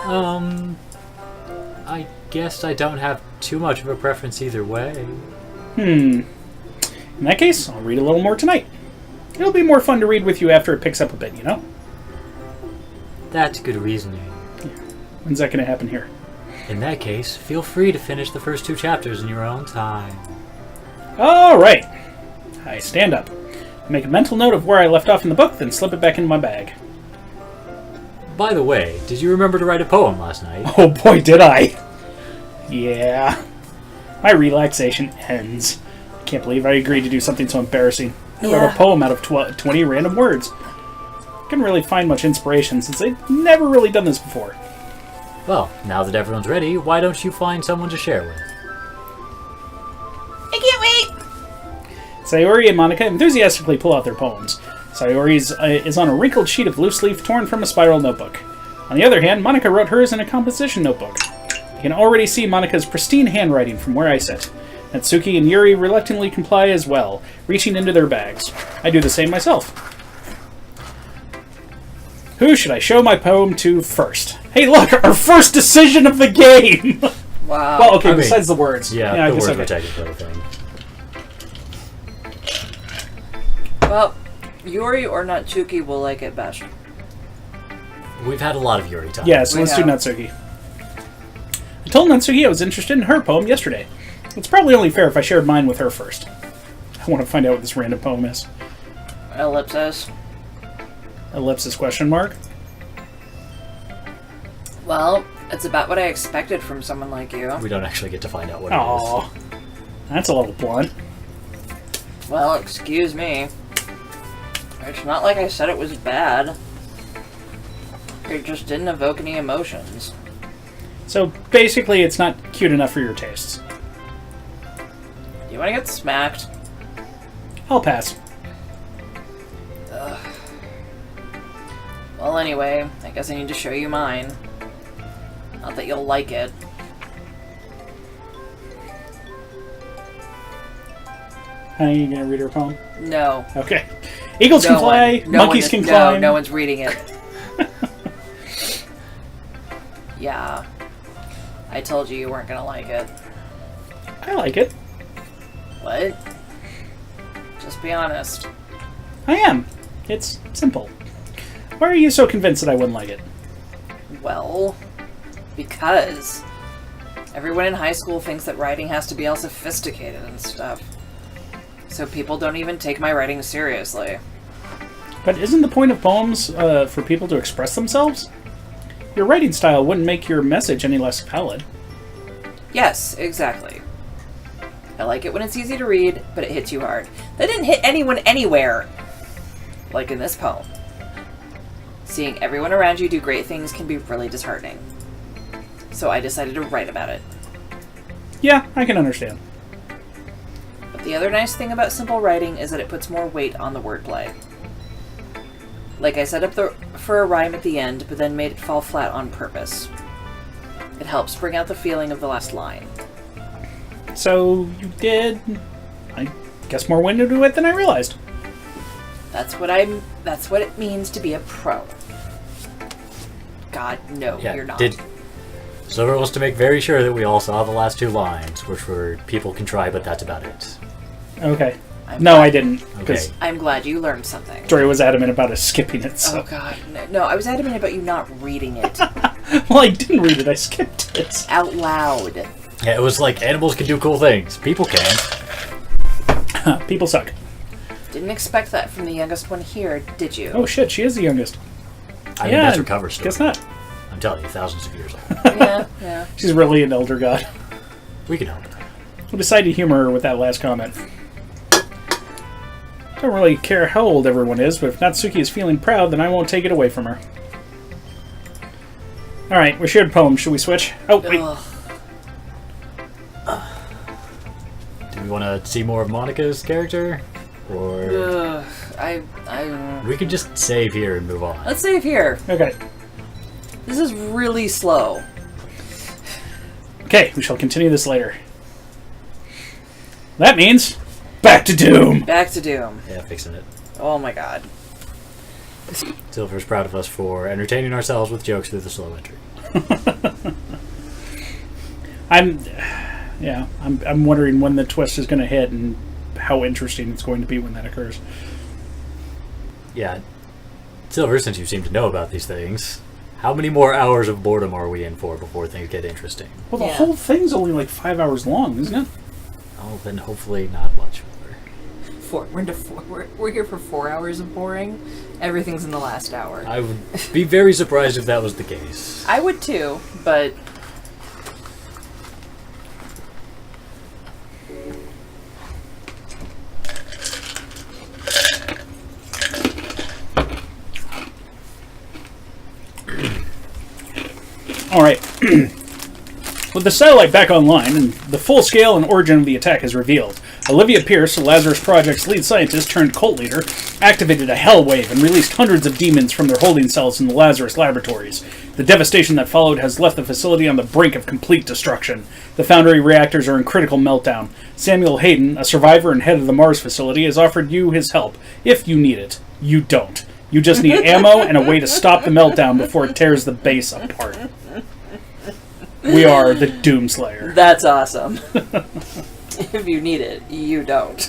I guess I don't have too much of a preference either way. In that case, I'll read a little more tonight. It'll be more fun to read with you after it picks up a bit, you know? That's good reasoning. When's that going to happen here? In that case, feel free to finish the first 2 chapters in your own time. Alright. I stand up. Make a mental note of where I left off in the book, then slip it back into my bag. By the way, did you remember to write a poem last night? Oh boy, did I! Yeah. My relaxation ends. I can't believe I agreed to do something so embarrassing. I wrote a poem out of 20 random words. Couldn't really find much inspiration since I'd never really done this before. Well, now that everyone's ready, why don't you find someone to share with? I can't wait! Sayori and Monica enthusiastically pull out their poems. Sayori's is on a wrinkled sheet of loose leaf torn from a spiral notebook. On the other hand, Monica wrote hers in a composition notebook. I can already see Monica's pristine handwriting from where I sit. Natsuki and Yuri reluctantly comply as well, reaching into their bags. I do the same myself. Who should I show my poem to first? Hey look, our first decision of the game! Wow. Well, okay, I mean, besides the words. Yeah, I the guess words okay. were technically a thing. Well, Yuri or Natsuki will like it best. We've had a lot of Yuri time. Yeah, so We let's do have. Natsuki. I told Natsuki I was interested in her poem yesterday. It's probably only fair if I shared mine with her first. I want to find out what this random poem is. Ellipsis. Ellipsis question mark. Well, it's about what I expected from someone like you. We don't actually get to find out what it Aww. That's a little blunt. Well, excuse me. It's not like I said it was bad. It just didn't evoke any emotions. So basically it's not cute enough for your tastes. You want to get smacked? I'll pass. Well, anyway, I guess I need to show you mine. Not that you'll like it. Honey, you gonna read her poem? No. Okay. Eagles can fly, monkeys can climb. No one's reading it. Yeah. I told you weren't gonna like it. I like it. What? Just be honest. I am. It's simple. Why are you so convinced that I wouldn't like it? Well, because everyone in high school thinks that writing has to be all sophisticated and stuff. So people don't even take my writing seriously. But isn't the point of poems for people to express themselves? Your writing style wouldn't make your message any less valid. Yes, exactly. I like it when it's easy to read, but it hits you hard. That didn't hit anyone anywhere. Like in this poem. Seeing everyone around you do great things can be really disheartening. So I decided to write about it. Yeah, I can understand. The other nice thing about simple writing is that it puts more weight on the wordplay. Like I set up for a rhyme at the end, but then made it fall flat on purpose. It helps bring out the feeling of the last line. So you did, I guess, more wind into it than I realized. That's what it means to be a pro. God, no, Yeah, you're not. Silver was to make very sure that we all saw the last 2 lines, which were people can try, but that's about it. Okay. I'm No, glad- I didn't. Because Okay. I'm glad you learned something. Dre was adamant about us skipping it. So. Oh God, no! I was adamant about you not reading it Well, I didn't read it. I skipped it. out loud. Yeah, it was like animals can do cool things. People can't. People suck. Didn't expect that from the youngest one here, did you? Oh shit, she is the youngest. I mean, Yeah, that's her cover story. Guess not. I'm telling you, thousands of years old. Yeah. She's really an elder god. We can help. We'll decide to humor her with that last comment. Don't really care how old everyone is, but if Natsuki is feeling proud, then I won't take it away from her. Alright, we shared poems. Should we switch? Oh, wait. Ugh. Do we want to see more of Monica's character? Or Ugh. we could just save here and move on. Let's save here. Okay. This is really slow. Okay, we shall continue this later. That means... back to Doom! Back to Doom. Yeah, fixing it. Oh my God. Silver's proud of us for entertaining ourselves with jokes through the slow entry. I'm wondering when the twist is going to hit and how interesting it's going to be when that occurs. Yeah. Silver, since you seem to know about these things, how many more hours of boredom are we in for before things get interesting? Well, the Yeah. whole thing's only like 5 hours long, isn't it? Oh, then hopefully not much more. We're here for 4 hours of boring. Everything's in the last hour. I would be very surprised if that was the case. I would too, but Alright. With the satellite back online and the full scale and origin of the attack is revealed, Olivia Pierce, the Lazarus Project's lead scientist turned cult leader, activated a hell wave and released hundreds of demons from their holding cells in the Lazarus laboratories. The devastation that followed has left the facility on the brink of complete destruction. The Foundry reactors are in critical meltdown. Samuel Hayden, a survivor and head of the Mars facility, has offered you his help. If you need it, you don't. You just need ammo and a way to stop the meltdown before it tears the base apart. We are the Doomslayer. that's awesome. If you need it, you don't.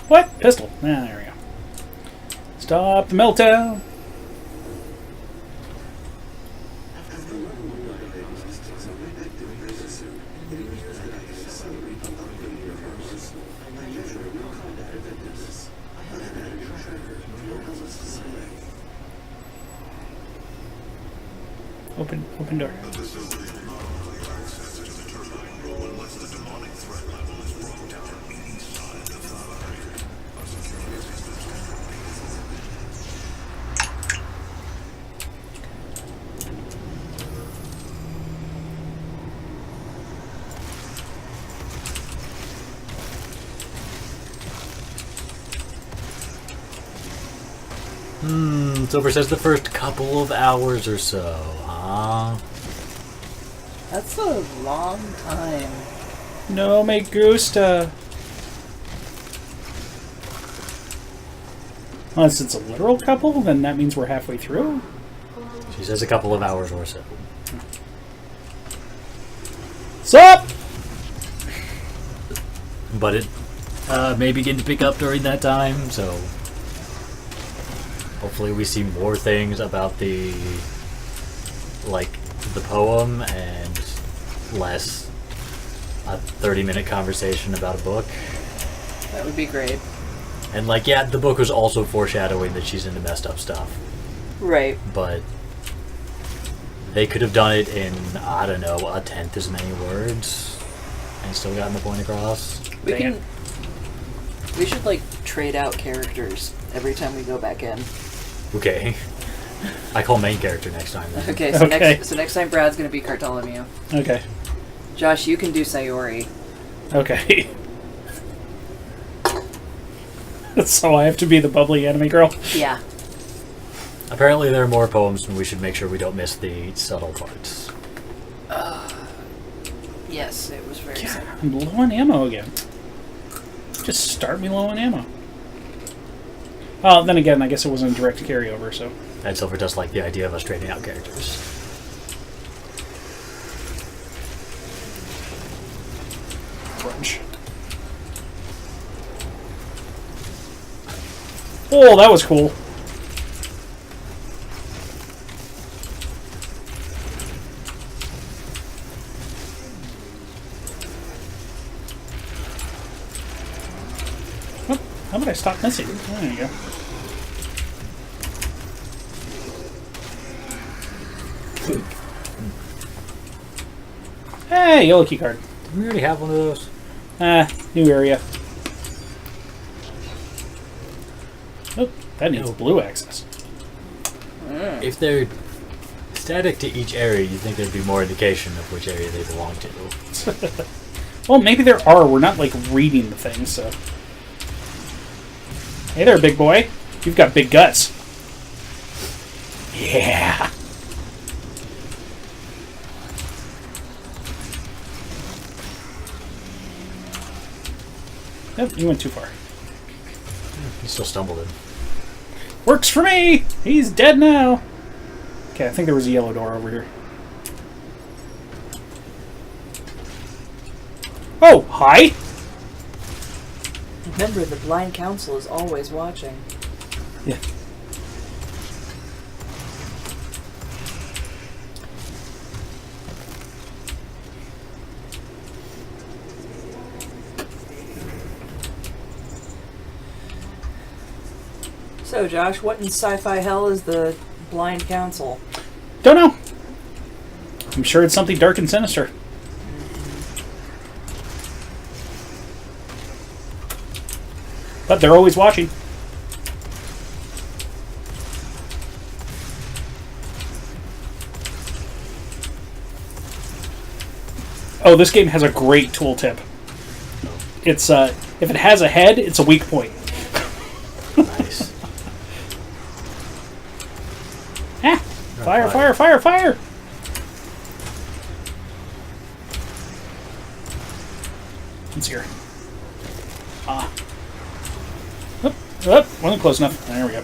What? Pistol. Ah, there we go. Stop the meltdown. Open door. Silver says the first couple of hours or so, huh? That's a long time. No me gusta. Unless it's a literal couple, then that means we're halfway through. She says a couple of hours or so. Sup? But it may begin to pick up during that time, so hopefully we see more things about the poem and less a 30-minute conversation about a book. That would be great. And the book was also foreshadowing that she's into messed up stuff. Right. But they could have done it in, I don't know, a tenth as many words and still gotten the point across. Dang it. We should trade out characters every time we go back in. Okay. I call main character next time then. Okay, so Okay. next time Brad's gonna be Bartholomew. Okay. Josh, you can do Sayori. Okay. So I have to be the bubbly anime girl? Yeah. Apparently there are more poems, and we should make sure we don't miss the subtle parts. Yes, it was very God, sad. I'm low on ammo again. Just start me low on ammo. Well, then again, I guess it wasn't a direct carryover, so... And Silver does like the idea of us trading out characters. Crunch. Oh, that was cool. Oh, how about I stop missing? There you go. Hey, yellow key card. Did we already have one of those? New area. Oh, that needs blue access. If they're static to each area, you think there'd be more indication of which area they belong to. Well, maybe there are. We're not, like, reading the thing, so... Hey there, big boy. You've got big guts. Yeah. Nope, you went too far. He still stumbled in. Works for me! He's dead now! Okay, I think there was a yellow door over here. Oh, hi! Remember, the blind council is always watching. Yeah. So, Josh, what in sci-fi hell is the blind council? Don't know. I'm sure it's something dark and sinister. But they're always watching. Oh, this game has a great tooltip. It's if it has a head, it's a weak point. Nice. Ah! Fire, fire, fire, fire! It's here. Ah. Oop, oop, wasn't close enough. There we go.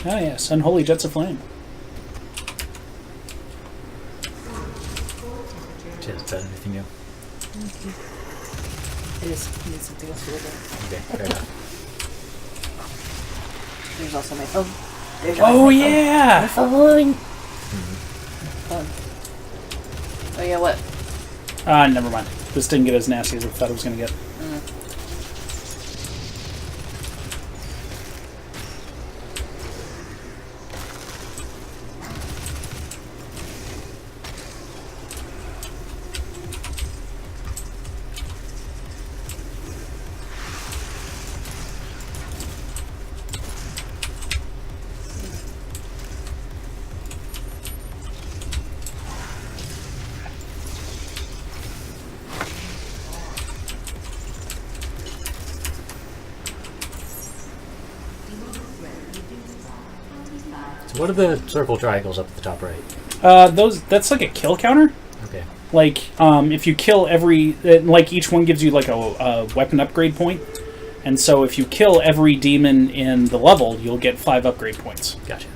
Ah, yes, unholy jets of flame. Is that anything new? I just need something else to look at. Okay, fair enough. There's also my phone. There's Oh, my yeah! phone. Oh, yeah, what? Ah, never mind. This didn't get as nasty as I thought it was going to get. So what are the circle triangles up at the top right? That's like a kill counter. Okay. Like, if you kill like each one gives you like a weapon upgrade point. And so if you kill every demon in the level, you'll get 5 upgrade points. Gotcha.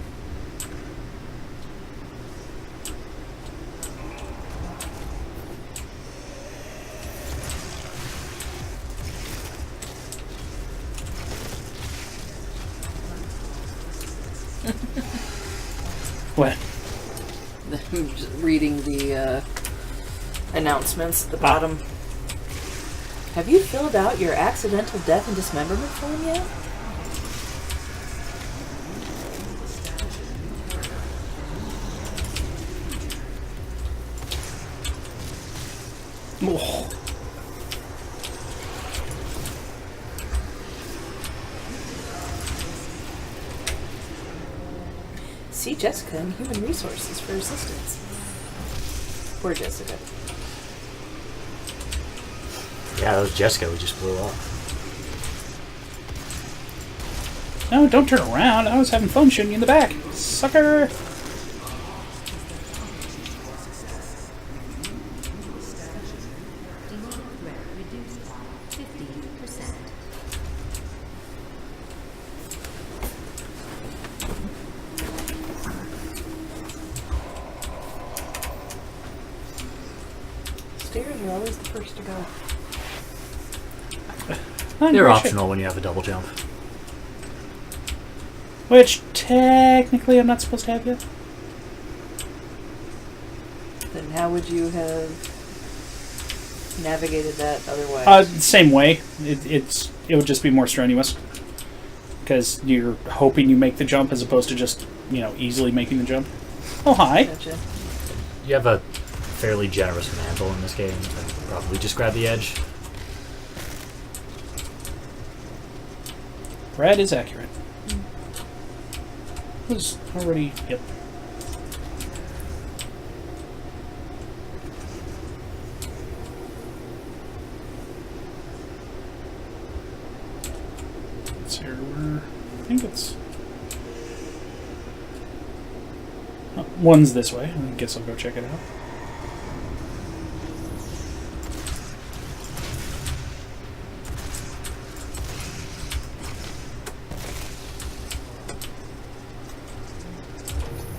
What? I'm just reading the announcements at the bottom. Have you filled out your accidental death and dismemberment form yet? Oh. See Jessica in Human Resources for assistance. Poor Jessica. Yeah, that was Jessica who just blew up. No, don't turn around. I was having fun shooting you in the back. Sucker! Stairs are always the first to go. They're optional when you have a double jump. Which, technically, I'm not supposed to have yet. Then how would you have navigated that otherwise? Same way. It would just be more strenuous. Because you're hoping you make the jump as opposed to just, easily making the jump. Oh, hi. Gotcha. You have a fairly generous mantle in this game. So probably just grab the edge. Brad is accurate. Was already... Yep. Let's see here. I think it's... Oh, one's this way. I guess I'll go check it out.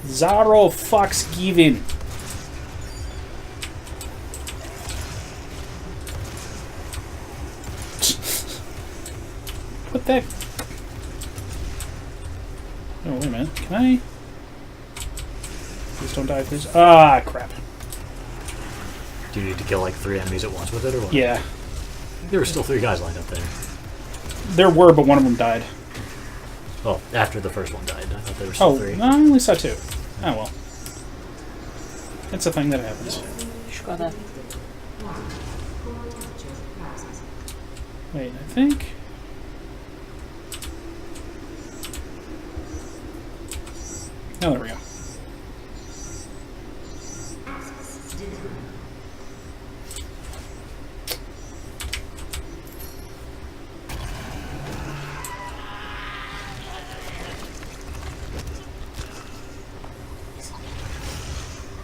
Zaro Fox Given. Put that. Oh, wait a minute. Can I? Please don't die, please. Ah, crap. Do you need to kill like 3 enemies at once with it, or what? Yeah. There were still 3 guys lined up there. There were, but one of them died. Oh, after the first one died. I thought there were still 3. I only saw 2. Oh, well. It's a thing that happens. Szkoda. Wait, I think... Oh, there we go.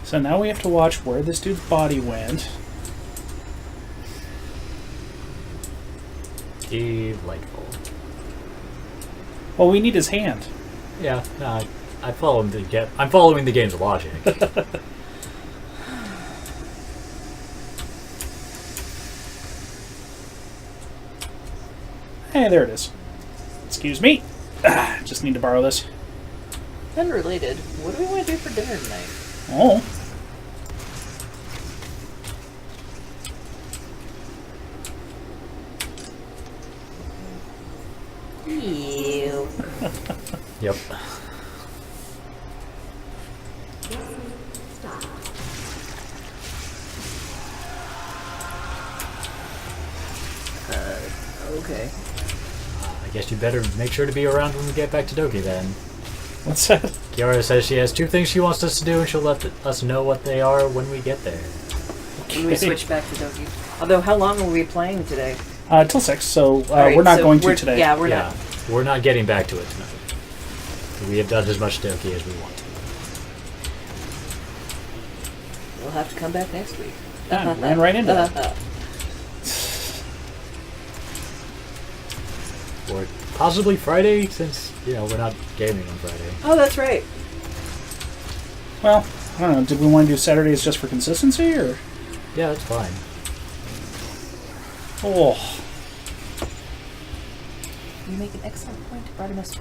So now we have to watch where this dude's body went. Delightful. Well, we need his hand. Yeah, I'm following the game's logic. Hey, there it is. Excuse me. Just need to borrow this. Unrelated, what do we want to do for dinner tonight? Oh. Ew. Yep. Okay. I guess you better make sure to be around when we get back to Doki then. What's that? Kiara says she has 2 things she wants us to do, and she'll let us know what they are when we get there. When we switch back to Doki. Although, how long are we playing today? Till 6, so Alright, we're not so going to today. Yeah, we're Yeah, not. we're not getting back to it tonight. We have done as much Doki as we want to. We'll have to come back next week. Yeah, ran right into that. Or possibly Friday, since, we're not gaming on Friday. Oh, that's right. Well, I don't know. Did we want to do Saturdays just for consistency, or? Yeah, that's fine. Oh. You make an excellent point, Bartimus.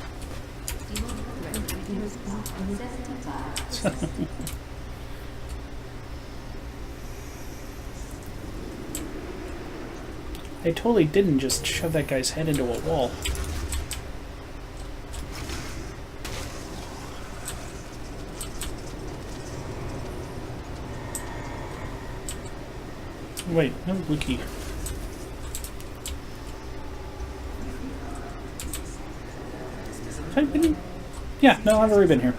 I totally didn't just shove that guy's head into a wall. Wait, no blue key. Have I been? Yeah, no, I've already been here.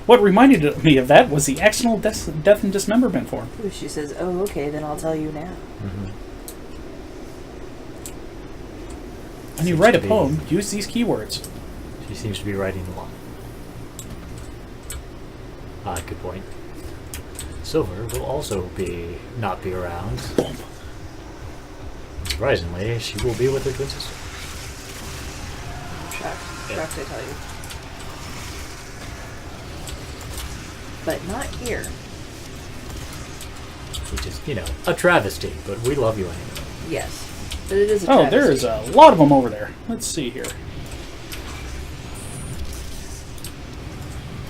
What reminded me of that was the accidental death and dismemberment form. Ooh, she says, "Oh, okay, then I'll tell you now." When you write a poem, use these keywords. She seems to be writing a lot. Good point. Silver will also not be around. Surprisingly, she will be with her twin sister. Shocked, I tell you. But not here. Which is, a travesty, but we love you anyway. Yes, but it is a Oh, travesty. there is a lot of them over there. Let's see here.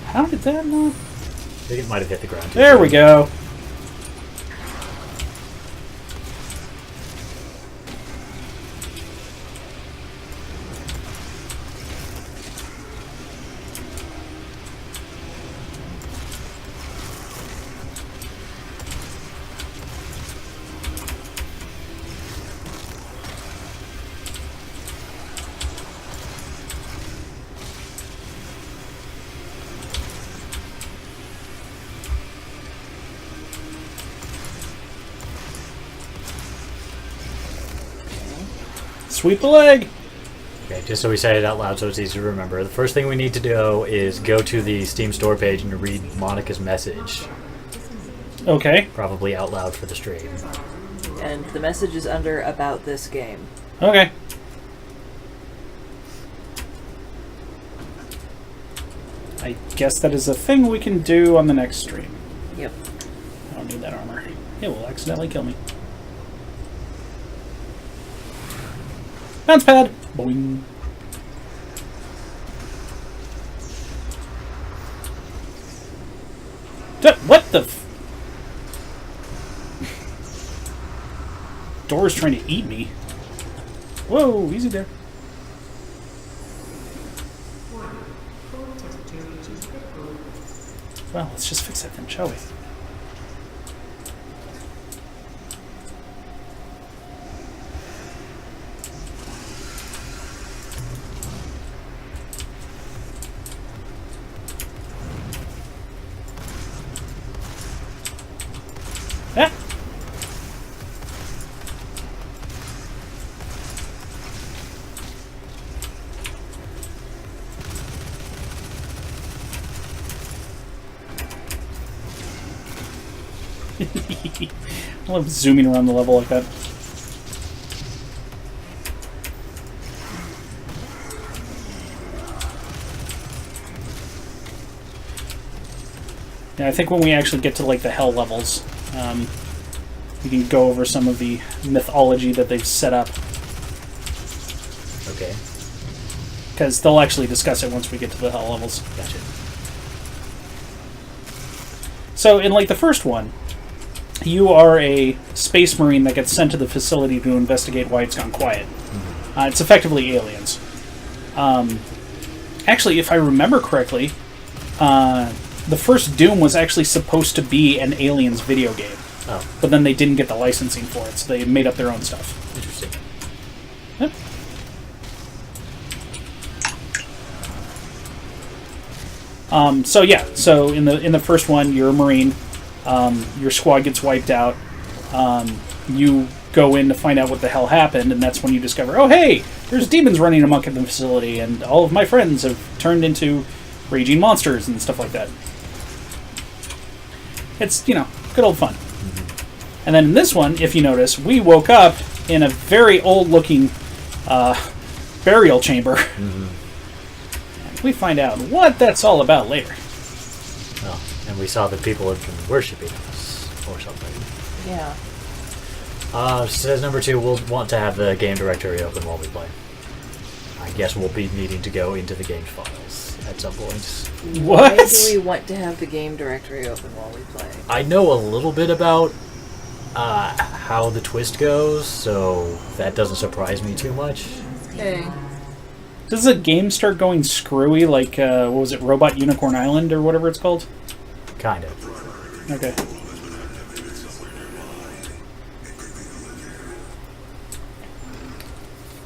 How did that not... I think it might have hit the ground. There we go. Sweep the leg. Okay, just so we say it out loud so it's easy to remember. The first thing we need to do is go to the Steam store page and read Monica's message. Okay. Probably out loud for the stream. And the message is under about this game. Okay. I guess that is a thing we can do on the next stream. Yep. I don't need that armor. It will accidentally kill me. Bounce pad! Boing. What the f... Door's trying to eat me. Whoa, easy there. Well, let's just fix that then, shall we? Ah! I love zooming around the level like that. Yeah, I think when we actually get to like the hell levels, we can go over some of the mythology that they've set up. Okay. Because they'll actually discuss it once we get to the hell levels. Gotcha. So in like the first one, you are a space marine that gets sent to the facility to investigate why it's gone quiet. Mm-hmm. It's effectively aliens. Actually, if I remember correctly, the first Doom was actually supposed to be an Aliens video game. Oh. But then they didn't get the licensing for it, so they made up their own stuff. Interesting. Yep. So in the first one, you're a Marine. Your squad gets wiped out. You go in to find out what the hell happened, and that's when you discover, oh hey, there's demons running amok in the facility, and all of my friends have turned into raging monsters and stuff like that. It's, good old fun. Mm-hmm. And then in this one, if you notice, we woke up in a very old-looking burial chamber. Mm-hmm. And we find out what that's all about later. Oh, and we saw that people have been worshipping us, or something. Yeah. Says number 2, we'll want to have the game directory open while we play. I guess we'll be needing to go into the game's files at some point. What? Why do we want to have the game directory open while we play? I know a little bit about how the twist goes, so that doesn't surprise me too much. Okay. Does the game start going screwy like, what was it, Robot Unicorn Island or whatever it's called? Kind of. Okay.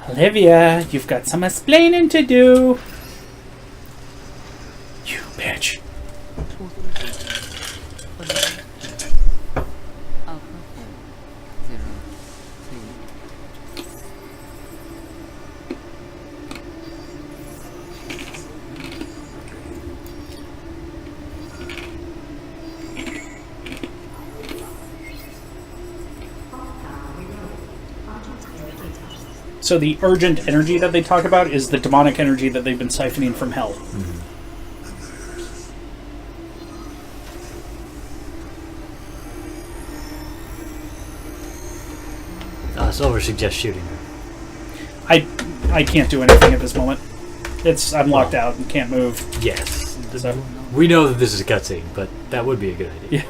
Olivia, you've got some explaining to do. You bitch. So the urgent energy that they talk about is the demonic energy that they've been siphoning from hell. Silver suggests shooting her. I can't do anything at this moment. I'm locked out and can't move. Yes. So, We know that this is a cutscene, but that would be a good idea. yeah.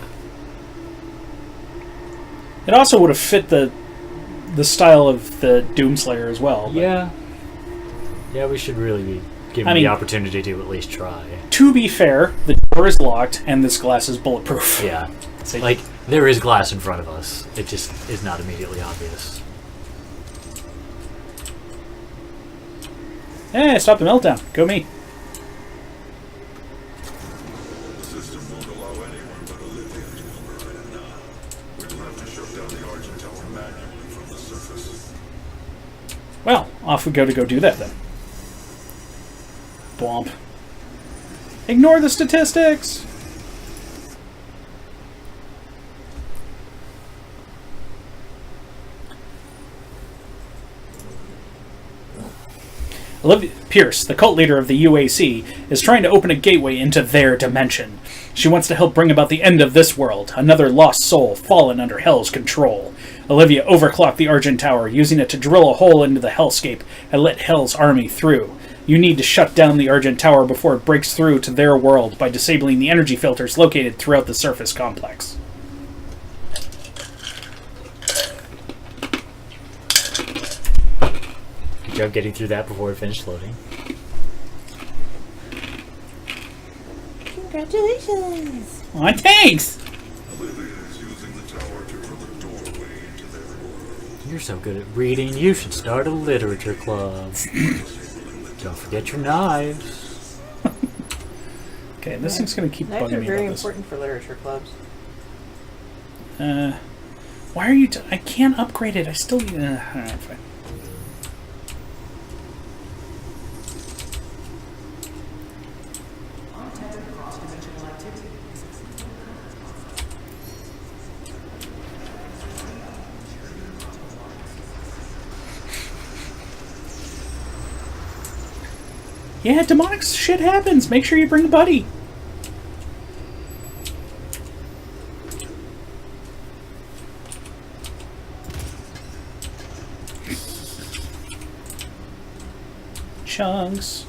It also would have fit the style of the Doomslayer as well. But Yeah. Yeah, we should really be given the opportunity to at least try. to be fair, the door is locked and this glass is bulletproof. Yeah. So, Like, there is glass in front of us. It just is not immediately obvious. hey, stop the meltdown. Go me. The system won't allow anyone but Olivia to override it now. We'll have to shut down the Argent Tower manually from the surface. Well, off we go to go do that then. Blomp. Ignore the statistics! Olivia Pierce, the cult leader of the UAC, is trying to open a gateway into their dimension. She wants to help bring about the end of this world, another lost soul fallen under Hell's control. Olivia overclocked the Argent Tower, using it to drill a hole into the hellscape and let Hell's army through. You need to shut down the Argent Tower before it breaks through to their world by disabling the energy filters located throughout the surface complex. Good job getting through that before it finished loading. Congratulations! Aw, thanks! Olivia is using the tower to drill a doorway into their world. You're so good at reading, you should start a literature club. Don't forget your knives. Okay, this thing's gonna keep Knives bugging are me very about this. important for literature clubs. Why are you... I can't upgrade it. I still need... alright, fine. Yeah, demonic shit happens. Make sure you bring a buddy. Chunks.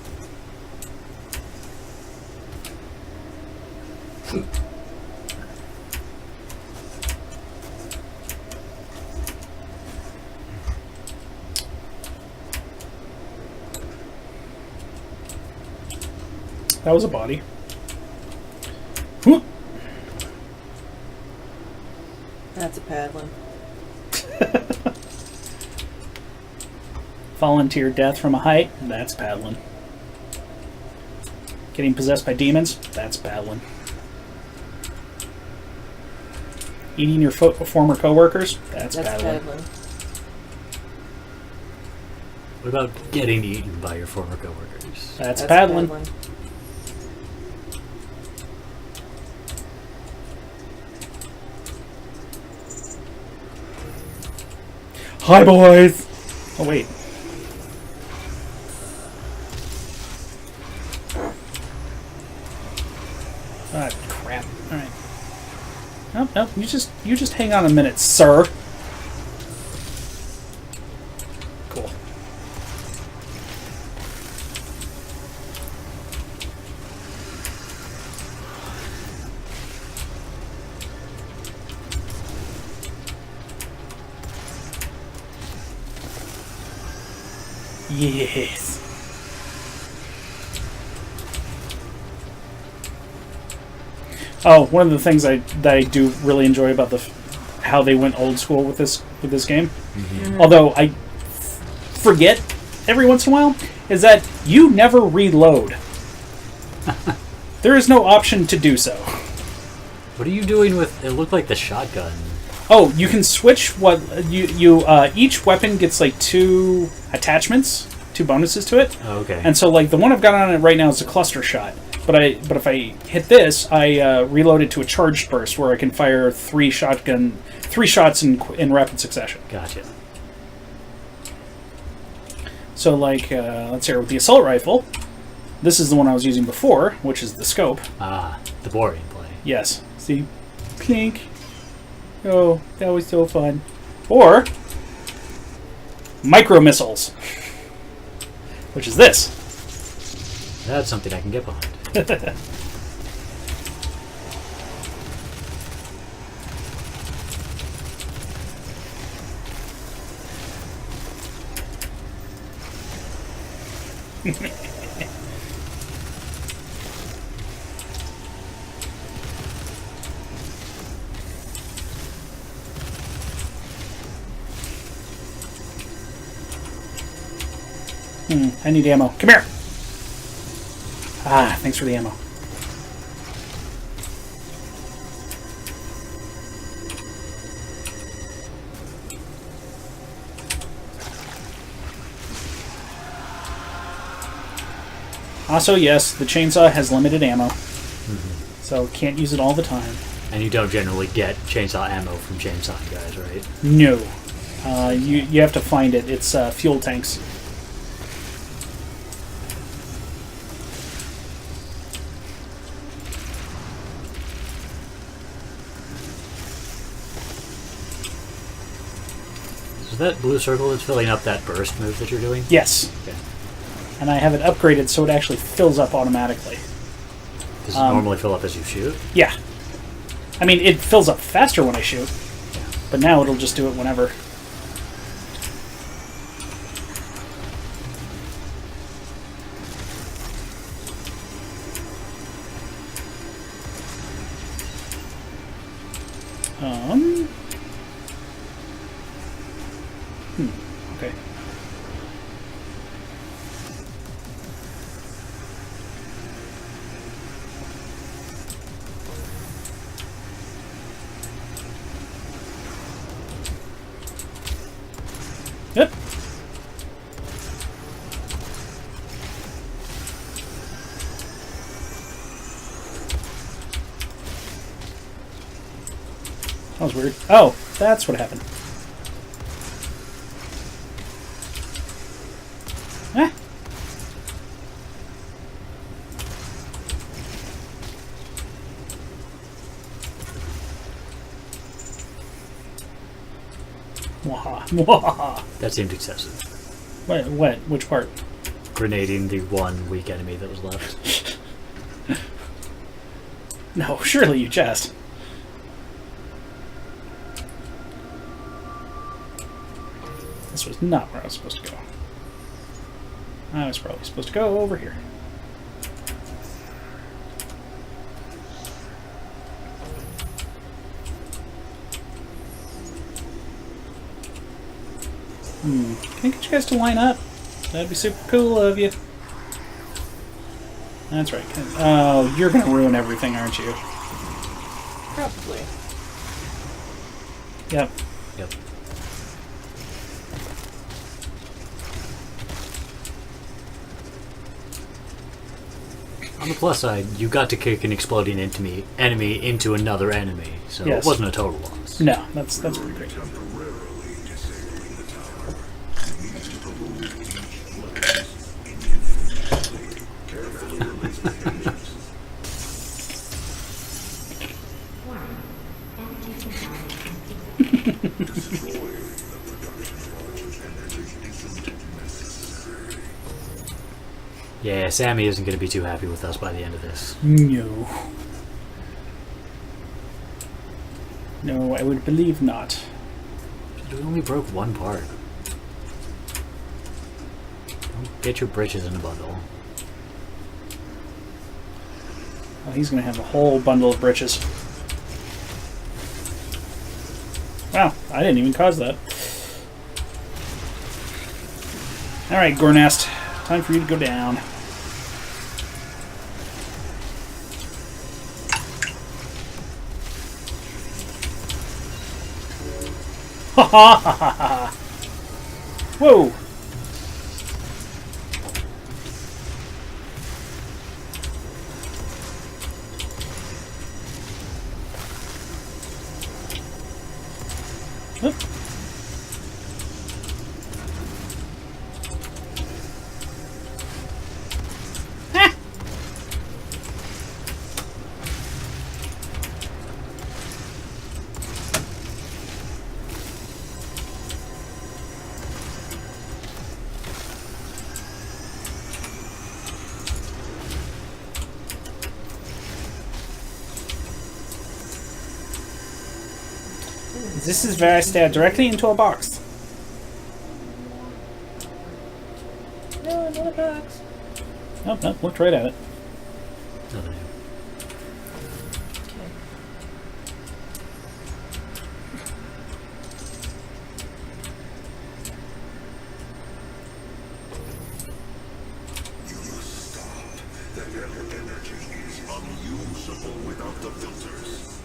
That was a body. Whoop. That's a paddling. Volunteer death from a height. That's paddling. Getting possessed by demons. That's paddling. Eating your former coworkers. That's paddling. paddling. What about getting eaten by your former coworkers? That's paddling. Hi, boys. Oh wait. Ah, crap. All right. Nope, nope. You just hang on a minute, sir. Cool. Yes. Oh, one of the things that I do really enjoy about how they went old school with this game, although I forget every once in a while, is that you never reload. There is no option to do so. What are you doing with... It looked like the shotgun. Oh, you can switch what each weapon gets like 2 attachments, 2 bonuses to it. Oh, okay. And so like the one I've got on it right now is a cluster shot. But if I hit this, I reload it to a charged burst where I can fire 3 shots in rapid succession. Gotcha. So, like, let's say with the assault rifle, this is the one I was using before, which is the scope. Ah, the boring play. Yes. See? Clink. Oh, that was so fun. Or micro missiles, which is this. That's something I can get behind. I need ammo. Come here! Ah, thanks for the ammo. Also, yes, the chainsaw has limited ammo. So can't use it all the time. And you don't generally get chainsaw ammo from chainsawing guys, right? No. You have to find it. It's fuel tanks. Is that blue circle that's filling up that burst move that you're doing? Yes. Okay. And I have it upgraded so it actually fills up automatically. Does it normally fill up as you shoot? Yeah. I mean, it fills up faster when I shoot. But now it'll just do it whenever. Okay. Yep. That was weird. Oh, that's what happened. Eh. Mwaha. Mwaha. That seemed excessive. What? Which part? Grenading the one weak enemy that was left. No, surely you jest. This was not where I was supposed to go. I was probably supposed to go over here. Can I get you guys to line up? That'd be super cool of you. That's right. Oh, you're going to ruin everything, aren't you? Probably. Yep. Yep. On the plus side, you got to kick an exploding enemy into another enemy, so Yes. it wasn't a total loss. No, that's pretty great. Temporarily disabling the tower. Carefully release the engines. Destroy the production launch of energy isn't necessary. Yeah, Sammy isn't going to be too happy with us by the end of this. No. No, I would believe not. We only broke one part. Don't get your britches in a bundle. Oh, he's going to have a whole bundle of britches. Wow, I didn't even cause that. Alright, Gornast. Time for you to go down. Ha ha ha ha ha! Whoa! Oop. This is where I stare directly into a box. No, not a box. Nope, nope, looked right at it. Nothing. Okay. You must stop. That energy is unusable without the filters.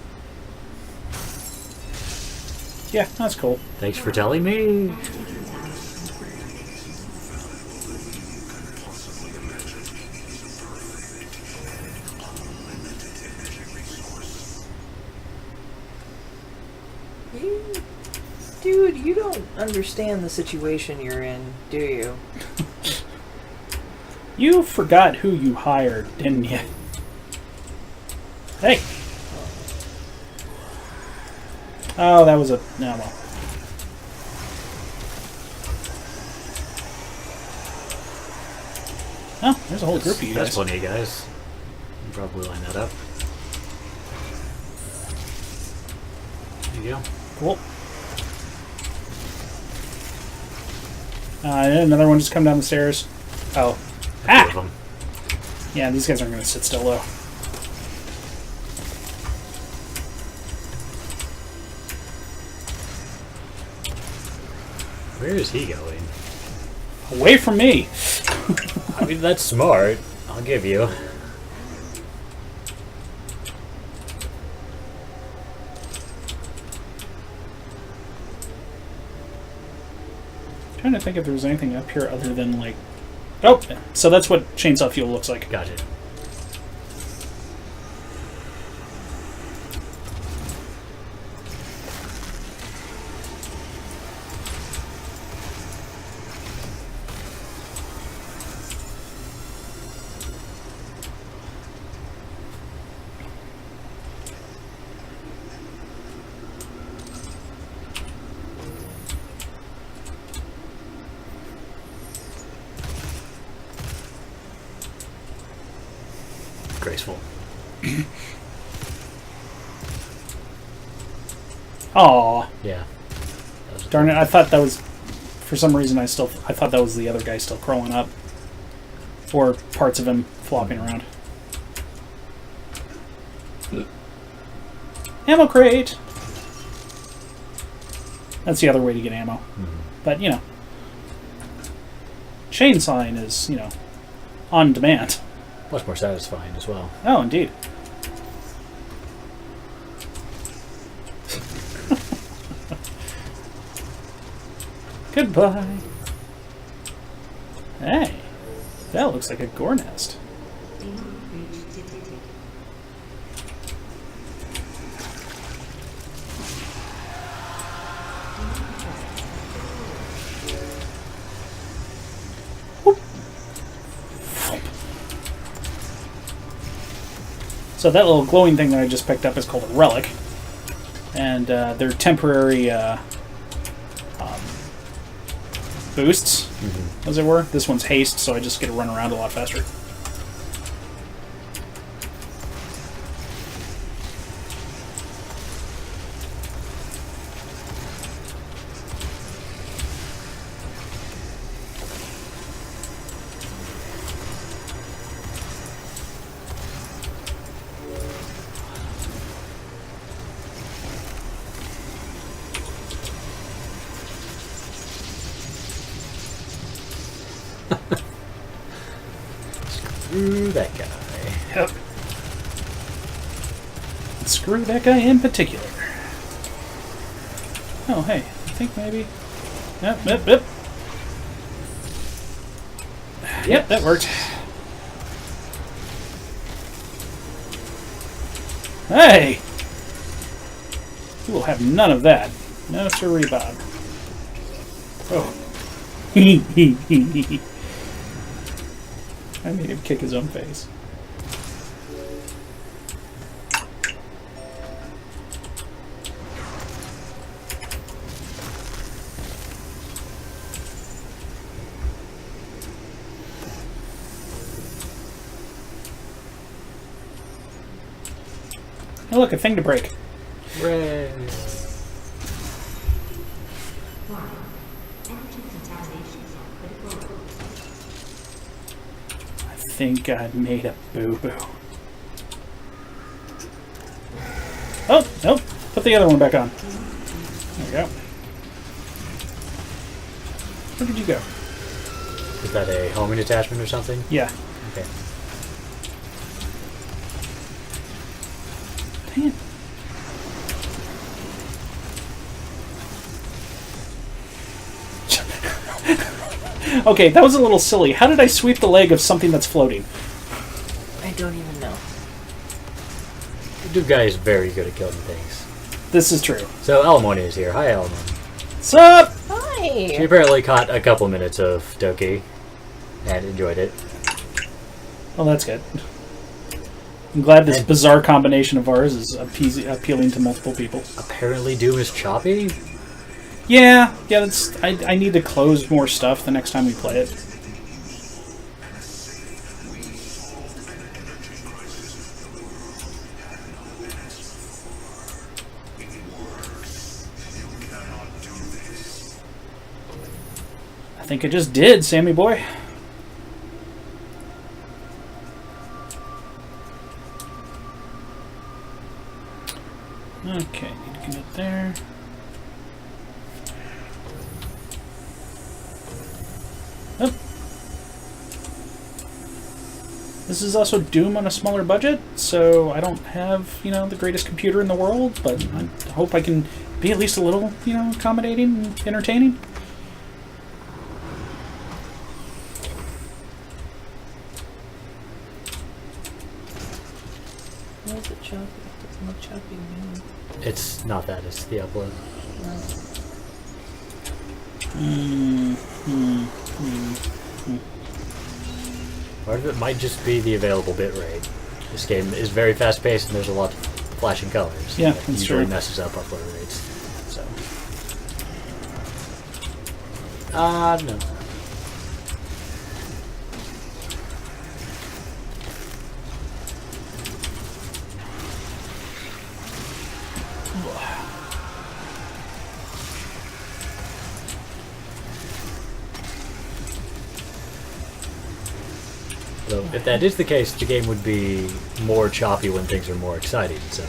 Yeah, that's cool. Thanks for telling me. Dude, you don't understand the situation you're in, do you? You forgot who you hired, didn't you? Hey! Oh, that was a... No, well. Oh, there's a whole group of you That's guys. plenty of guys. You can probably line that up. There you go. Cool. Another one just come down the stairs. Oh. A few of them. Yeah, these guys aren't going to sit still, though. Where is he going? Away from me! I mean, that's smart. I'll give you. Trying to think if there was anything up here other than, like... Oh! So that's what chainsaw fuel looks like. Got it. Graceful. Aw. Yeah. That was Darn it, I thought that was... For some reason, I thought that was the other guy still crawling up. Or parts of him flopping around. Ammo crate! That's the other way to get ammo. But, you know. Chainsawing is, you know, on demand. much more satisfying as well. Oh, indeed. Goodbye. Hey, that looks like a gore nest. So that little glowing thing that I just picked up is called a relic. And they're temporary boosts, as it were. This one's haste, so I just get to run around a lot faster. Screw that guy. Yep. And screw that guy in particular. Oh, hey, I think maybe... Yep. Yep, that worked. Hey! You will have none of that. No siree, Bob. Oh. I made him kick his own face. Oh, look, a thing to break. Hooray. think I made a boo-boo. Oh, nope. Put the other one back on. There we go. Where did you go? Is that a homing attachment or something? Yeah. Okay. Dang it. Okay, that was a little silly. How did I sweep the leg of something that's floating? I don't even know. The dude guy is very good at killing things. This is true. So Alimony is here. Hi, Alimony. What's up? She Hi! apparently caught a couple minutes of Doki and enjoyed it. Well, that's good. I'm glad this bizarre combination of ours is appealing to multiple people. Apparently Doom is choppy? Yeah, that's. I need to close more stuff the next time we play it. I think I just did, Sammy boy. Okay, need to get it there. Oh. This is also Doom on a smaller budget, so I don't have, the greatest computer in the world, but I hope I can be at least a little, accommodating and entertaining. Why is it choppy? It doesn't look choppy to me. It's not that, it's the upload. Part of it might just be the available bitrate. This game is very fast paced and there's a lot of flashing colors. Yeah, that that's usually true. messes up upload rates. So. No. So if that is the case, the game would be more choppy when things are more exciting. So,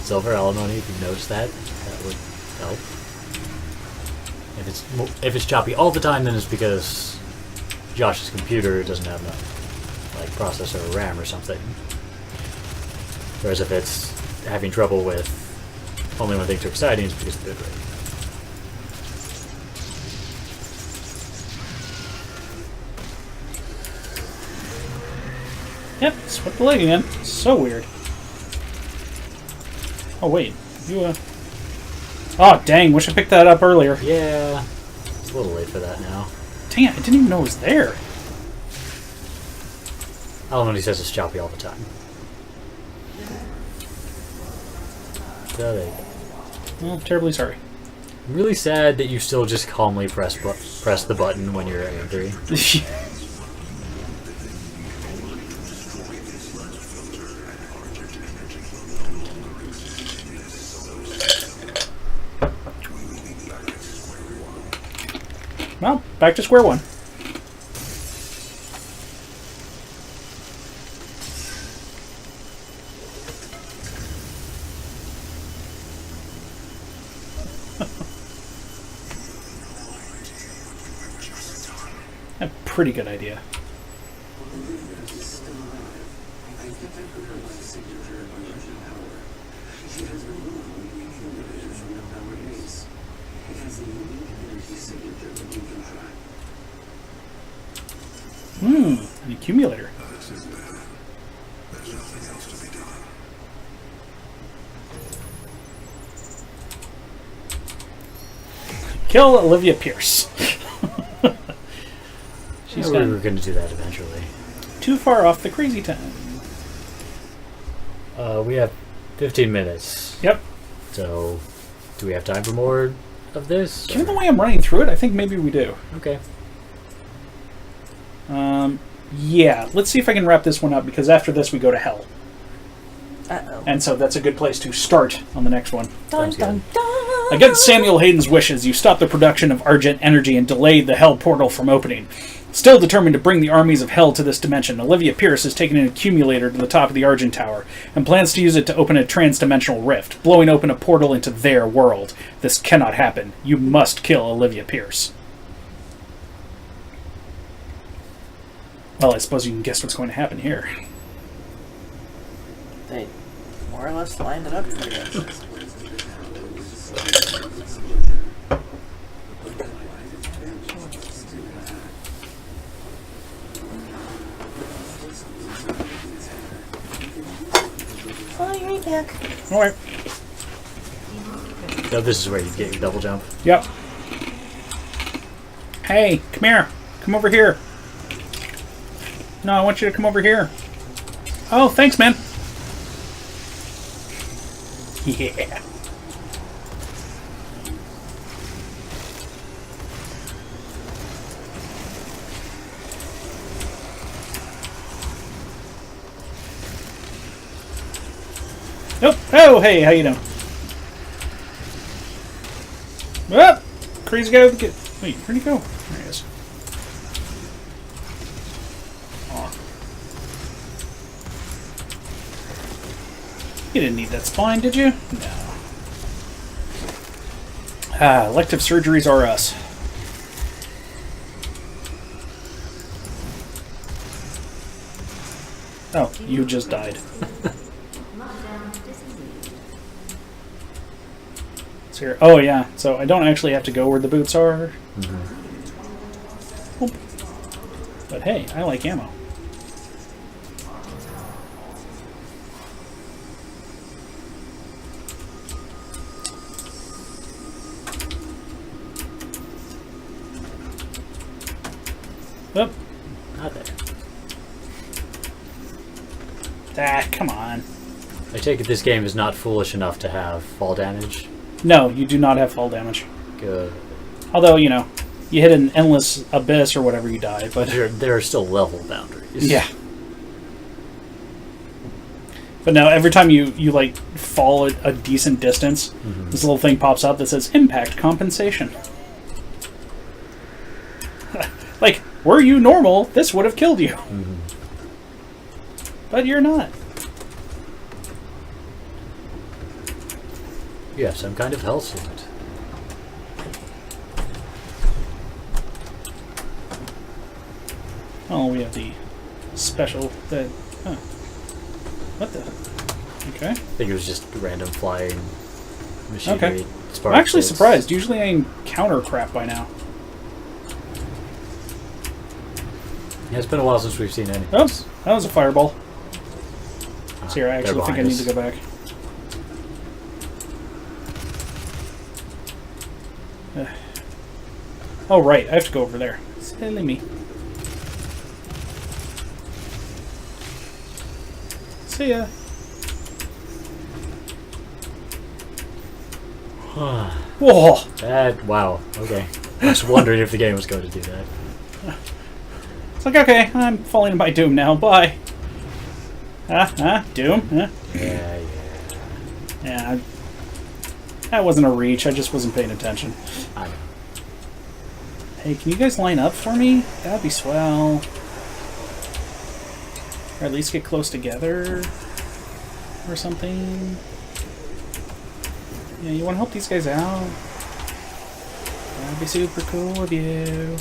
Silver Alimony, if you notice that would help. If it's choppy all the time, then it's because Josh's computer doesn't have enough, like, processor or RAM or something. Whereas if it's having trouble with only when things are exciting, it's because of the bitrate. Yep, swept the leg again. So weird. Oh, wait. You, Oh, dang. Wish I picked that up earlier. Yeah, it's a little late for that now. Dang it, I didn't even know it was there. Alimony says it's choppy all the time. So there you go. Well, terribly sorry. I'm really sad that you still just calmly press the button when you're angry. Well, back to square one. A pretty good idea. An accumulator. There's nothing else to be done. Kill Olivia Pierce. She's We were gone going to do that eventually. too far off the crazy time. We have 15 minutes. Yep. So, do we have time for more of this? Given the way I'm running through it, I think maybe we do. Okay. Yeah, let's see if I can wrap this one up, because after this we go to hell. Uh-oh. And so that's a good place to start on the next one. Dun, Sounds dun, good. dun. Against Samuel Hayden's wishes, you stop the production of Argent Energy and delay the Hell portal from opening. Still determined to bring the armies of hell to this dimension, Olivia Pierce has taken an accumulator to the top of the Argent Tower and plans to use it to open a trans-dimensional rift, blowing open a portal into their world. This cannot happen. You must kill Olivia Pierce. Well, I suppose you can guess what's going to happen here. They more or less lined it up for you. I'll be right back. Alright. So this is where you get your double jump. Yep. Hey, come here. Come over here. No, I want you to come over here. Oh, thanks, man. Yeah. Nope. Oh, hey, how you doing? Up, crazy guy with the kid. Wait, where'd he go? There he is. Aw. You didn't need that spine, did you? No. Ah, elective surgeries are us. Oh, you just died. Here. Oh yeah, so I don't actually have to go where the boots are. Oh. But hey, I like ammo. Oh, Not there. ah, come on. I take it this game is not foolish enough to have fall damage. No, you do not have fall damage. Good. Although, you know, you hit an endless abyss or whatever, you die. But There are still level boundaries. yeah. But no, every time you like fall a decent distance, this little thing pops up that says impact compensation. Like, were you normal, this would have killed you. But you're not. You have some kind of health limit. Oh, we have the special that. Huh. What the? Okay. I think it was just random flying machinery. Okay. Spark I'm actually hits. surprised. Usually I encounter crap by now. Yeah, it's been a while since we've seen anything. Oops, that was a fireball. So here, I They're actually think I behind need us. to go back. Oh, right. I have to go over there. Silly me. See ya. Whoa! Wow. Okay. I was wondering if the game was going to do that. It's like, okay, I'm falling by Doom now. Bye. Doom? Yeah. Yeah. That wasn't a reach. I just wasn't paying attention. I know. Hey, can you guys line up for me? That'd be swell. Or at least get close together. Or something. Yeah, you want to help these guys out? That'd be super cool of you.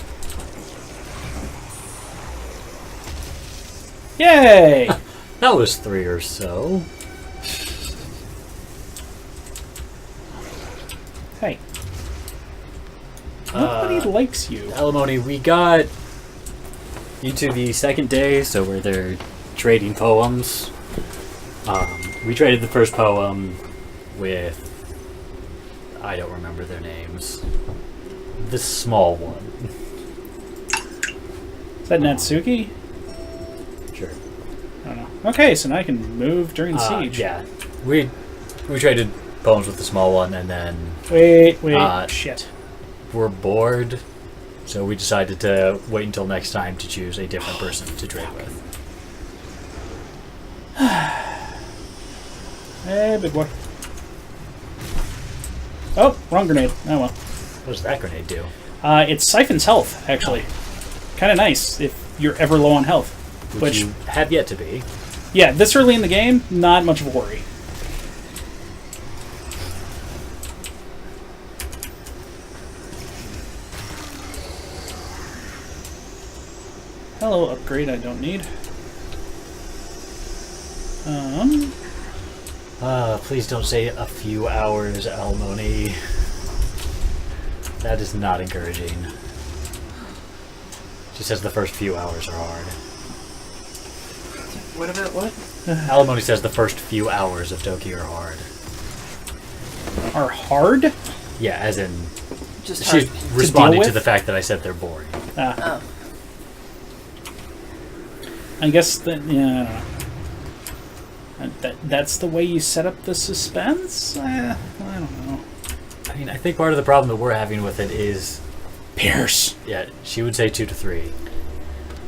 Yay! That was 3 or so. Hey. Nobody likes you. Alimony, we got into the second day, so where they're trading poems. We traded the first poem with... I don't remember their names. The small one. Is that Natsuki? Sure. I don't know. Okay, so now I can move during the siege. Yeah. We traded poems with the small one, and then Wait, shit. we're bored, so we decided to wait until next time to choose a different person to trade with. Hey, big boy. Oh, wrong grenade. Oh well. What does that grenade do? It siphons health, actually. Kind kind of nice if you're ever low on health. Which you have yet to be. Yeah, this early in the game, not much of a worry. Hello, upgrade I don't need. Please don't say a few hours, Almoni. That is not encouraging. She says the first few hours are hard. What about what? Alimony says the first few hours of Doki are hard. Are hard? Yeah, as in... Just She's hard. responding deal to with? the fact that I said they're boring. Oh. I guess that, yeah, I don't know. That's the way you set up the suspense? I don't know. I mean, I think part of the problem that we're having with it is... Pierce! Yeah, she would say 2 to 3.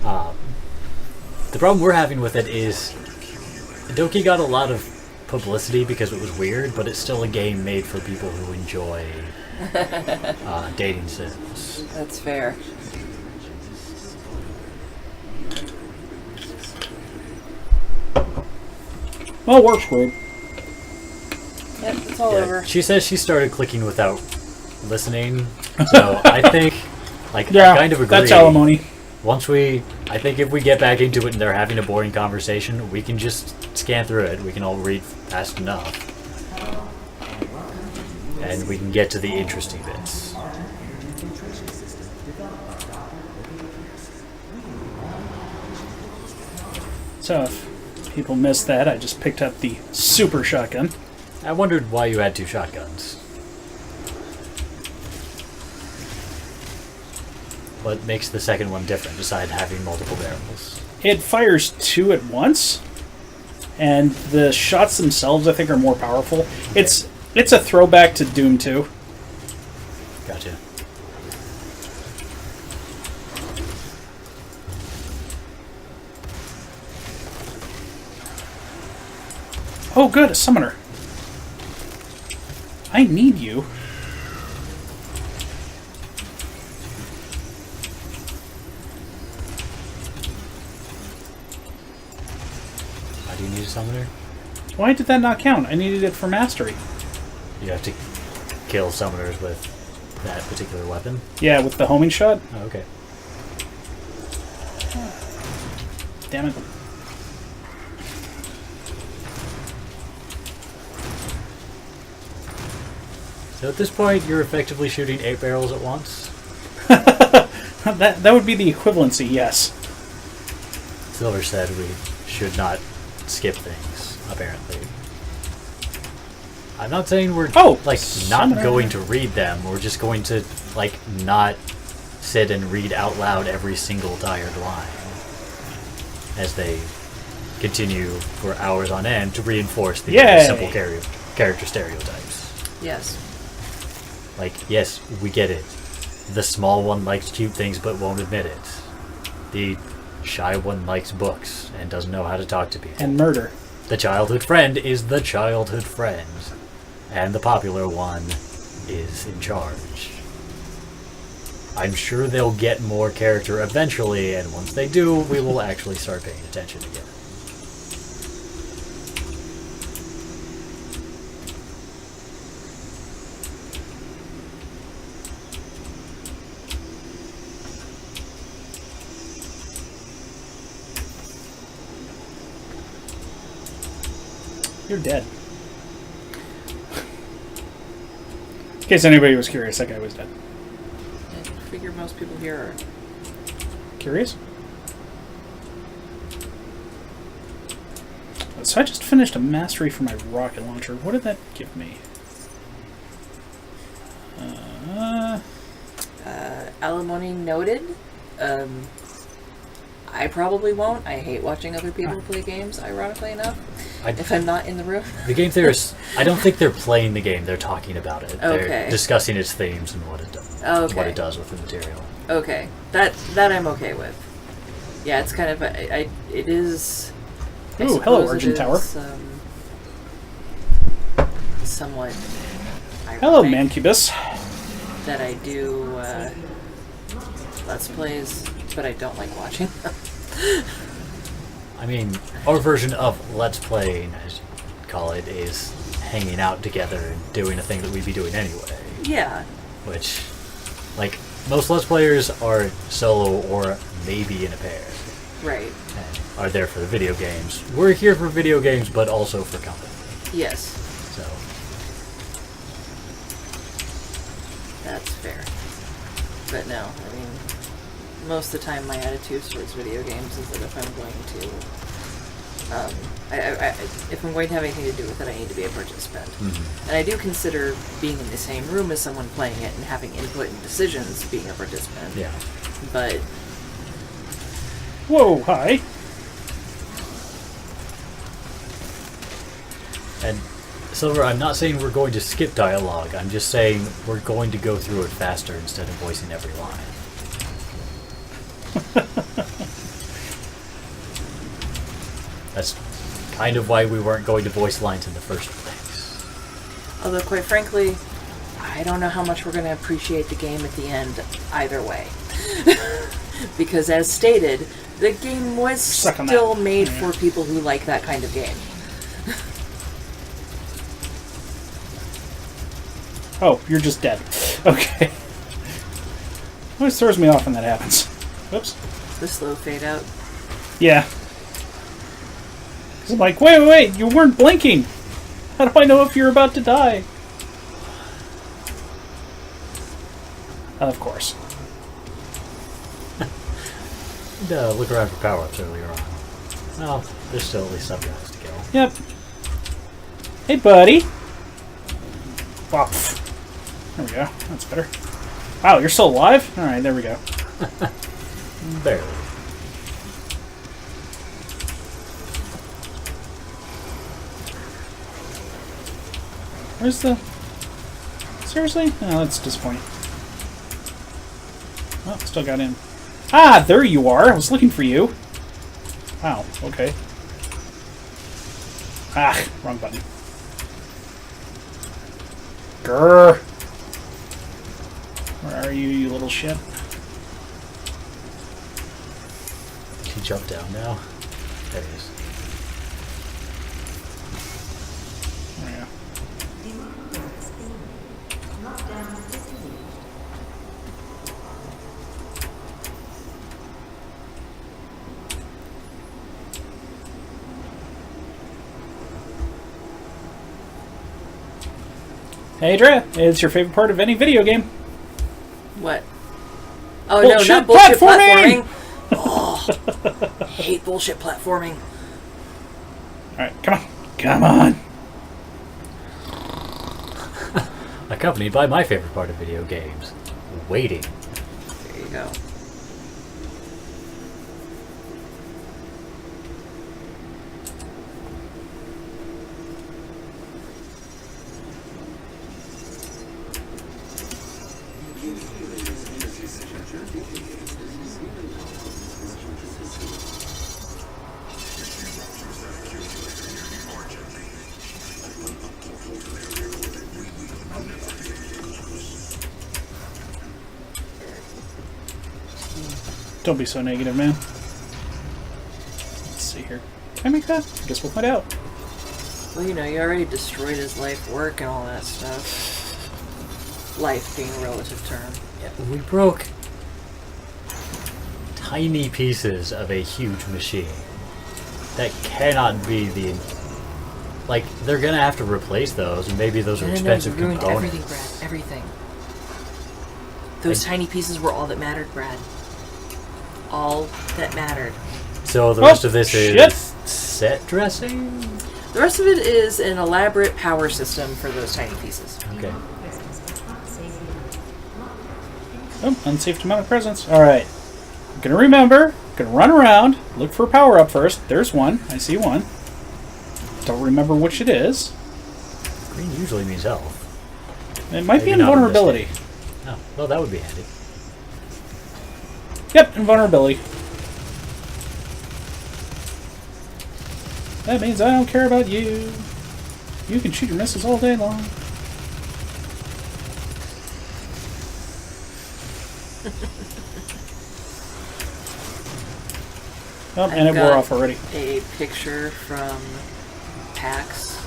The problem we're having with it is... Doki got a lot of publicity because it was weird, but it's still a game made for people who enjoy dating sims. That's fair. Well, we're screwed. Yep, it's all Yeah, over. she says she started clicking without listening, so I think, like, Yeah, I kind of agree. that's alimony. I think if we get back into it and they're having a boring conversation, we can just scan through it. We can all read fast enough. And we can get to the interesting bits. So if people missed that, I just picked up the super shotgun. I wondered why you had 2 shotguns. What makes the second one different, besides having multiple barrels? It fires 2 at once, and the shots themselves, I think, are more powerful. It's a throwback to Doom 2. Gotcha. Oh, good, a summoner. I need you. Why do you need a summoner? Why did that not count? I needed it for mastery. You have to kill summoners with that particular weapon? Yeah, with the homing shot. Oh, okay. Damn it. So at this point, you're effectively shooting 8 barrels at once? That would be the equivalency, yes. Silver said we should not skip things, apparently. I'm not saying we're not summoner. going to read them. We're just going to not sit and read out loud every single tired line as they continue for hours on end to reinforce the simple character stereotypes. Yes. Yes, we get it. The small one likes cute things but won't admit it. The shy one likes books and doesn't know how to talk to people. And murder. The childhood friend is the childhood friend. And the popular one is in charge. I'm sure they'll get more character eventually, and once they do, we will actually start paying attention again. You're dead. In case anybody was curious, that guy was dead. I figure most people here are. Curious? So I just finished a mastery for my rocket launcher. What did that give me? Alimony noted. I probably won't. I hate watching other people play games, ironically enough. If I'm not in the room. The game theorists, I don't think they're playing the game, they're talking about it. Okay. They're discussing its themes and what it does. Okay. What it does with the material. Okay, that I'm okay with. Yeah, it's kind of it is. I Ooh, hello, suppose Argent it Tower. is, somewhat. Hello, ironic Mancubus. That I do Let's Plays but I don't like watching them. I mean, our version of Let's Playing, as you call it, is hanging out together and doing a thing that we'd be doing anyway. Yeah. Which, like, most Let's Players are solo or maybe in a pair. Right. And are there for the video games. We're here for video games, but also for company. Yes. So, That's fair. But no, I mean, most of the time my attitude towards video games is that if I'm going to, if I'm going to have anything to do with it, I need to be a participant. mm-hmm. And I do consider being in the same room as someone playing it and having input in decisions being a participant. Yeah. But Whoa, hi. And Silver, I'm not saying we're going to skip dialogue. I'm just saying we're going to go through it faster instead of voicing every line. That's kind of why we weren't going to voice lines in the first place. although quite frankly, I don't know how much we're going to appreciate the game at the end either way. Because as stated, the game was Suck on still that. made Yeah. for people who like that kind of game. Oh, you're just dead. Okay. Always throws me off when that happens. Oops. The slow fade out. Yeah. 'Cause I'm like, wait, you weren't blinking. How do I know if you're about to die? Of course. Look around for power-ups earlier on. Well, there's still at least some guys to kill. Yep. Hey, buddy. Wow. There we go. That's better. Wow, you're still alive? Alright, there we go. Barely. Where's the... Seriously? Oh, that's disappointing. Oh, still got in. Ah, there you are. I was looking for you. Wow, okay. Ah, wrong button. Grrr. Where are you, you little shit? He jumped down now. There he is. There we go. Hey, Drea, it's your favorite part of any video game. What? Oh Bullshit no, not bullshit platforming! platforming! Oh, hate bullshit platforming. Alright, come on. Come on. Accompanied by my favorite part of video games. Waiting. There you go. Don't be so negative, man. Let's see here. Can I make that? I guess we'll find out. Well, you know, you already destroyed his life work and all that stuff. Life being a relative term. Yeah, we broke tiny pieces of a huge machine. That cannot be the... Like, they're gonna have to replace those, and maybe those are expensive you ruined components. everything, Brad. Everything. Those tiny pieces were all that mattered, Brad. All that mattered. So the rest of this shit. is set dressing? The rest of it is an elaborate power system for those tiny pieces. Okay. Oh, unsafe demonic presence. Alright. I'm gonna remember. Gonna run around. Look for a power up first. There's one. I see one. Don't remember which it is. Green usually means health. It might Maybe be not in this invulnerability. game. Oh, well, that would be handy. Yep, invulnerability. That means I don't care about you. You can shoot your missiles all day long. Oh, and it wore off already. A picture from PAX,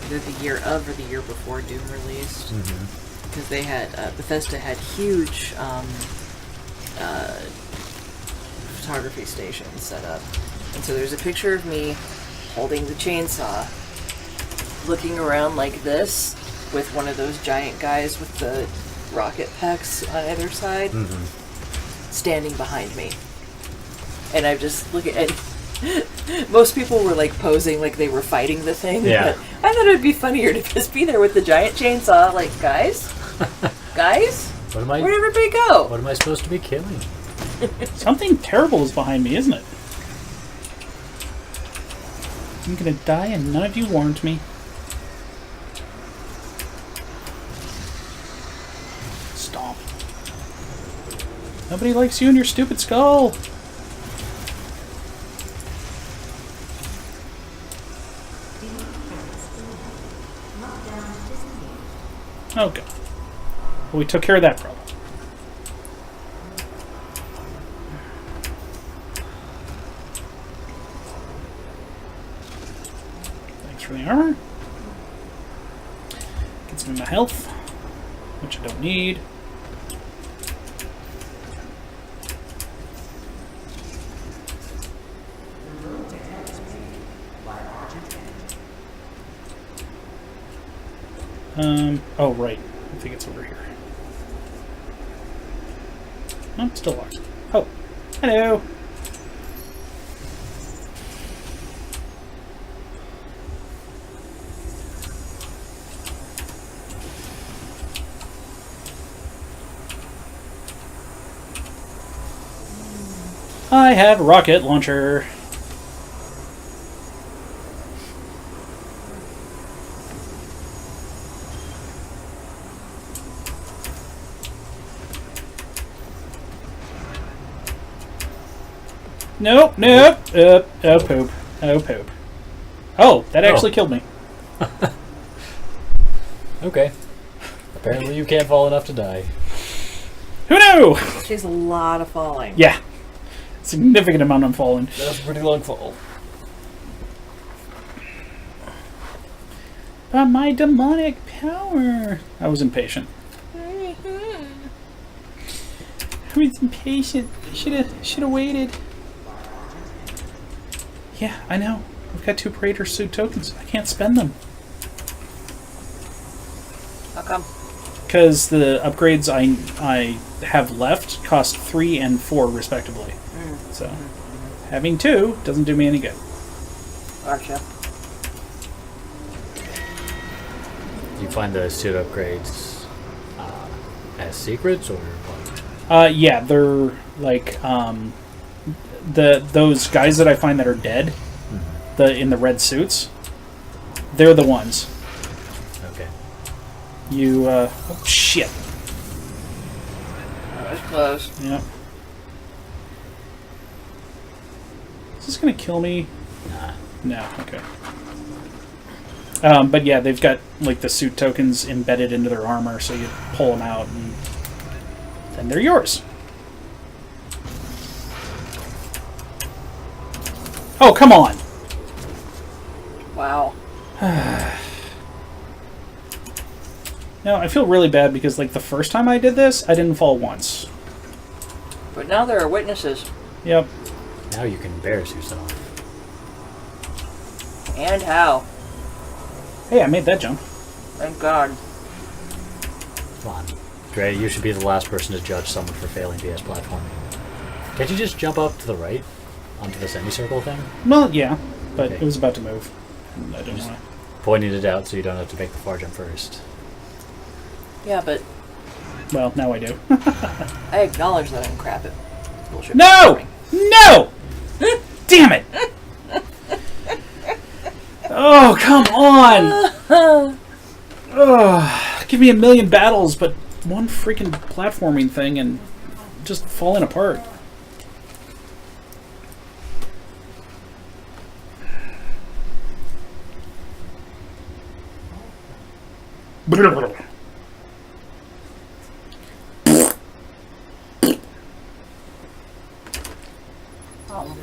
either the year of or the year before Doom released, because they had Bethesda had huge photography stations set up, and so there's a picture of me holding the chainsaw, looking around like this, with one of those giant guys with the rocket pecs on either side, standing behind me. And I just look at most people were like posing like they were fighting the thing, Yeah. but I thought it would be funnier to just be there with the giant chainsaw, like, guys, What am I? where'd everybody go? What am I supposed to be killing? Something terrible is behind me, isn't it? I'm gonna die and none of you warned me. Stomp. Nobody likes you and your stupid skull. Okay. Well, we took care of that problem. Thanks for the armor. Gets me my health, which I don't need. Oh, right. I think it's over here. No, it's still locked. Oh, hello. I have a rocket launcher. Nope, nope. Oh, poop. Oh, poop. Oh, that actually killed me. Okay. Apparently you can't fall enough to die. Who knew? She's a lot of falling. Yeah. Significant amount of falling. That's a pretty long fall. But my demonic power. I was impatient. I was impatient. Should have waited. Yeah, I know. I've got 2 Praetor suit tokens. I can't spend them. How come? Because the upgrades I have left cost 3 and 4 respectively. So having 2 doesn't do me any good. Gotcha. Do you find the suit upgrades as secrets or what? Yeah, they're like those guys that I find that are dead, in the red suits. They're the ones. Okay. You oh shit. That was close. Yeah. Is this gonna kill me? Nah. No. Okay. But yeah, they've got like the suit tokens embedded into their armor, so you pull them out and then they're yours. Oh, come on! Wow. No, I feel really bad because like the first time I did this, I didn't fall once. But now there are witnesses. Yep. Now you can embarrass yourself. And how? Hey, I made that jump. Thank God. Come on. Dre, you should be the last person to judge someone for failing DS platforming. Can't you just jump up to the right? Onto the semicircle thing? Well, yeah, but Okay. it was about to move. And I didn't want to. Pointing it out so you don't have to make the far jump first. Yeah, but Well, now I do. I acknowledge that I'm crap at bullshit. No! platforming. No! Damn it! Oh, come on! Ugh, give me a million battles, but one freaking platforming thing and just falling apart. realm.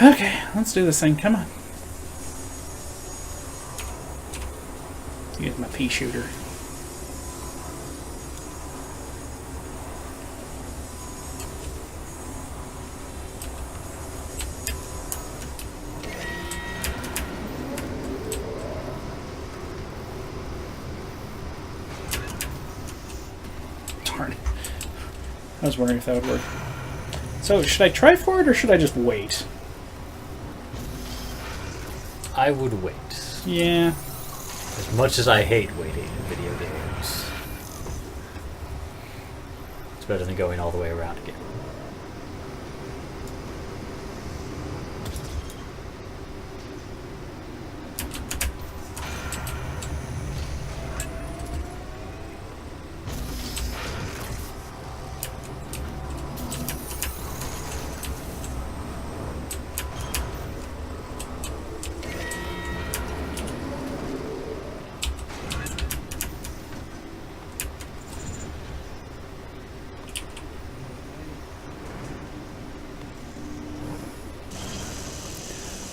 Okay, let's do this thing. Come on. Use my pea shooter. Darn. I was wondering if that would work. So, should I try for it or should I just wait? I would wait. Yeah. As much as I hate waiting in video games, it's better than going all the way around again.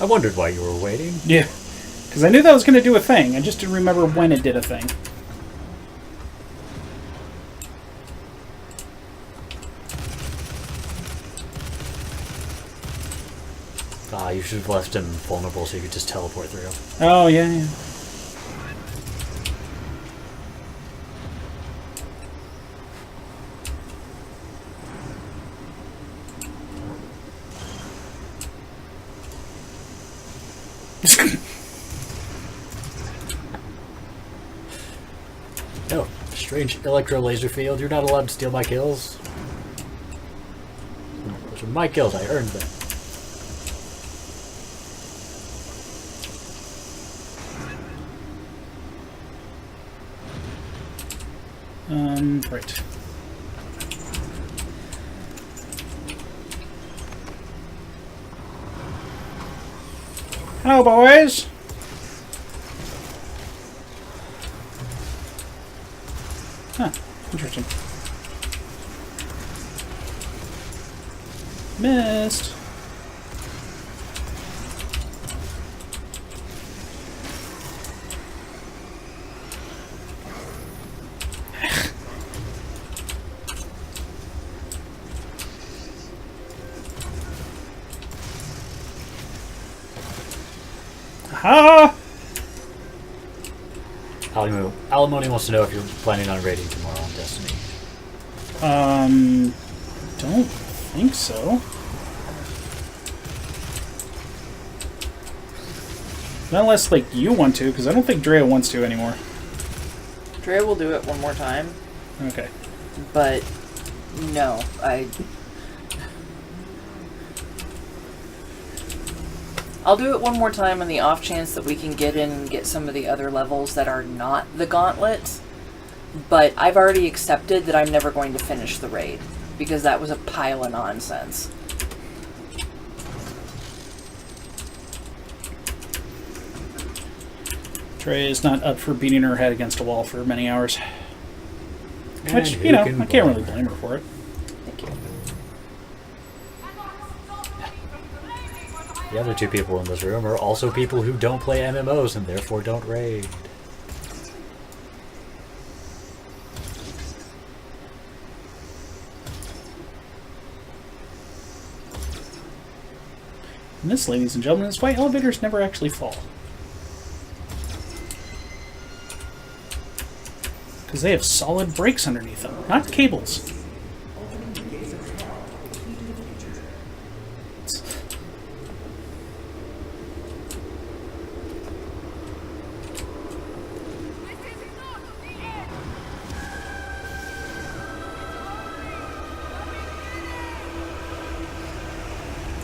I wondered why you were waiting. Yeah. Because I knew that was going to do a thing. I just didn't remember when it did a thing. Ah, you should have left him vulnerable so you could just teleport through. Oh, yeah, yeah. No, strange electro laser field. You're not allowed to steal my kills. No, those are my kills. I earned them. Right. Hello, boys. Huh. Interesting. Missed. Aha! Alimony wants to know if you're planning on raiding tomorrow on Destiny. Don't think so. Not unless, like, you want to, because I don't think Drea wants to anymore. Drea will do it one more time, Okay. but no, I'll do it one more time on the off chance that we can get in and get some of the other levels that are not the gauntlet. But I've already accepted that I'm never going to finish the raid, because that was a pile of nonsense. Drea is not up for beating her head against a wall for many hours. And Which, who you know, can I can't really blame blame her for it. Thank you. The other two people in this room are also people who don't play MMOs and therefore don't raid. And this, ladies and gentlemen, is why elevators never actually fall. Because they have solid brakes underneath them, not cables.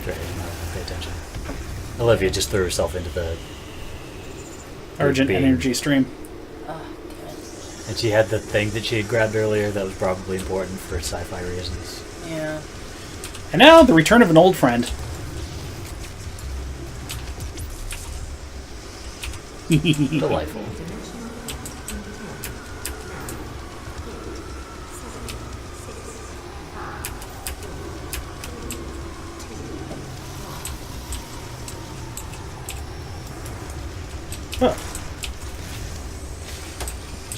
Pay attention. Olivia just threw herself into the Urgent beam. energy stream. Oh, damn it. And she had the thing that she had grabbed earlier that was probably important for sci-fi reasons. Yeah. And now, the return of an old friend. Delightful.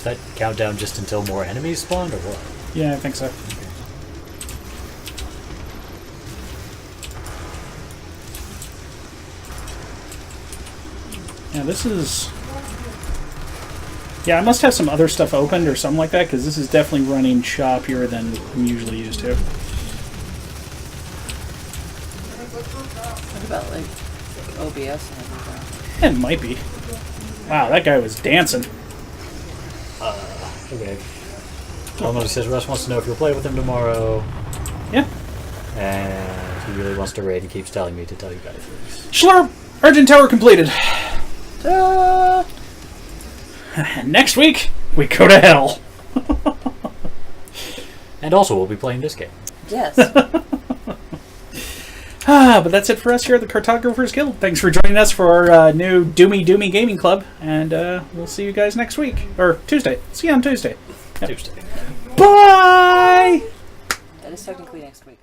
that countdown just until more enemies spawned, or what? Yeah, I think so. Yeah, this is... Yeah, I must have some other stuff opened or something like that, because this is definitely running choppier than I'm usually used to. What about like OBS and everything? It might be. Wow, that guy was dancing. Okay. Almost says Russ wants to know if you'll play with him tomorrow. Yeah. And he really wants to raid. He keeps telling me to tell you guys this. Schlurp! Urgent Tower completed. Next week, we go to hell. And also, we'll be playing this game. Yes. But that's it for us here at the Cartographers Guild. Thanks for joining us for our new Doomi Doomi Gaming Club. And we'll see you guys next week. Or Tuesday. See you on Tuesday. Yep. Tuesday. Bye! That is technically next week.